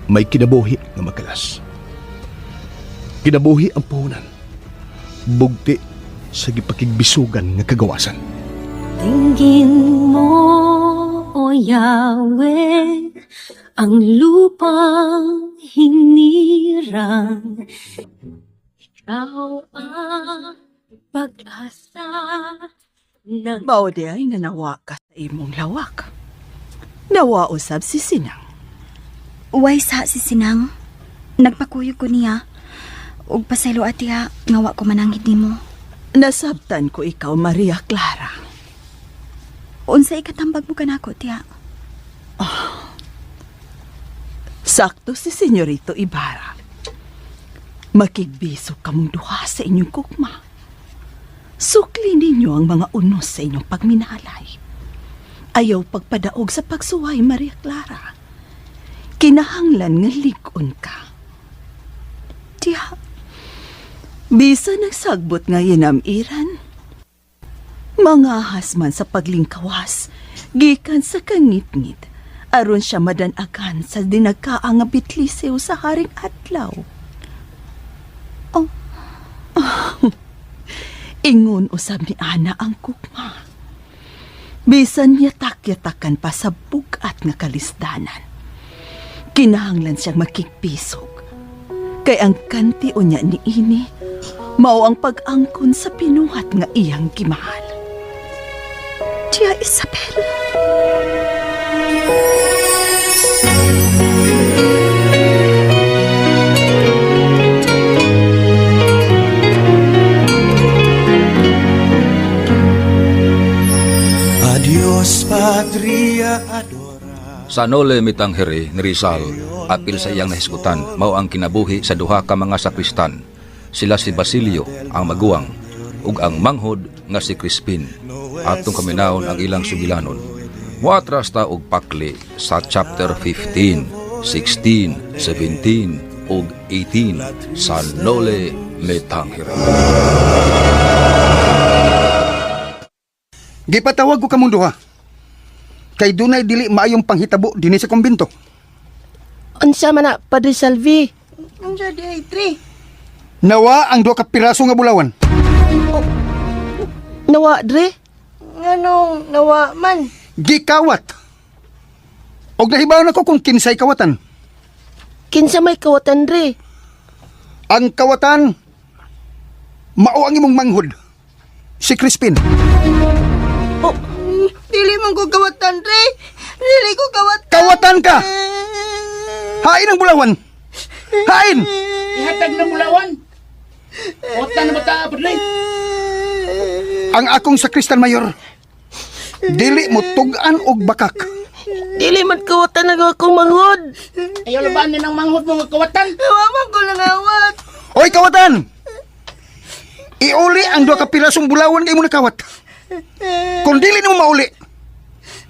may kinabuhi nga makalas. Kinabuhi ang puhunan, bugti sa gipakigbisugan nga kagawasan. Tingin mo, O Yahweh, ang lupang hinirang. Ikaw ang pag-asa ng... Mao di ay nga nawa ka sa imong lawak. Nawa usab si Sinang. Uway sa si Sinang. Nagpakuyog ko niya. Ug pasaylo atiya, ngawa ko manangit nimo. Nasabtan ko ikaw, Maria Clara. Unsa ikatambag mo kanako, tiya? Sakto si Senyorito Ibarra. Makigbiso kamong duha sa inyong kukma. Sukli ninyo ang mga unos sa inyong pagminalay. Ayaw pagpadaog sa pagsuway, Maria Clara. Kinahanglan nga ligon ka. Tiya, bisa nagsagbot nga yanamiran. Mga hasman sa paglingkawas, gikan sa kangit-ngit, aron siya madanagan sa dinagkaang bitlisew sa haring adlaw. Oh. Ingon usab ni Ana ang kukma. Bisan niya takyatakan pa sa bugat nga kalisdanan. Kinahanglan siyang makikpisog. Kay ang kanti o niya ni ini, mao ang pag-angkon sa pinuhat nga iyang gimahal. Tia Isabel. Adios patria adora. Sa Nole Mitangheri ni Rizal, apil sa iyang nahisgutan, mao ang kinabuhi sa duha ka mga sakristan. Sila si Basilio, ang maguwang, ug ang manghod nga si Crispin. Atong kaminawon ang ilang sugilanon. Muatras ta og pakli sa chapter 15, 16, 17 ug 18 sa Nole Mitangheri. Gipatawag ko kamong duha. Kay dunay dili maayong panghitabo dinhi sa kumbento. Unsa man na, Padre Salvi? Unsa di ay, Tre? Nawa ang duha ka piraso nga bulawan. Nawa, Dre? Nganong nawa man? Gikawat. Og nahibaw na ko kung kinsay kawatan. Kinsa may kawatan, Dre? Ang kawatan, mao ang imong manghod. Si Crispin. Dili man ko kawatan, Tre. Dili ko kawatan. Kawatan ka! Hain ang bulawan! Hain! Ihatag na bulawan. Otan na bata, Padre. Ang akong sakristan mayor, dili mo tugan og bakak. Dili man kawatan na akong manghod. Ayaw labanin ang manghod mo nga kawatan. Waman ko lang awat. Oy, kawatan! Iuli ang duha ka pirasong bulawan kay mo nakawat. Kung dili nimo mauli,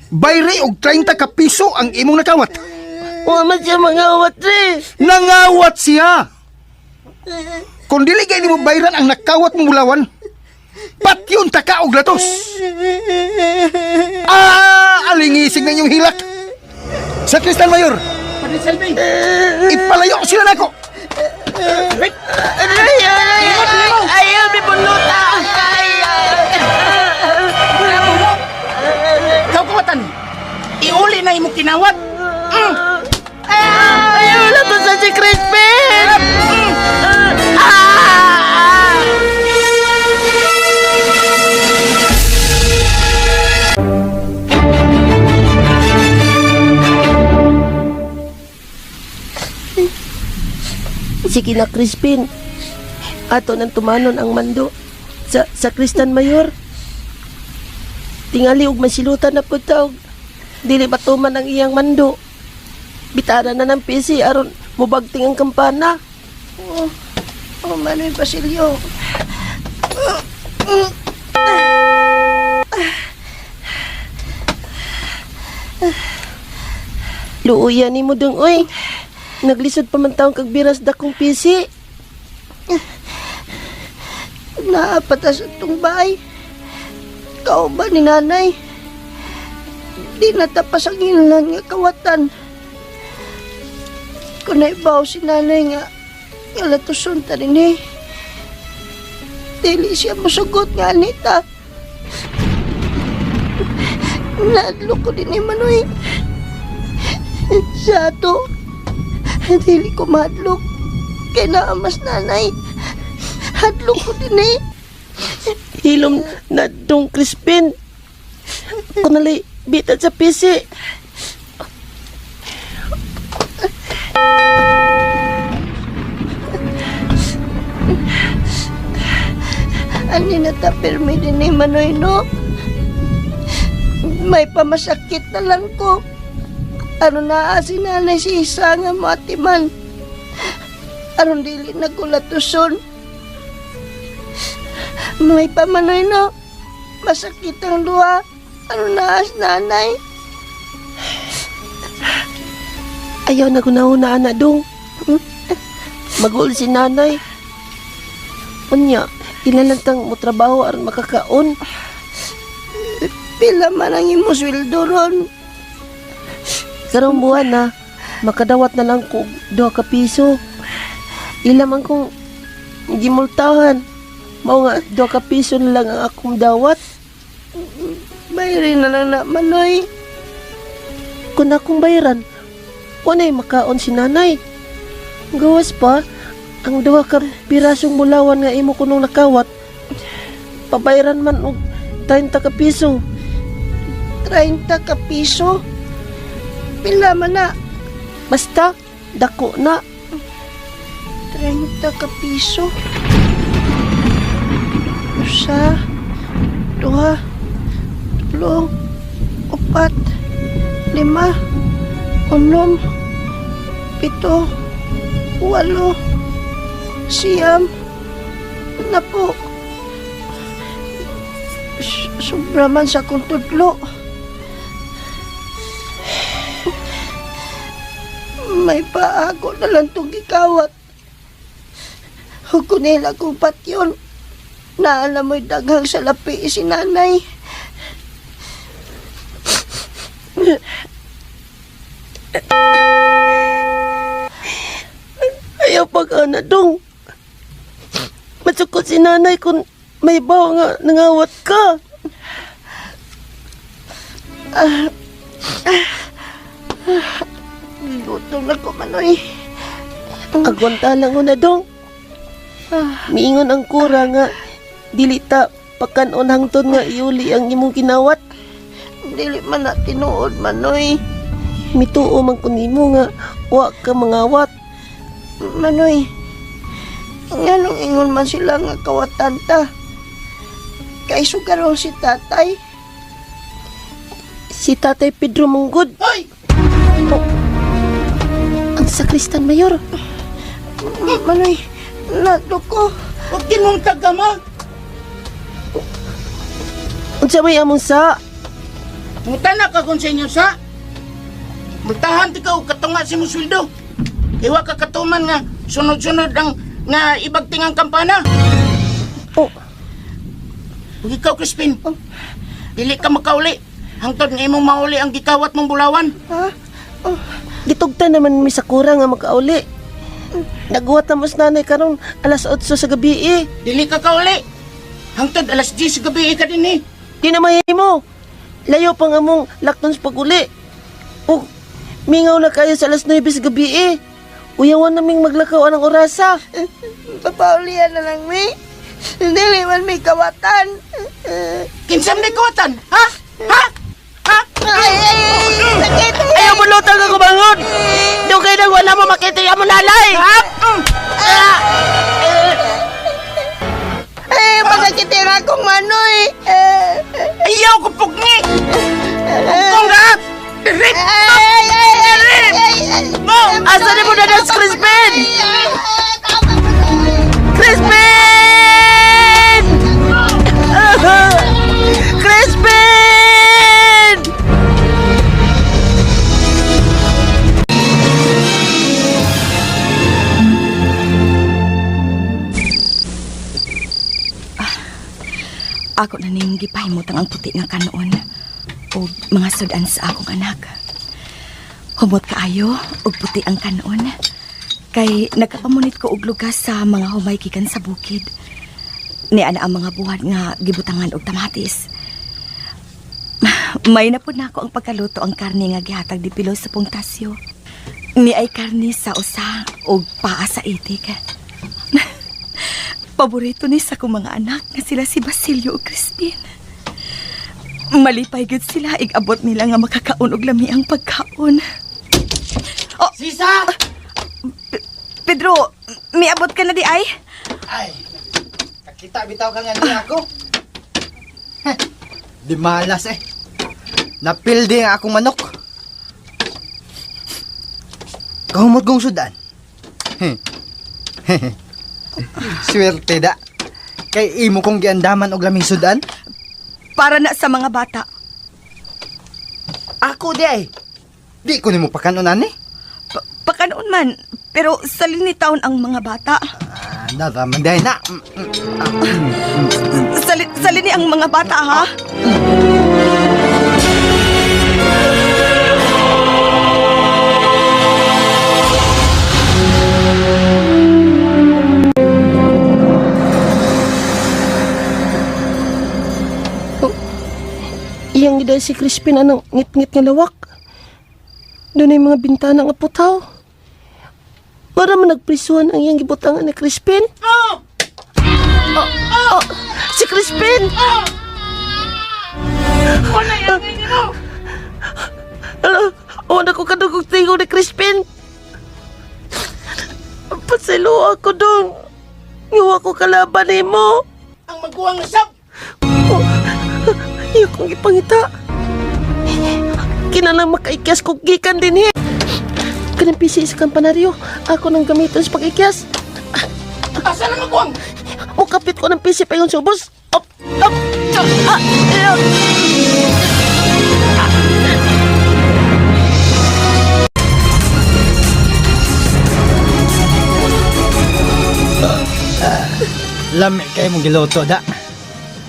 bayri og 30 ka piso ang imong nakawat. Wa man siya mangawat, Dre. Nangawat siya! Kung dili kay nimo bayran ang nakawat mong bulawan, patyon ta ka og latos. Alingisig na inyong hilak. Sakristan Mayor, Padre Salvi. ipalayo sila nako. Ayaw mi puluta. Ikaw kawatan. Iuli na imo kinawat. Ayaw na to sa si Crispin. Sige na, Crispin. Ato nang tumanon ang mando sa Kristan Mayor. Tingali og masilutan na po tawag. Dili matuman ang iyang mando. Bitara na ng PC aron mubagting ang kampana. Manoy Basilio. Luuyan ni mo dong, oy. Naglisod pa man taong kagbiras dakong PC. Naapatas itong bahay. Kau ba ni nanay? Di natapas ang ilan nga kawatan. Kung naibaw si nanay nga alatuson ta rin eh. Dili siya musugot nga anita. Nadlo ko din eh, Manoy. Sa ato, dili ko madlok. Kaya naamas nanay. Hadlok ko din eh. Hilom na dong Crispin. Ako nalay bitad sa PC. Ani na tapirmi din ni Manoy, no? May pamasakit na lang ko. Ano na si nanay si isa nga matiman. Aron dili nagulatuson. May pamanoy, no? Masakit ang luha. Ano na nanay? Ayaw na gunahuna na dong. Magul si nanay. Unya, ilalantang mo trabaho aron makakaon. Pila man ang imo sweldo ron. Karong buwan na, makadawat na lang ko 2 ka piso. Ilam ang kong gimultahan. Mao nga 2 ka piso na lang ang akong dawat. Bayarin na lang na, Manoy. Kung akong bayaran, kunay makaon si nanay. Gawas pa, ang 2 ka pirasong bulawan nga imo kunong nakawat. Pabayaran man og 30 ka piso. 30 ka piso? Pila man na. Basta, dako na. 30 ka piso. 1, 2, 3, 4, 5, 6, 7, 8, 9 na po. Sobra man sa kong tudlo. May paago na lang itong gikawat. Hukunila kong patyon. Naalam mo'y daghang salapi si nanay. Ayaw pag-ana dong. Matsukot si nanay kung may bawa nga nangawat ka. Gutom na ko, Manoy. Agwanta lang ko na dong. Miingon ang kura nga dili ta pakanon hangtod nga iuli ang imong kinawat. Dili man na tinuod, Manoy. Mituo man kun imo nga wa ka mangawat. Manoy, nganong ingon man sila nga kawatan ta. Kay sugarol si tatay. Si Tatay Pedro Munggod. Hoy! Oh, ang sakristan mayor. Manoy, nato ko. Huwag mong tagama. Unsa may among sa? Mutana ka kung sa inyo sa. Multahan ti ka o katunga si mo sweldo. Iwa ka katuman nga sunod-sunod ang nga ibagting ang kampana. Oh. Ug ikaw, Crispin. Dili ka makauli. Hangtod nga imong mauli ang gikawat mong bulawan. Ha? Oh. Gitugtan naman mi sa kura nga makauli. Nagbuhat na mas nanay karon alas 8 sa gabi eh. Dili ka kauli. Hangtod alas 10 sa gabi ka din eh. Di na mahimo. Layo pa nga mong lakton sa pag-uli. O, mingaw na kayo sa alas 9 sa gabi eh. Uyawan naming maglakaw anang orasa. Papaulian na lang, mi. Dili man may kawatan. Kinsam may kawatan, ha? Ha? Ha? Ayaw mo lutang ako bangon. Doon kayo nang wala mo makita yung mo nalay. Ha? kitira kong manoy. Ayaw ko pugni! Kung lahat! Rip! No! Asa ni mo na das, Crispin? Crispin! Crispin! Ako na ning gipahimutang ang puti nga kanon o mga sudan sa akong anak. Humot kaayo og puti ang kanon. Kay nagkapamunit ko og lugas sa mga humay gikan sa bukid. Ni ana ang mga buhat nga gibutangan og tamatis. May na pud nako ang pagkaluto ang karne nga gihatag di Pilo sa pungtasyo. Ni ay karne sa usa og paa sa itik. Paborito ni sa kong mga anak nga sila si Basilio o Crispin. Malipay gud sila igabot nila nga makakaon og lami ang pagkaon. Oh, Sisa! Pedro, miabot ka na di ay? Ay, nakita bitaw ka nga niya ako. Di malas eh. Napildi ang akong manok. Kahumot kong sudan. Swerte da. Kay imo kong giandaman og laming sudan. Para na sa mga bata. Ako di ay. Di ko nimo pakanunan eh. Pakanoon man, pero salinitaon ang mga bata. Naraman dahil na. Salini ang mga bata, ha? Iyang gida si Crispin anang ngit-ngit nga lawak. Doon ay mga bintana nga putaw. Para man nagprisuhan ang iyang gibutangan ni Crispin. Si Crispin! Wala yan ninyo! Wala ko kadugog tingo ni Crispin. Pasilo ako dong. Iwa ko kalaban ni mo. Ang magbuwang nasab! Iyo kong ipangita. Kinalang makaikyas kong gikan din eh. Kanang pisi sa kampanaryo. Ako nang gamitin sa pag-ikyas. Asa na magbuwang? Mukapit ko ng pisi pa yung subos. Lami kayo mong giloto da.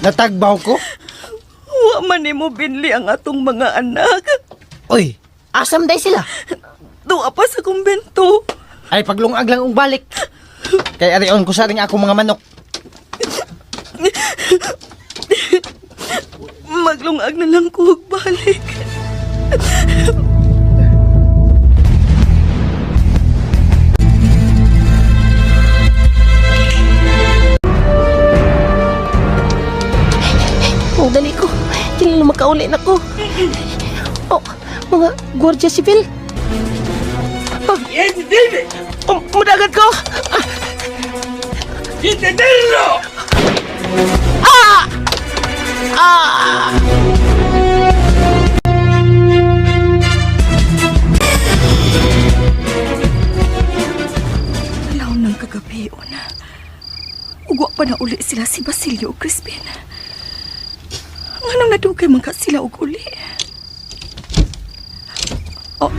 Natagbaw ko. Wa man mo binli ang atong mga anak. Uy, asam day sila. Tuwa pa sa kumbento. Ay paglungag lang ung balik. Kay arion ko sa ring ako mga manok. Maglungag na lang ko balik. Oh, dali ko. Kailan makauli na ko. Oh, mga Guardia Civil. Oh, madagat ko. Intendelo! Alaw ng kagabi, una. Ugwa pa na uli sila si Basilio o Crispin. Anong nadugay man ka sila og uli? Oh.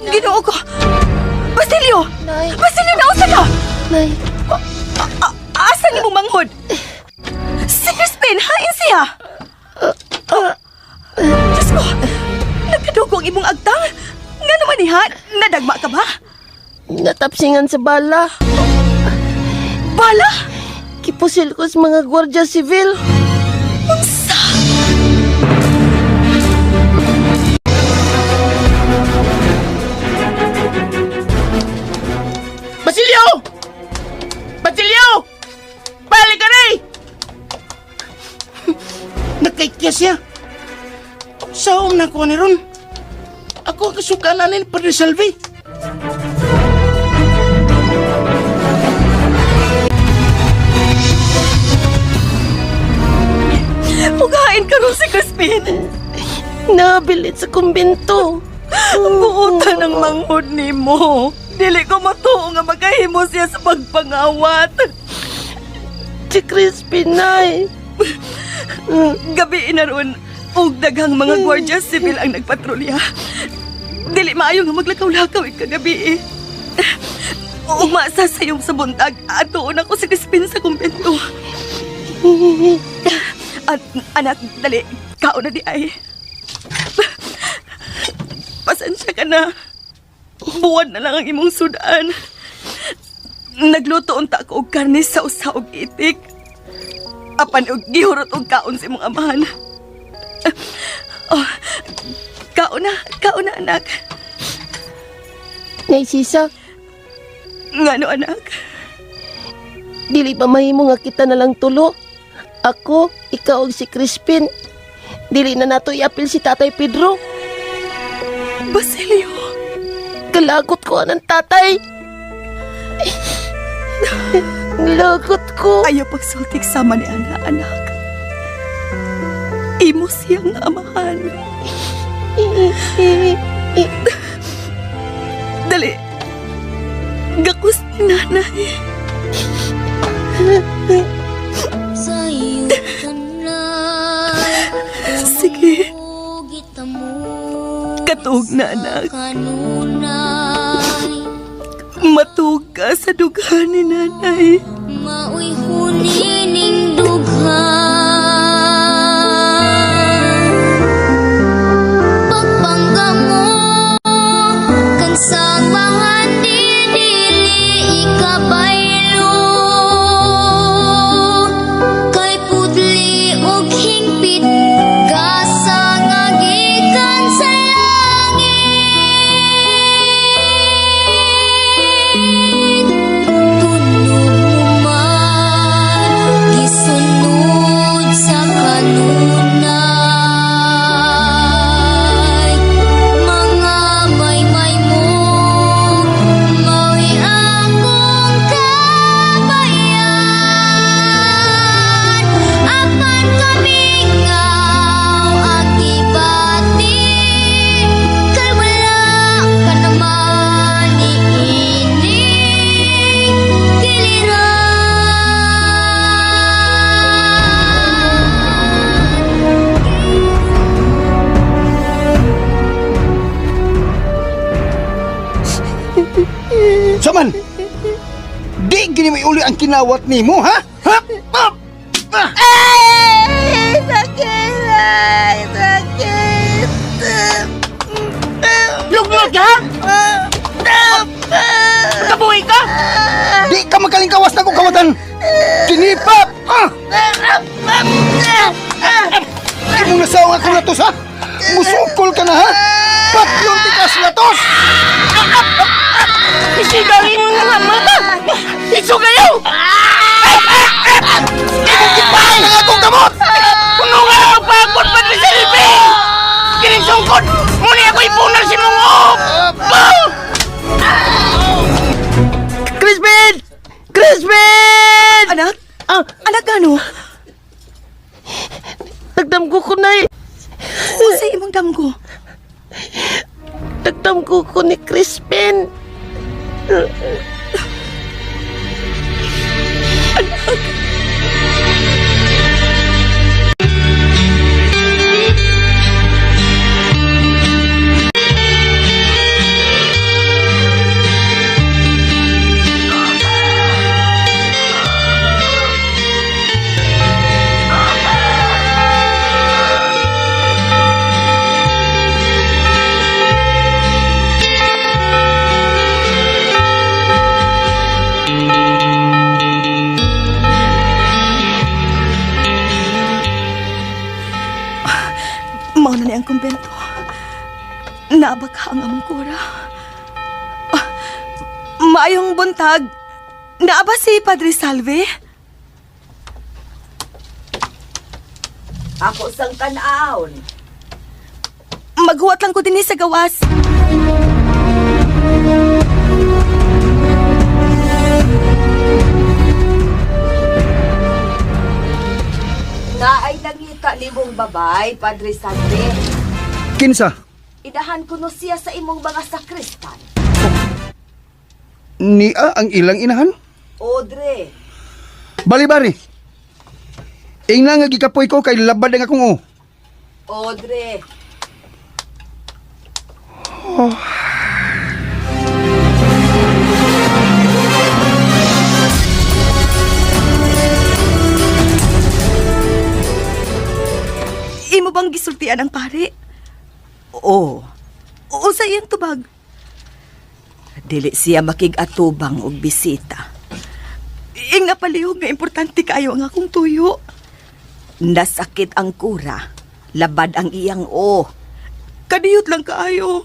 Ginoo ko! Basilio! Nay. Basilio, nausa ka! Nay. Asa ni mong manghod? Si Crispin, hain siya! Diyos ko! Nagkadugo ang imong agtang? Nga naman iha? Nadagma ka ba? Natapsingan sa bala. Bala? Kipusil ko sa mga Guardia Civil. Unsa? Basilio! Basilio! Balik ka rin! Nagkaikyas siya. Saan na ko ni Ron? Ako ang kasukanan ni Padre Salvi. Tarong si Crispin. Nabilit sa kumbento. Buutan ang manghod ni mo. Dili ko matuo nga magahimo siya sa pagpangawat. Si Crispin, Nay. Gabi na ron, og daghang mga gwardiya sibil ang nagpatrolya. Dili maayo nga maglakaw-lakaw kagabi. Umasa sayong sa buntag, atoon ako si Crispin sa kumbento. Anak, dali, kaon na di ay. Pasensya ka na. Buwan na lang ang imong sudan. Nagluto unta ko og karne sa usa og itik. Apan og gihurot og kaon sa imong amahan. Oh, kaon na anak. Nay Sisa. Ngano anak? Dili ba mahimo nga kita na lang tulo? Ako, ikaw ug si Crispin. Dili na nato iapil si Tatay Pedro. Basilio. Kalagot ko anang tatay. Lagot ko. Ayaw pagsultik sama ni Ana, anak. Imo siyang amahan. Dali. Gakus ni nanay. Sige. Katug na anak. Matug ka sa dughan ni nanay. Maoy hunining dughan. Pagpangga mo kansang mahandi dili ikabaylo. Kay pudli og hingpit gasa nga gikan sa Saman! Di gini may uli ang kinawat ni mo, ha? Ha? Ay! Sakit! Sakit! Luglog ka, ha? Kabuhay ka? Di ka makalingkawas na kong kawatan! Kinipap! Di mo nasawang ako natos, ha? Musukol ka na, ha? Patlong tikas natos! Isigawin mo nga mata! Iso kayo! Ibukipahan ang akong gamot! Puno nga ang pagpot pa ni Silvi! Kinisungkot! Muni ako ipunar si Mungop! Crispin! Crispin! Anak? Anak gano? Nagdamgo ko, Nay. Usay imong damgo. Nagdamgo ko ni Crispin. Mauna ni ang kumbento. Nabagha ang among kura. Maayong buntag. Naaba si Padre Salve? Ako sang tanaon. Maghuwat lang ko din sa gawas. Naay nangita nimong babay, Padre Santi. Kinsa? Idahan ko no siya sa imong mga sakristan. Nia ang ilang inahan? Audrey. Bali-bali. Ingna nga gikapoy ko kay labad ang akong o. Audrey. Imo bang gisultian ang pare? Oo. Oo sa iyang tubag. Dili siya makig-atubang og bisita. Inga palihog nga importante kayo ang akong tuyo. Nasakit ang kura. Labad ang iyang o. Kadiyot lang kaayo.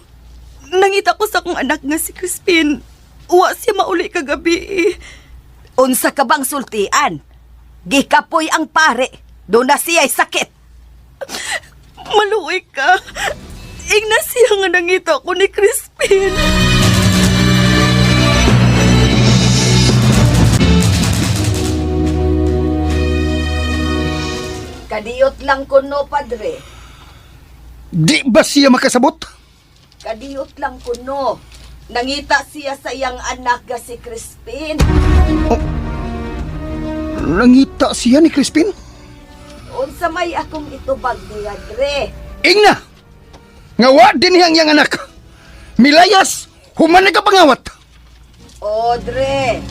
Nangita ko sa akong anak nga si Crispin. Uwa siya mauli kagabi. Unsa ka bang sultian? Gikapoy ang pare. Doon na siya'y sakit. Maluoy ka. Ingna siya nga nangita ko ni Crispin. Kadiyot lang kuno, Padre. Di ba siya makasabot? Kadiyot lang kuno. Nangita siya sa iyang anak nga si Crispin. Nangita siya ni Crispin? Unsa may akong itubag ni Padre. Ingna! Ngawa din niyang yang anak. Milayas, human na kapangawat. Audrey.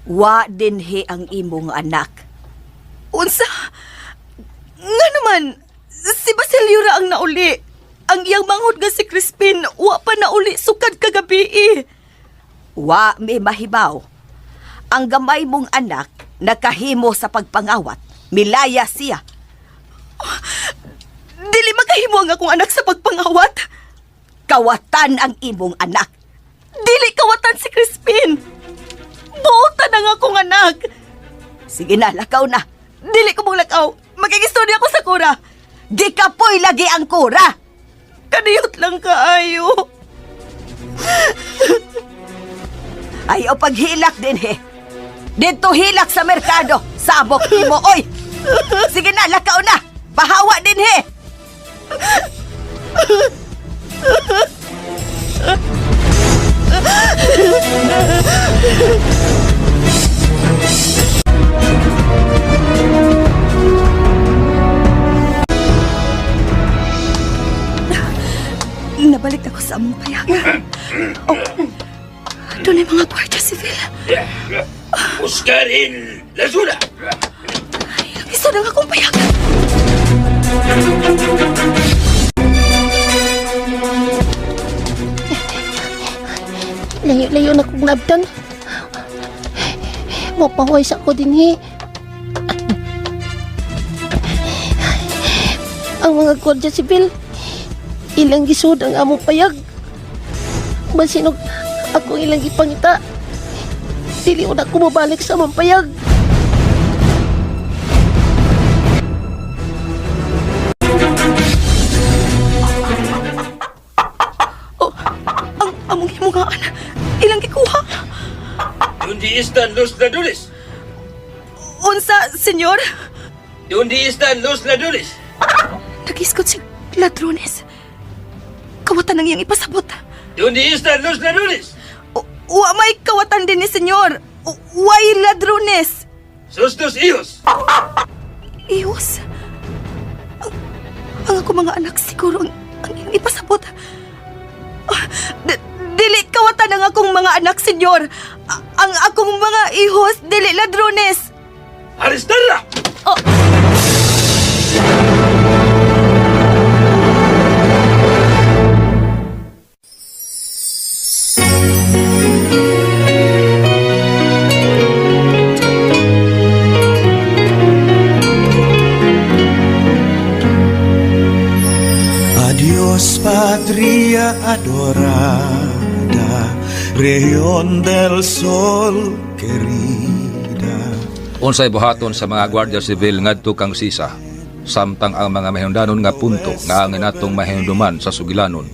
Wa dinhi ang imong anak. Unsa? Nga naman, si Basilio ra ang nauli. Ang iyang manghod nga si Crispin, wa pa nauli sukad kagabi. Wa may mahibaw. Ang gamay mong anak nakahimo sa pagpangawat. Milaya siya. Dili makahimo ang akong anak sa pagpangawat. Kawatan ang imong anak. Dili kawatan si Crispin. Buotan ang akong anak. Sige na, lakaw na. Dili ko mong lakaw. Magkikistorya ako sa kura. Gikapoy lagi ang kura. Kaniyot lang kaayo. Ayaw paghilak din he. Dito hilak sa merkado. Sabok mo, oy. Sige na, lakaw na. Pahawa din he. Nabalik ako sa among payagan. Oh, doon ay mga gwardiya sivil. Buscarin la zona. Isa na nga akong payagan. Layo-layo na kong nabdan. Mapahoy sa ko din Ang mga gwardiya sibil, ilang gisod ang among payag. Basinog ako ilang gipangita. Dili na ko mabalik sa among payag. Oh, ang among himungaan, ilang gikuha. ¿Dónde están los ladrones? Unsa, senyor? ¿Dónde están los ladrones? Nagiskot si ladrones. Kawatan ang iyang ipasabot. ¿Dónde están los ladrones? Wa may kawatan din ni senyor. Way ladrones. Sus dos hijos. Iyos? Ang ako mga anak siguro ang iyong ipasabot. Dili kawatan ang akong mga anak, senyor. Ang akong mga ihos, dili ladrones. ¡Arrestarla! Oh. Adiós patria adorada, región del sol querida. Unsay buhaton sa mga gwardiya sibil ngadto kang sisa. samtang ang mga mahingdanon nga punto nga angin natong mahingduman sa sugilanon.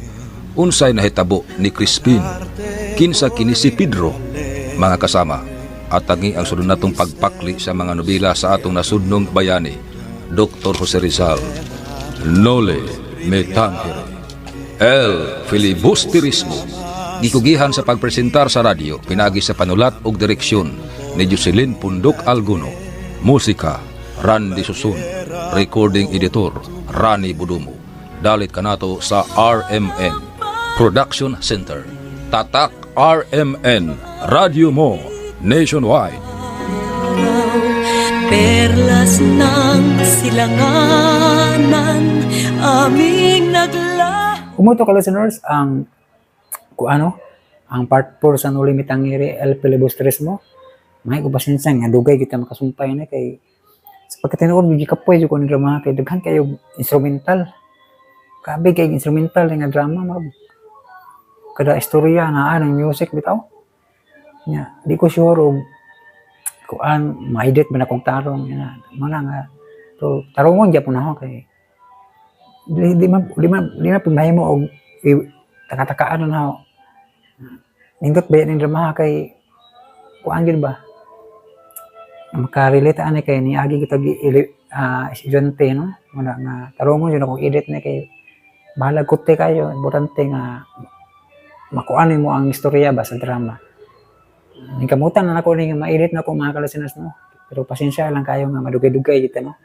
Unsay nahitabo ni Crispin, kinsa kini si Pedro, mga kasama, at tangi ang sunod natong pagpakli sa mga nobela sa atong nasudnong bayani, Dr. Jose Rizal. Nole me tangere, el filibusterismo. Gikugihan sa pagpresentar sa radyo, pinagi sa panulat ug direksyon ni Jocelyn Pundok Alguno. Musika, Randy Susun. Recording editor, Rani Budumo. Dalit kanato sa RMN Production Center. Tatak RMN, Radio Mo, nationwide. Perlas ng silanganan, aming Kumuto ka listeners, ang part 4 sa Noli Me Tangere, El Filibusterismo. May kupasensya nga dugay kita makasumpay na kay sa pagkatinuod bigi kapoy jud ko ni drama kay daghan kayo instrumental. Kabe kay instrumental nga drama mag kada istorya nga ng music bitaw. Nya, di ko sure og ma-edit ba na kong tarong nga mana nga to tarongon gyapon ako kay di man pimahimo og taka-takaan na ako. Nindot ba yung drama kay kuan gid ba? Makarelate ani kay ni agi kita estudyante no. Wala nga tarongon yun akong edit na kay bahala kote kayo, importante nga makuan mo ang istorya ba sa drama. Nikamutan na ako ni ma-edit na ko mga kalasinas no. Pero pasensya lang kayo nga madugay-dugay kita no.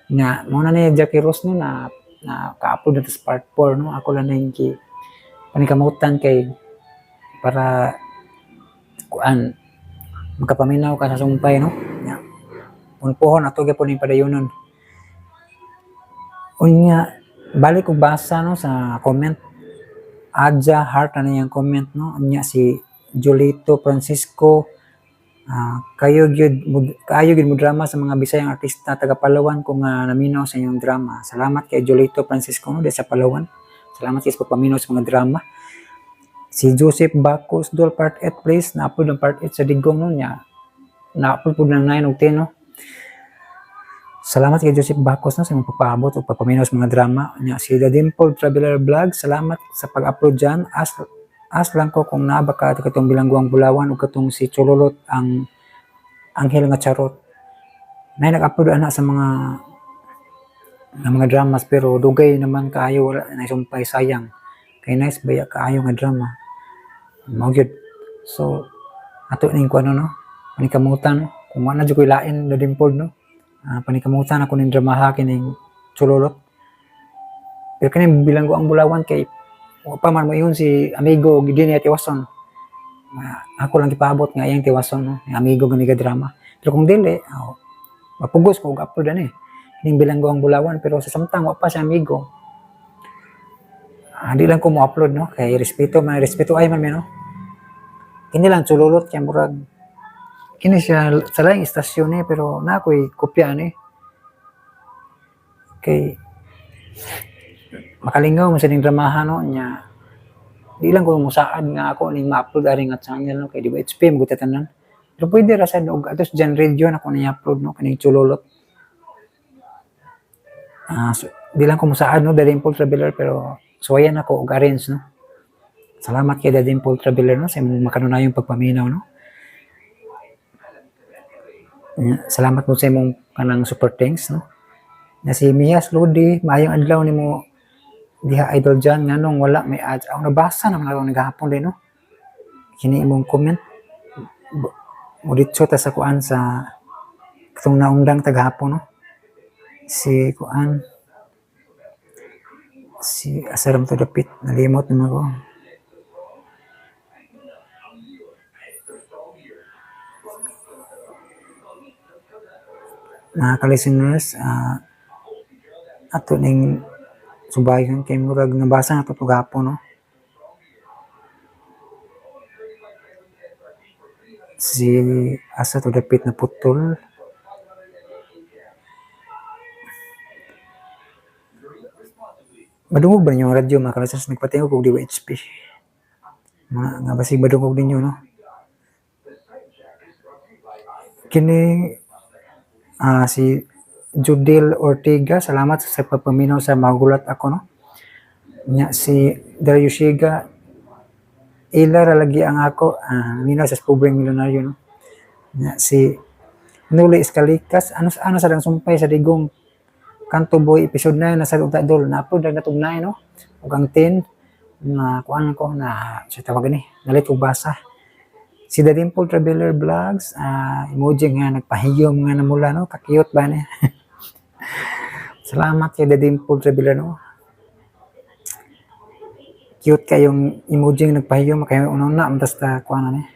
Nga mo na ni Jackie Ross no na ka-upload na sa part 4 no. Ako lang na panikamutan kay para kuan magkapaminaw ka sa sumpay no. Unpohon ato gyapon ni padayonon. Unya balik og basa no sa comment. Adja Heart na niyang comment no. Unya si Jolito Francisco kayo gyud mo drama sa mga Bisayang artista taga Palawan kung naminaw sa inyong drama. Salamat kay Jolito Francisco no sa Palawan. Salamat sa pagpaminaw sa mga drama. Si Joseph Bacos Dol part 8 please na-upload ang part 8 sa Digong no niya. Na-upload po ng 9 ug 10 no. Salamat kay Joseph Bacos no sa imong pagpaabot o pagpaminaw sa mga drama. Nya si The Dimple Traveler Vlog, salamat sa pag-upload diyan. As lang ko kung naa ba ka katong Bilangguang Bulawan o katong si Chololot ang Anghel nga Charot. Nay nag-upload ana sa mga dramas pero dugay naman kaayo wala na sumpay sayang. Kay nice baya kaayo nga drama. Mao gyud. So ato ning kuno no. Panikamutan kung wala jud koy lain na Dimple no. Panikamutan ako ning drama kining Chololot. Pero kini Bilangguang Bulawan kay pa man mo yun si amigo Gidini at Tiwason. Ako lang ipaabot nga iyang Tiwason no, ni amigo gamiga drama. Pero kung dili, mapugos ko upload ani. Ning Bilangguang Bulawan pero sa samtang wa pa si amigo. Di lang ko mo upload no kay respeto ay man no. Kini lang Chololot kay murag kini siya sa laing istasyon pero na ako'y kopya ni. Kay makalingaw mo sa ning dramahan no nya di lang ko musaad nga ako ning ma-upload ari nga channel no kay di ba HPM ko tanan pero pwede ra sad og atos Jan Radio na ko ni-upload no kaning Chololot so, di lang ko musaad no The Dimple Traveler pero suwayan ako og arrange no. Salamat kay The Dimple Traveler no sa imong makanunayong pagpaminaw no. Salamat po sa imong kanang super thanks no. Na si Mias Lodi maayong adlaw nimo diha idol dyan nga nung wala may ads. Ako nabasa na mga naghahapon din no. Kini imong comment. Muditso ta sa kuan sa katong naundang taghapon no. Si kuan si Asaram to dapit nalimot naman ko. Mga ka-listeners, ato ning subayon kay murag nabasa na ito gapon no. Si asa to dapit na putol. Madungog ba ninyo ang radyo mga kalasas? Nagpatingog kong DWHP. Nga basig madungog ninyo no. Kini si Judil Ortega, salamat sa pagpaminaw sa magulat ako, no? Nya si Dario Shiga, ila ralagi ang ako, minaw sa pobreng milyonaryo, no? Nya si Nuli Escalikas, ano sa dang sumpay sa digong Kanto Boy episode 9 na sa Dol, na-upload na tugnay, no? Ug ang 10 na kuan ko na sa tawag ni, nalit ko basa. Si The Dimple Traveler Vlogs, emoji nga nagpahiyom nga na mula, no? Kakiyot ba niya? Salamat kay The Dimple Traveler, no? Cute kayong emoji nga nagpahiyom, kayo una-una, amtas ta kuha na niya.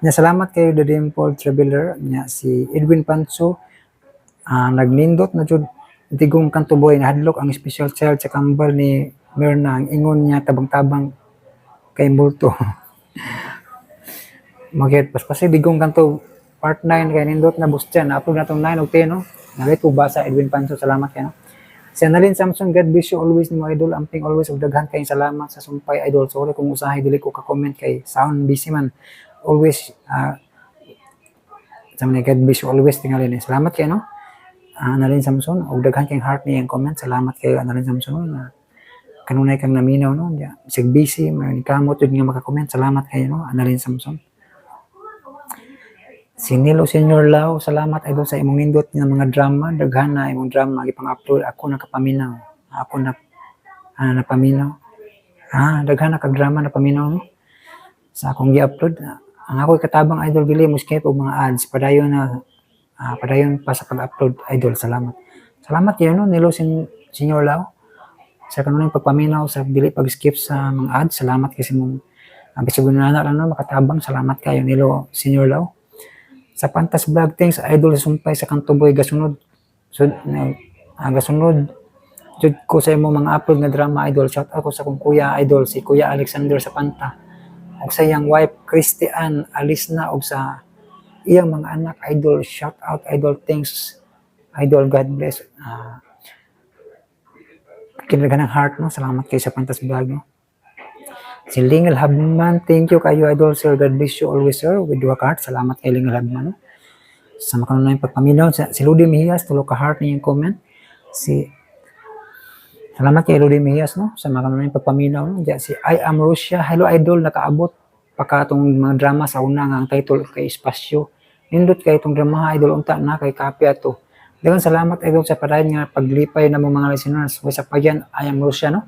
Nya salamat kay The Dimple Traveler, nya si Edwin Panso, nagnindot na jud digong Kanto Boy na hadlok ang special child sa kambal ni Mirna, ang ingon niya tabang-tabang kay multo. Magit paspasi digong Kanto part 9 kay nindot na bustyan upload na tong 9 ug 10, no? Nalit ko basa Edwin Panso, salamat kayo, no? Si Annalyn Samson, God bless you always ni mga idol, amping always ug daghan kay salamat sa sumpay idol. Sorry kung usahay dili ko ka-comment kay sound busy man. Always sa mga God bless you always tingali ni. Salamat kayo, no? Annalyn Samson, ug daghan kay heart niya ang comment. Salamat kayo Annalyn Samson, na kanunay kang naminaw, no? Sig busy, may kamot ug nga maka-comment. Salamat kayo, no? Annalyn Samson. Si Nilo Senior Lau, salamat idol sa imong nindot nga mga drama, daghan na imong drama gipang-upload. Ako nakapaminaw. Ako na napaminaw. Daghan na kag drama na paminaw, no? Sa akong gi-upload. Ang ako katabang idol dili mo skip og mga ads, padayon pa sa pag-upload idol. Salamat. Salamat kayo, no? Nilo Senior Lau. Sa kanunay pagpaminaw sa dili pag-skip sa mga ads. Salamat kasi mong bisigunan na lang, no? Makatabang. Salamat kayo Nilo Senior Lau. Sa Pantas Vlog, thanks idol sa sumpay sa Kanto Boy gasunod. Gasunod jud ko sa imo mga upload nga drama idol. Shout out ko sa kong kuya idol si Kuya Alexander sa Panta. Ug sa iyang wife Christian Alisna ug sa iyang mga anak idol. Shout out idol, thanks idol, God bless. Kinalagan ng heart, no? Salamat kayo sa Pantas Vlog, no? Si Lingel Habman, thank you kayo idol sir, God bless you always sir, with dua ka heart. Salamat kay Lingel Habman, no? Sa makanunay pagpaminaw, si Ludi Mejias, tulo ka heart niyang comment. Salamat kay Ludi Mejias, no? Sa makanunay pagpaminaw, no? Si I Am Russia, hello idol, nakaabot pa ka itong mga drama sa una nga ang title kay Espasyo. Nindot kay itong drama idol, unta na kay kapya to. Dagan salamat idol sa parayan nga paglipay na mga listeners. Sa pagyan, I Am Russia, no?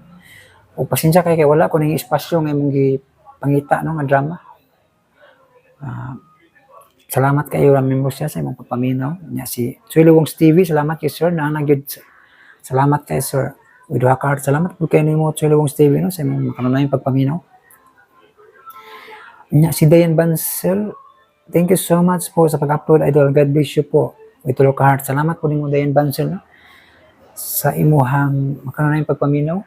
O pasensya kay wala ko ning espasyo nga imong gipangita, no, nga drama. Salamat kayo Ramim Russia sa imong pagpaminaw. Nya si Suilawong Stevie, salamat kay sir na nagyud. Salamat kay sir with Wakard. Salamat po kay nimo Suilawong Stevie, no, sa imong kanunayang pagpaminaw. Nya si Dayan Bansel, thank you so much po sa pag-upload idol. God bless you po with tulo ka heart. Salamat po nimo Dayan Bansel, no, sa imuhang kanunayang pagpaminaw.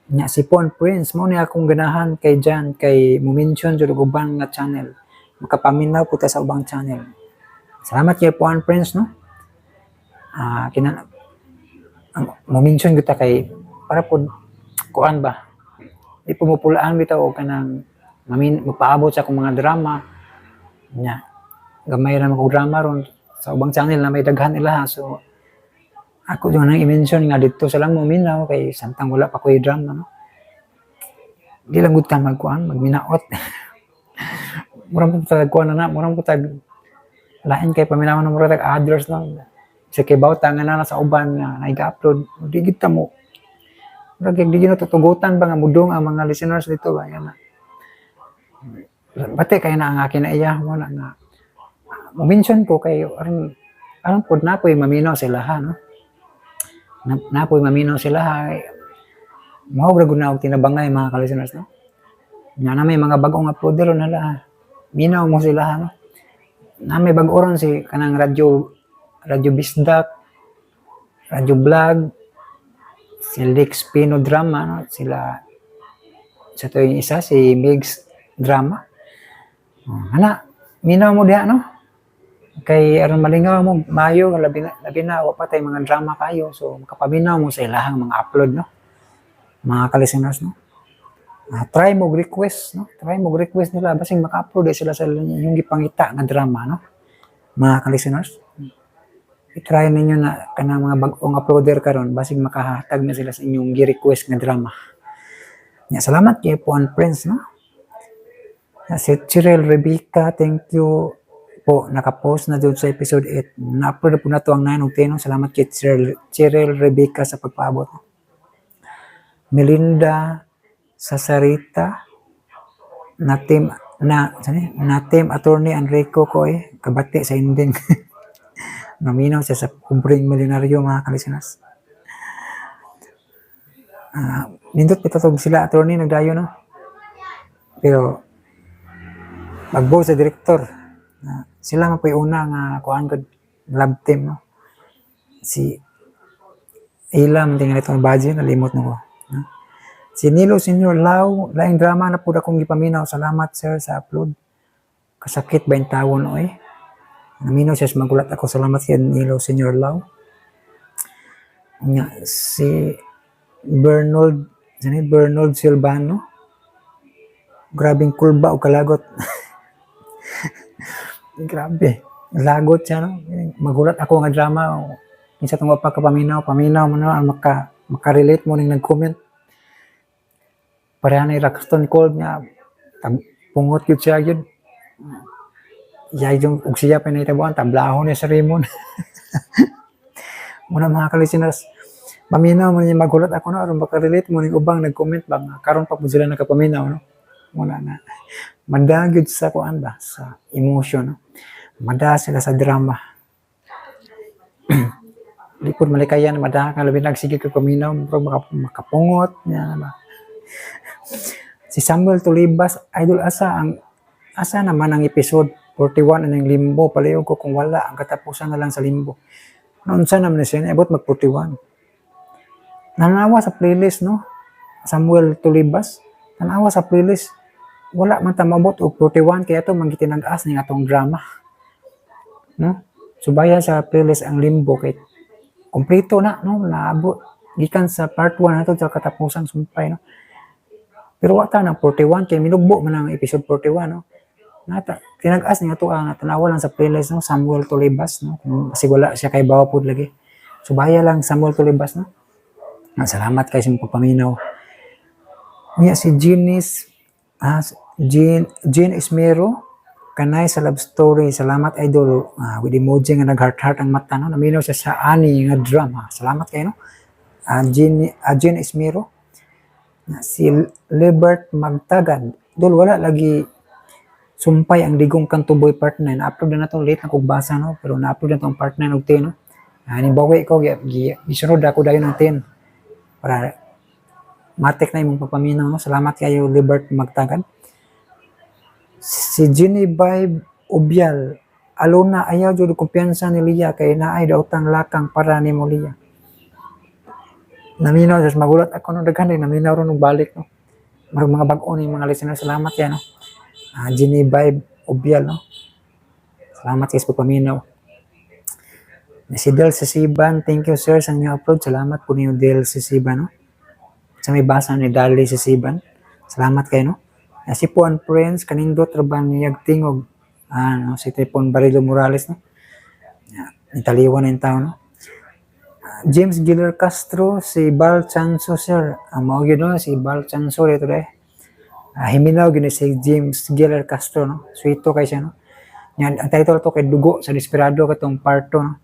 Nya si Pon Prince, mo ni akong ganahan kay Jan kay mo-mention jud og ubang nga channel. Makapaminaw po ta sa ubang channel. Salamat kay Pon Prince, no? Mo-mention kita kay para po kuan ba? Di po mupulaan bitaw og kanang magpaabot sa akong mga drama. Nya gamay ra ko drama ron sa ubang channel na may daghan nila, so ako doon nang i-mention nga dito sa lang mo minaw kay samtang wala pa ko drama, no? Di lang gud ka magminaot. Murang po tag kuan na, murang po tag lain kay paminawan ng murag others, no? Sa kay bawta nga na sa uban nga naiga-upload, di gid ta mo. Murag di gid tutugutan ba nga mudong ang mga listeners dito ba yan na. Bate kay na ang akin na iya mo na nga. Mo-mention ko kay aron pud na poy maminaw sila, ha, no? Napoy maminaw sila, ha. Mahog na og tinabangay mga ka-listeners, no? Nya na may mga bagong uploader na la. Minaw mo sila, ha, no? Na may bag-oron si kanang radyo Bisdak, radyo vlog, si Lex Pino Drama, no? Sila sa to yung isa si Migs Drama. Minaw mo diha, no? Kay aron malingaw mo maayo labi na wa pa tay mga drama kayo, so makapaminaw mo sa ilahang mga upload, no, mga ka-listeners, no. Try mo request, no, try mo request nila basing maka-upload sila sa yung gipangita nga drama, no, mga ka-listeners. i-try ninyo na kanang mga bagong uploader karon basig makahatag na sila sa inyong gi-request nga drama. Nya salamat kay Puan Prince no. Si Cheryl Rebecca, thank you po, nakapost na doon sa episode 8. Na-upload po na to ang 9 ug 10. Salamat kay Cheryl Rebecca sa pagpaabot. Melinda Sasarita, na team attorney Enrico ko kabati sa ending. Naminaw siya sa kubring milyonaryo mga kalisinas. Nindot pitotog sila attorney nagdayo no. Pero magbo sa direktor. Sila man po'y una nga kuan gud lab team no. Si Ilam tingnan itong budget nalimot nako. Si Nilo Senior Lau, laing drama na pud akong gipaminaw. Salamat sir sa upload. Kasakit ba yung tawon oy? Naminaw siya magulat ako. Salamat kay Nilo Senior Lau. Si Bernard Silvano. Grabing kulba o kalagot. Grabe. Lagot siya, no? Magulat ako nga drama. Minsan itong paminaw mo na, makarelate mo nang nag-comment. Pareha na Raxton Cold niya. Pungot yun siya yun. Yay yung siya pinahitabuan, tablaho niya sa Raymond. Muna mga kalisinas, paminaw mo niya magulat ako na, aron makarelate mo nang ubang nag-comment bang karon pa po sila nakapaminaw, no? Muna na. Madagid sa kuan ba sa emotion, no? Mada sila sa drama. Lipod malikayan mada ka labi nagsige ko paminaw pero makapungot niya ba. Si Samuel Tulibas, idol asa naman ang episode 41 ng limbo, palayo ko kung wala ang katapusan na lang sa limbo. Noon sa naman siya abot mag 41. Nanawa sa playlist no. Samuel Tulibas, nanawa sa playlist. Wala man ta mabot og 41 kaya to mangitinag-as ning atong drama. No? Subaya sa playlist ang limbo kay kompleto na no, naabot gikan sa part 1 nato sa katapusan sumpay no. Pero wata ng 41 kay minugbo man ang episode 41 no. Nata tinag-as ni ato ang tanawa lang sa playlist no, Samuel Tulibas no. Kasi wala siya kay bawa pud lagi. Subaya lang Samuel Tulibas no. Salamat kay sa pagpaminaw. Niya si Jean Esmero kanay sa love story. Salamat idol. With emoji nga nag-heart ang mata no. Naminaw siya sa ani nga drama. Salamat kayo no. Jean Esmero. Si Libert Magtagad. Dol wala lagi sumpay ang digong kantuboy part 9. Na-upload na to late na kog basa no. Pero na-upload na tong part 9 og 10 no. Halimbawa ikaw gisunod ako dayon ng 10 para matik na imong pagpaminaw no. Salamat kayo Libert Magtagad. Si Jenny Vibe Ubial, alona ayaw jud kumpiyansa ni Lia kay naay daw tang lakang para ni mo Lia. Naminaw just magulat ako no daghan naminaw ron og balik no. Mga bag-o ni mga listener, salamat yan no. Jenny Vibe Ubial no. Salamat kay sa pagpaminaw. Si Del Sisiban, thank you sir sa inyo upload. Salamat po niyo Del Sisiban no. Sa may basa ni Dali Sisiban. Salamat kayo no. Si Puan Prince, kanindot raban niyag tingog. Si Tripon Barilo Morales, no? Italiwan na yung tao, no? James Giller Castro, si Bal Chanso, sir. Ang mga yun, no? Si Bal Chanso, dito dahil. Himinaw, gini si James Giller Castro, no? Sweeto kay siya, no? Yan, ang title to kay Dugo sa Desperado, katong parto, no?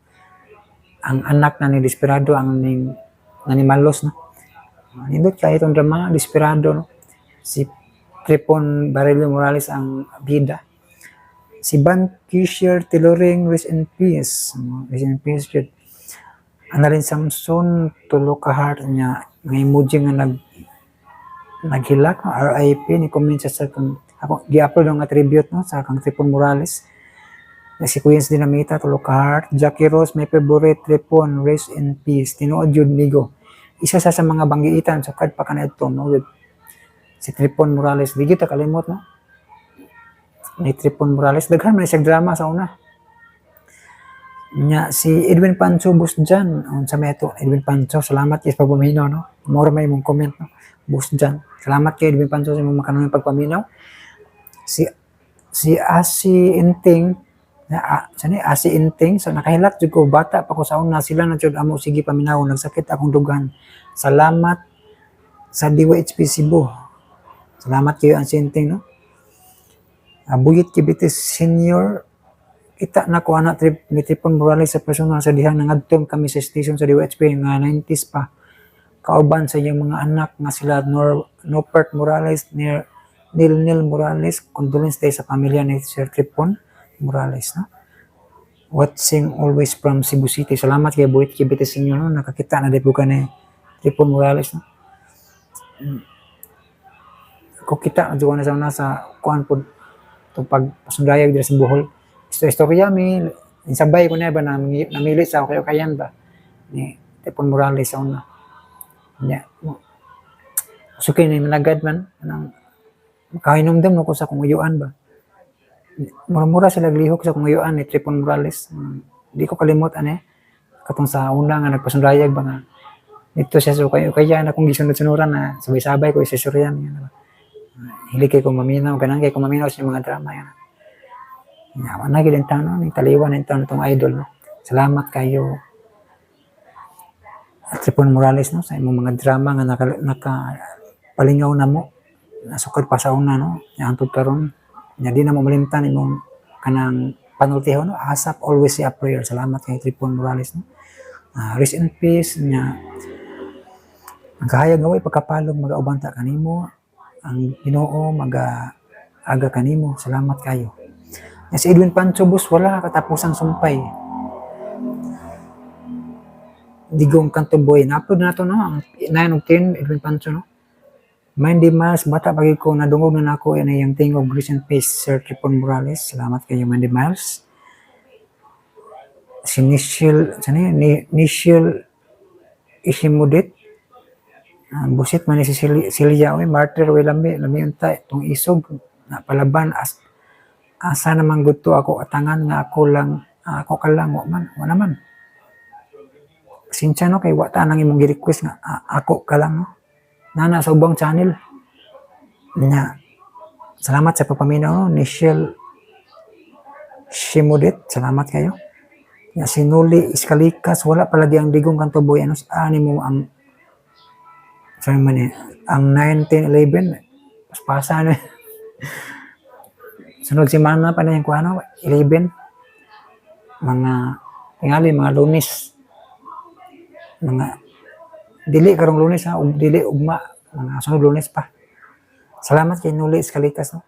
Ang anak na ni Desperado, ang Malos, no? Nindot kaya itong drama, Desperado, no? Si Tripon Barilo Morales ang bida. Si Van Kisher Tiloring, rest in peace. Rest in peace, yun. Analin Samson, tulo ka heart niya. Nga emoji nga naghilak, no? RIP, ni comment sa ako, gi-upload ang attribute, no? Sa kang Tripon Morales. Si Queens Dinamita, tulo ka heart. Jackie Rose, my favorite Tripon, rest in peace. Tinuod yun, Migo. Isa sa mga banggiitan, sa card pa ka na ito, no? Si Tripon Morales, di kita kalimot, no? Ni Tripon Morales, daghan man siyang drama sa una. Nya, si Edwin Pancho Busjan, sa meto, Edwin Pancho, salamat kay pagpaminaw, no? More may mong comment, no? Busjan, salamat kay Edwin Pancho sa mong makanong pagpaminaw. Si Asi Inting, Sani asi inting so nakahilat jud ko bata pa ko sa una sila na jud amo sige paminaw nagsakit akong dugan. Salamat sa DYHP Cebu. Salamat kayo ang sinting no. Buyit Kibitis Senior kita na ko anak ni Tripon Morales sa personal sa dihang nangadtom kami sa station sa DYHP nga 90s pa. Kauban sa iyang mga anak nga sila Nopert Morales, Nil Morales, condolence day sa pamilya ni Sir Tripon Morales. No? Watching always from Cebu City. Salamat kay Buhit Kibitis Senior. No? Nakakita na di po ka ni Tripon Morales. No? Kung kita, na sa una sa kuhan po itong pagpasundayag dito sa Bohol. Istorya mi, sabay ko na ba na namili sa okay kayan ba ni Tripon Morales sa una. Yeah. So kaya na managad man, makahinomdam no ko sa kunguyuan ba. Mura-mura sila glihok sa kunguyuan ni Tripon Morales. Di ko kalimot katong sa una nga nagpasundayag ba nga dito siya so kaya na kung gisunod-sunuran na sabay-sabay ko isusurian yan. Hili kay ko maminaw, ganang kay ko maminaw sa mga drama yan. Yaman na gilin taon, ni taliwan ng taon itong idol. No? Salamat kayo Tripon Morales no? Sa imong mga drama nga nakapalingaw na mo. Nasukad pa sa una, no? Antod karon nya di na mo malimtan imong kanang panultiho, no? ASAP, always say a prayer. Salamat kay Tripon Morales. No? Rest in peace nya. Ang kahayag gaway pagkapalong mag-aubanta kanimo. Ang Ginoo aga kanimo. Salamat kayo. Si Edwin Pancho Bus, wala katapusang sumpay. Digong Kantoboy. Na-upload na ito, no? Ang 9 of 10, Edwin Pancho, no? Mindy Miles, bata pagi ko, nadungog na ako, yan ay yung Thing of Grace and Peace, Sir Tripon Morales. Salamat kayo, Mindy Miles. Si Nishil Ishimudit. Busit man ni si Celia, martyr, lambi untay, itong isog, na palaban, asa naman gusto ako atangan nga ako ka lang, wa naman. Sinsya no, kay wata nang imong gi-request nga ako ka lang, no? Nana sa ubang channel. Salamat sa papaminaw, no? Nishel Shimudit, salamat kayo. Sinuli Iskalikas, wala palagi ang Digong Kantoboy, ani mo ang ang 1911, paspasa ano. Sunod si Mana pa na yung kuhano, 11. Mga Lunes. Dili karong Lunes ha, dili ugma. Mga sunod Lunes pa. Salamat kay Nuli Iskalikas. No?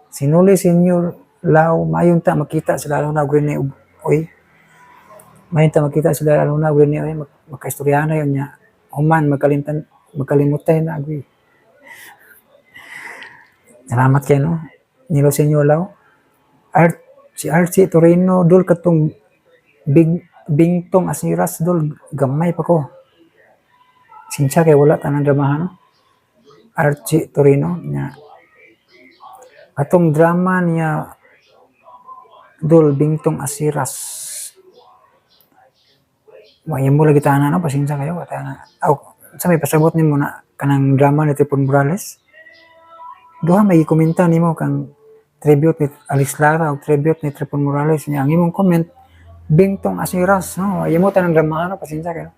Si Nuli Senior Lao, mayong ta makita sila lalo na ugrin ni Oy. Mayong ta makita sila lalo na ugrin ni Oy. Magkaistoryana yun niya. Human, magkalimutan na agri. Salamat kayo, no? Nilo Senyor Lao. Si Archie Torino, dul katong bingtong asiras, dul gamay pa ko. Sinsya kay wala tanang dramahan, no? Archie Torino niya. Atong drama niya dul bingtong asiras. Wayan mo lagi tahanan, no? Pasensya kayo, tahanan. Sa may pasabot ni mo na kanang drama ni Tripon Morales. Duha may komenta nimo kang tribute ni Alex Lara o tribute ni Tripon Morales niya. Ang imong comment, bingtong asiras, no? Ayaw mo tanang drama, no? Pasensya kayo.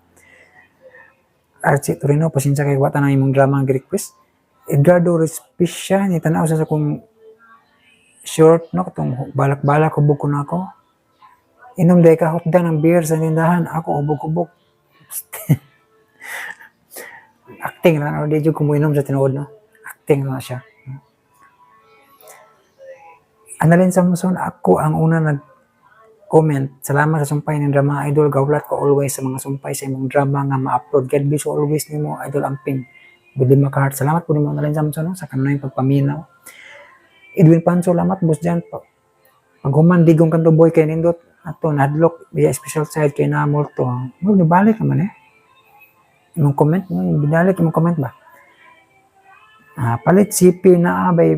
Archie Torino, pasensya kayo, wata na imong drama ang request. Edgardo Respicia, ni tanaw sa kong short, no? Katong balak-balak, hubog ko na ako. Inom day ka hotdan ng beer sa tindahan, ako hubog-hubog. Acting lang, no? Di dyan kumuinom sa tinood, no? Acting lang siya. Annalyn Samson, ako ang una nag-comment. Salamat sa sumpay ng drama, Idol. Gawlat ko always sa mga sumpay sa imong drama nga ma-upload. God bless you always ni mo, Idol Amping. Budli Makahart. Salamat po ni mo, Annalyn Samson, no? Sa kanunay pagpaminaw. Edwin Pancho, salamat, boss dyan. Paghuman, Digong Kantoboy kay Nindot. Ato, nadlock, via special side kay Namor to. Huwag nibalik naman imong comment, binalik imong comment ba? Palit CP na by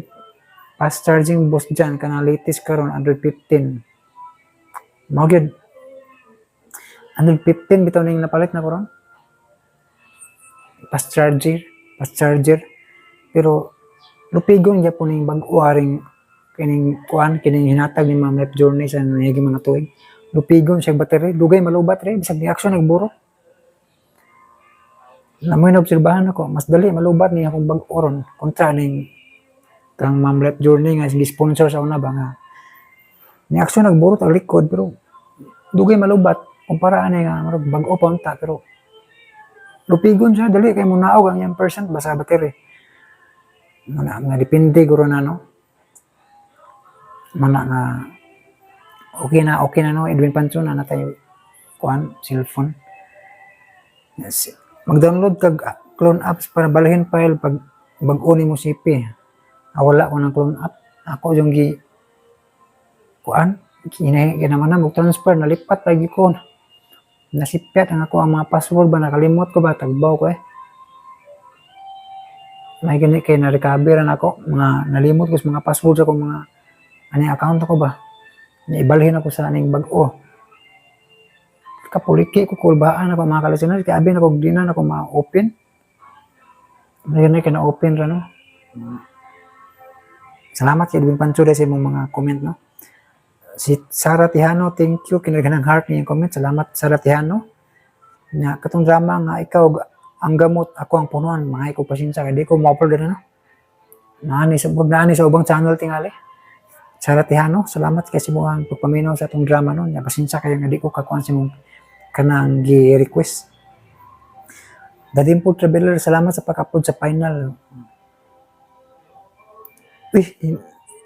fast charging boss dyan, kanang latest karon 115. Magyud 115 bitaw ning napalit na karon. Fast charger. Pero lupigon niya po ning bag-uwaring kining kuan kining hinatag ni Ma'am Life Journey sa nahigi mga tuig. Lupigon siya battery, dugay malubat rin, bisag ni action nagburo. Namoy na obserbahan ako, mas dali malubat niya akong bag-oron kontra ning kang Ma'am Life Journey nga gi-sponsor sa una ba nga. Ni action nagburo tag likod pero dugay malubat kumpara ani nga bag-o pa unta pero lupigon siya dali kay munaog ang yang percent basa battery. Nga depende guro na no. Mana nga okay na no Edwin Pancho na tayo kuan cellphone. Yes. Mag-download kag clone apps para balahin file pag bag-o nimo CP. Wala ko ng clone app. Ako yung kuan naman na transfer nalipat lagi ko. Nasipyat ang ako ang mga password ba nakalimot ko ba tagbaw ko May gani kay na recover na ako mga nalimot ko sa mga password sa akong mga ani account ko ba. Naibalhin ako sa aning bag-o. Kapuliki ko kulbaan ako mga kalisteners kaya abin ako di na ako ma-open. Ngayon kay na-open ra no. Salamat kay Edwin Pancho sa imong mga comment no. Si Sara Tihano, thank you kinaghanang heart niyang comment. Salamat Sara Tihano. Nya katong drama nga ikaw ang gamot ako ang punuan mga ikaw pasensya kay di ko ma-upload na no. Naani sa ubang channel tingali. Sara Tihano, salamat kasi mo ang pagpaminaw sa atong drama no. Nya pasensya kayo nga di ko kakuan sa mong kanang gi-request. Dadimpo Traveler, salamat sa pag-upload sa final. Uy,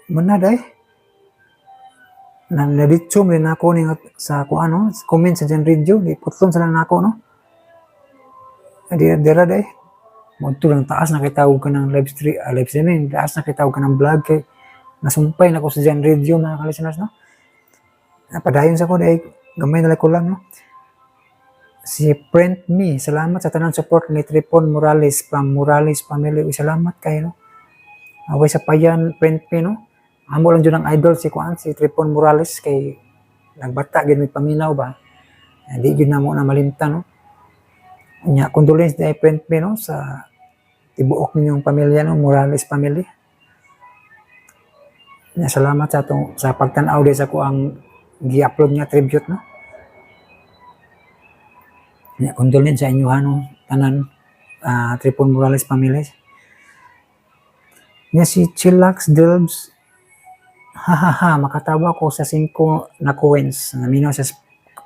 manaday. Naditsum rin ako ni sa kuan no, comment sa Jan Radio, di putlon sa lang nako no. Dira day. Modto lang taas na kitawag ka ng live streaming, taas na kitawag ka ng vlog kay nasumpay na ko sa Jan Radio mga kalisteners no. Napadayon sa ko day gamay na ko lang no. Si Print Me, salamat sa tanang support ni Tripon Morales from Morales Family. Salamat kayo no. Away sa payan Print Me no. Amo lang dyan ang idol si Kuan, si Tripon Morales kay nagbata gid may paminaw ba. Hindi gid na mo na malimta no. Nya condolence day Print Me no sa tibuok ninyong pamilya no, Morales family. Nya salamat sa pagtan-aw sa ko ang gi-upload niya tribute no. Nya condolence sa inyo no tanan Tripon Morales family. Nya si Chillax Delbs, makatawa ko sa 5 na coins. Naminaw sa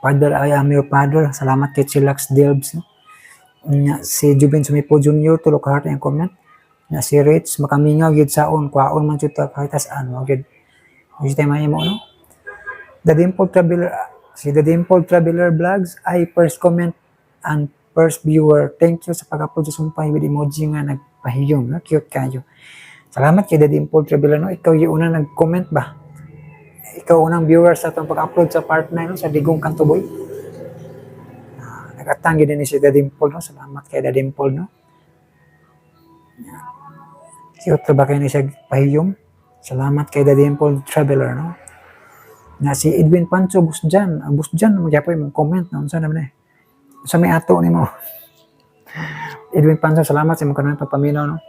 Father, I am your father. Salamat kay Chillax Delbs no. Nya si Juben Sumipo Jr. tulok heart ang comment. Nya si Rich makamingaw gid saon kwaon man jud ta kahit as-an mo gid. Uy tay may mo no. The Dimple Traveler, si The Dimple Traveler Vlogs ay first comment and first viewer. Thank you sa pag-upload sa sumpay with emoji nga nagpahiyom no, cute kayo. Salamat kay The Dimple Traveler no, ikaw yung unang nag-comment ba? Ikaw unang viewer sa itong pag-upload sa part 9 no, sa Digong Kantuboy. Nag-atang din ni si The Dimple no, salamat kay The Dimple no. Cute ba kayo ni siya pahiyom? Salamat kay The Dimple Traveler no. Na si Edwin Pancho Busjan, magyapoy mong comment no, unsa naman sa may ato ni mo. Edwin Pancho, salamat sa mga kanang pagpaminaw no.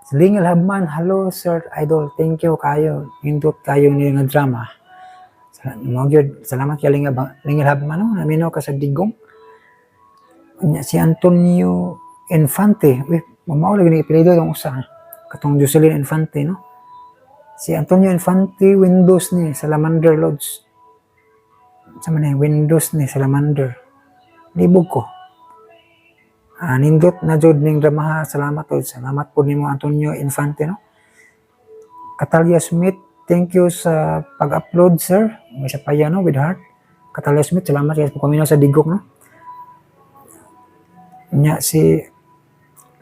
Lingil Habman, hello Sir Idol, thank you kayo, indot kayo ni nga drama. Salamat kay Lingil Habman no, naminaw ka sa Digong. Si Antonio Infante, mamaw lagi ni ipilido yung usa, katong Jocelyn Infante no. Si Antonio Infante, Windows ni Salamander Lodge. Sa man Windows ni Salamander. Libog ko. Nindot na jud ning dramaha, salamat po. Salamat po nimo Antonio Infante no. Catalia Smith, thank you sa pag-upload sir. May sa paya no with heart. Catalia Smith, salamat kay po kami sa Digong no. Nya si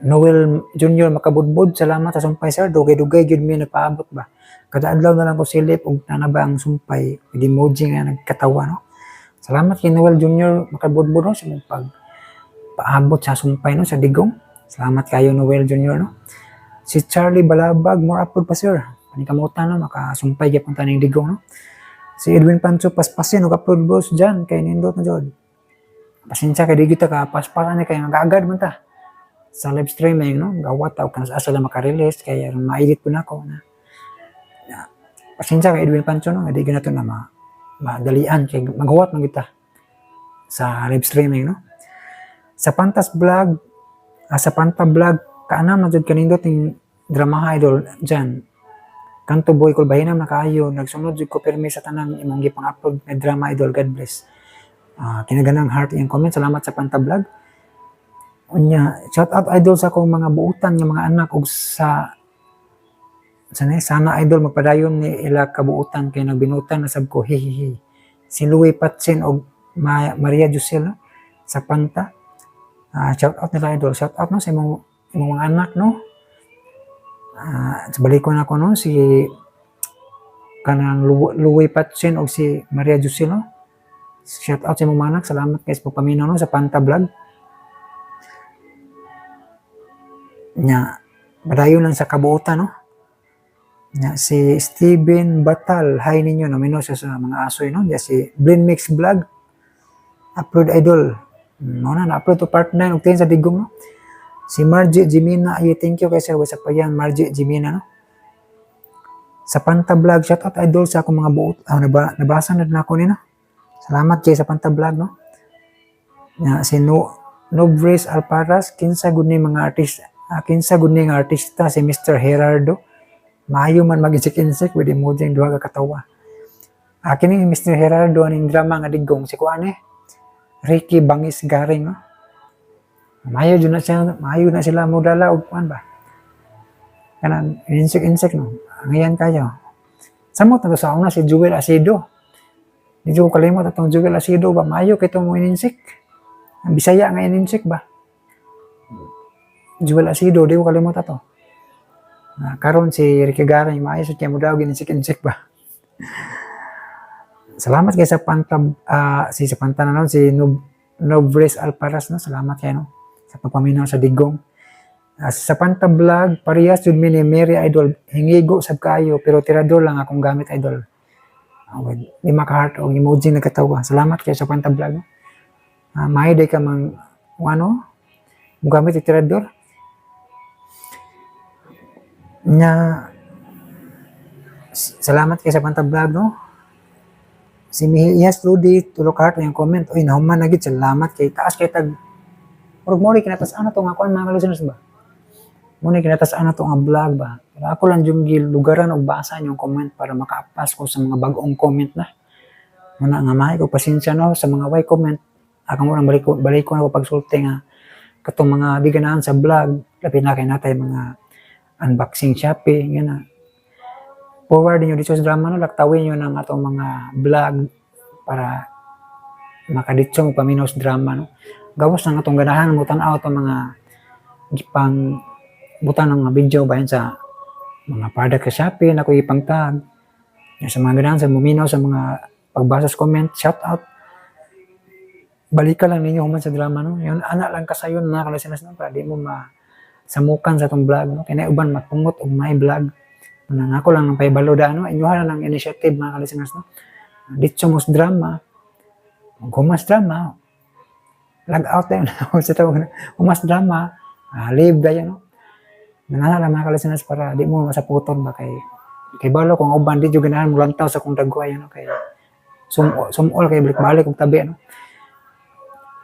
Noel Junior Makabudbud, salamat sa sumpay sir. Dugay-dugay gyud mi nagpaabot ba. Kada adlaw na lang ko silip og nanaba ang sumpay with emoji nga nagkatawa no. Salamat kay Noel Junior Makabudbud no sa paabot sa sumpay no sa Digong. Salamat kayo Noel Junior no. Si Charlie Balabag, more upload pa sir. Panikamutan no, makasumpay gyapon ta ning Digong no. Si Edwin Pancho paspasin og upload boss diyan kay nindot na jud. Pasensya kay di kita ka paspasan kay nagagad man ta sa live streaming no. Gawat ta og kanasa lang maka-release kay maigit po nako na. pasensya kay Edwin Pancho no, hindi ganato na madalian kay maghuwat man kita sa live streaming no. Sa Pantas Vlog, sa Panta Vlog, kaanam na jud kanindot ting drama idol dyan. Kanto boy kul bahinam na kaayo, nagsunod jud ko permi sa tanang imong gipang-upload nga drama idol, God bless. Kinaganang heart yung comment, salamat sa Panta Vlog. Unya, shout out idol sa akong mga buutan nga mga anak ug sana idol magpadayon ni ila kabuutan kay nagbinutan na sab ko hihihi. Si Louie Patsin og Maria Josel no? Sa Panta. Shout out nila idol, shout out no sa imong mga anak no. Sa balikon ako no si kanang Louie Patsin og si Maria Josel no. Shout out sa imong mga anak, salamat guys pagpaminaw no sa Panta Vlog. Nya padayon lang sa kabuutan no. Nya si Steven Batal, hi ninyo nomino siya sa mga asoy no. Nya si Blin Mix Vlog, upload idol. No na upload to part 9 ug 10 sa digong no. Si Margie Jimina, thank you kay sir sa payan Margie Jimina no. Sa Panta Vlog, shout out idol sa akong mga buot. Nabasa na ako ni no. Salamat kay sa Panta Vlog no. Nya si Novres Alparas, kinsa gud ni mga artista, kinsa gud ni nga artista si Mr. Gerardo. Maayo man mag-insik-insik with emoji duha ka katawa. Kini Mr. Gerardo aning drama nga digong si kuan Ricky Bangis Garing no. Maayo na sila modala og kuan ba. Kanang insik-insik no. Ngayon kayo. Samot na sa una si Joel Asido. Di ko kalimot atong Joel Asido ba maayo kay tong ininsik. Ang Bisaya nga ininsik ba. Joel Asido di ko kalimot ato. Karon si Ricky Garing maayo sa kay mo daw ininsik-insik ba. Salamat kay sa Panta sa Panta na si Novres Alparas no. Salamat kay no sa pagpaminaw sa digong. Sa Panta Vlog, parehas jud mi ni Mary idol, hingigo sab kayo pero tirador lang akong gamit idol. Lima ka heart o emoji nagkatawa. Salamat kay sa Panta Vlog. May day ka mang ano, mo gamit tirador. Nya salamat kay sa Panta Vlog no. Si Mihiyas Rudy, tulok heart yung comment. Uy, nahuman na gid, salamat kay taas kay tag murag mo kinatas-an to nga kuan mga listeners ba. Muna kinatas-an to nga vlog ba. Pero ako lang yung lugaran o basa yung comment para makaapas ko sa mga bagong comment na. Muna nga mahi ko pasensya no sa mga way comment. Ako mo nang balik ko na pagsulti nga katong mga biganaan sa vlog. Labi na kay natay mga unboxing Shopee. Yan na. Forward nyo dito sa drama no. Laktawin nyo ng atong mga vlog para makaditso mo paminaw sa drama no. Gawas ng atong ganahan mo tan-aw itong mga gipang butan ng mga video bayan sa mga product sa Shopee na ko ipang tag sa mga ganahan sa muminaw sa mga pagbasa sa comment, shout out balikan lang ninyo human sa drama no. Yun anak lang kasayon na kalasinas no para di mo masamukan sa itong vlog no. Kaya uban mapungot o may vlog nang ako lang ng paibalo da no. Inyuhan na ng initiative mga kalasinas no. Ditso mo sa drama humas drama log out tayo na sa tawag humas drama live dayo no. Nanala mga kalasinas para di mo masaputon ba kay balo kung uban di jud ganahan mo lantaw sa kung dagway no kay sumol kay balik og tabi no.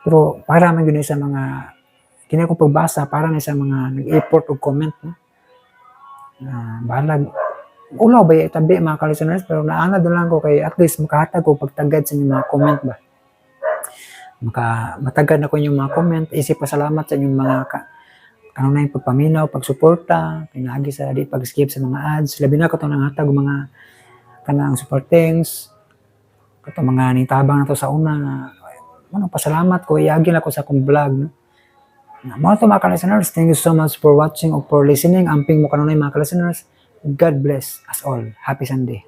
Pero para man gyud sa mga kini ko pagbasa para na sa mga nag-effort og comment no. Balag ulaw ba tabi mga kalasinas pero naana lang ko kay at least makahatag ko pagtagad sa mga comment ba. Matagad na ko yung mga comment, isip pasalamat sa inyong mga kanunay pagpaminaw, pagsuporta, pinagi sa di pag-skip sa mga ads, labi na ko itong nangatag mga kanang supportings, itong mga nitabang na to sa una, pasalamat ko, iagin ako sa akong vlog. No? Mga ito mga ka-listeners, thank you so much for watching or for listening. Amping mo kanunay mga ka-listeners. God bless us all. Happy Sunday.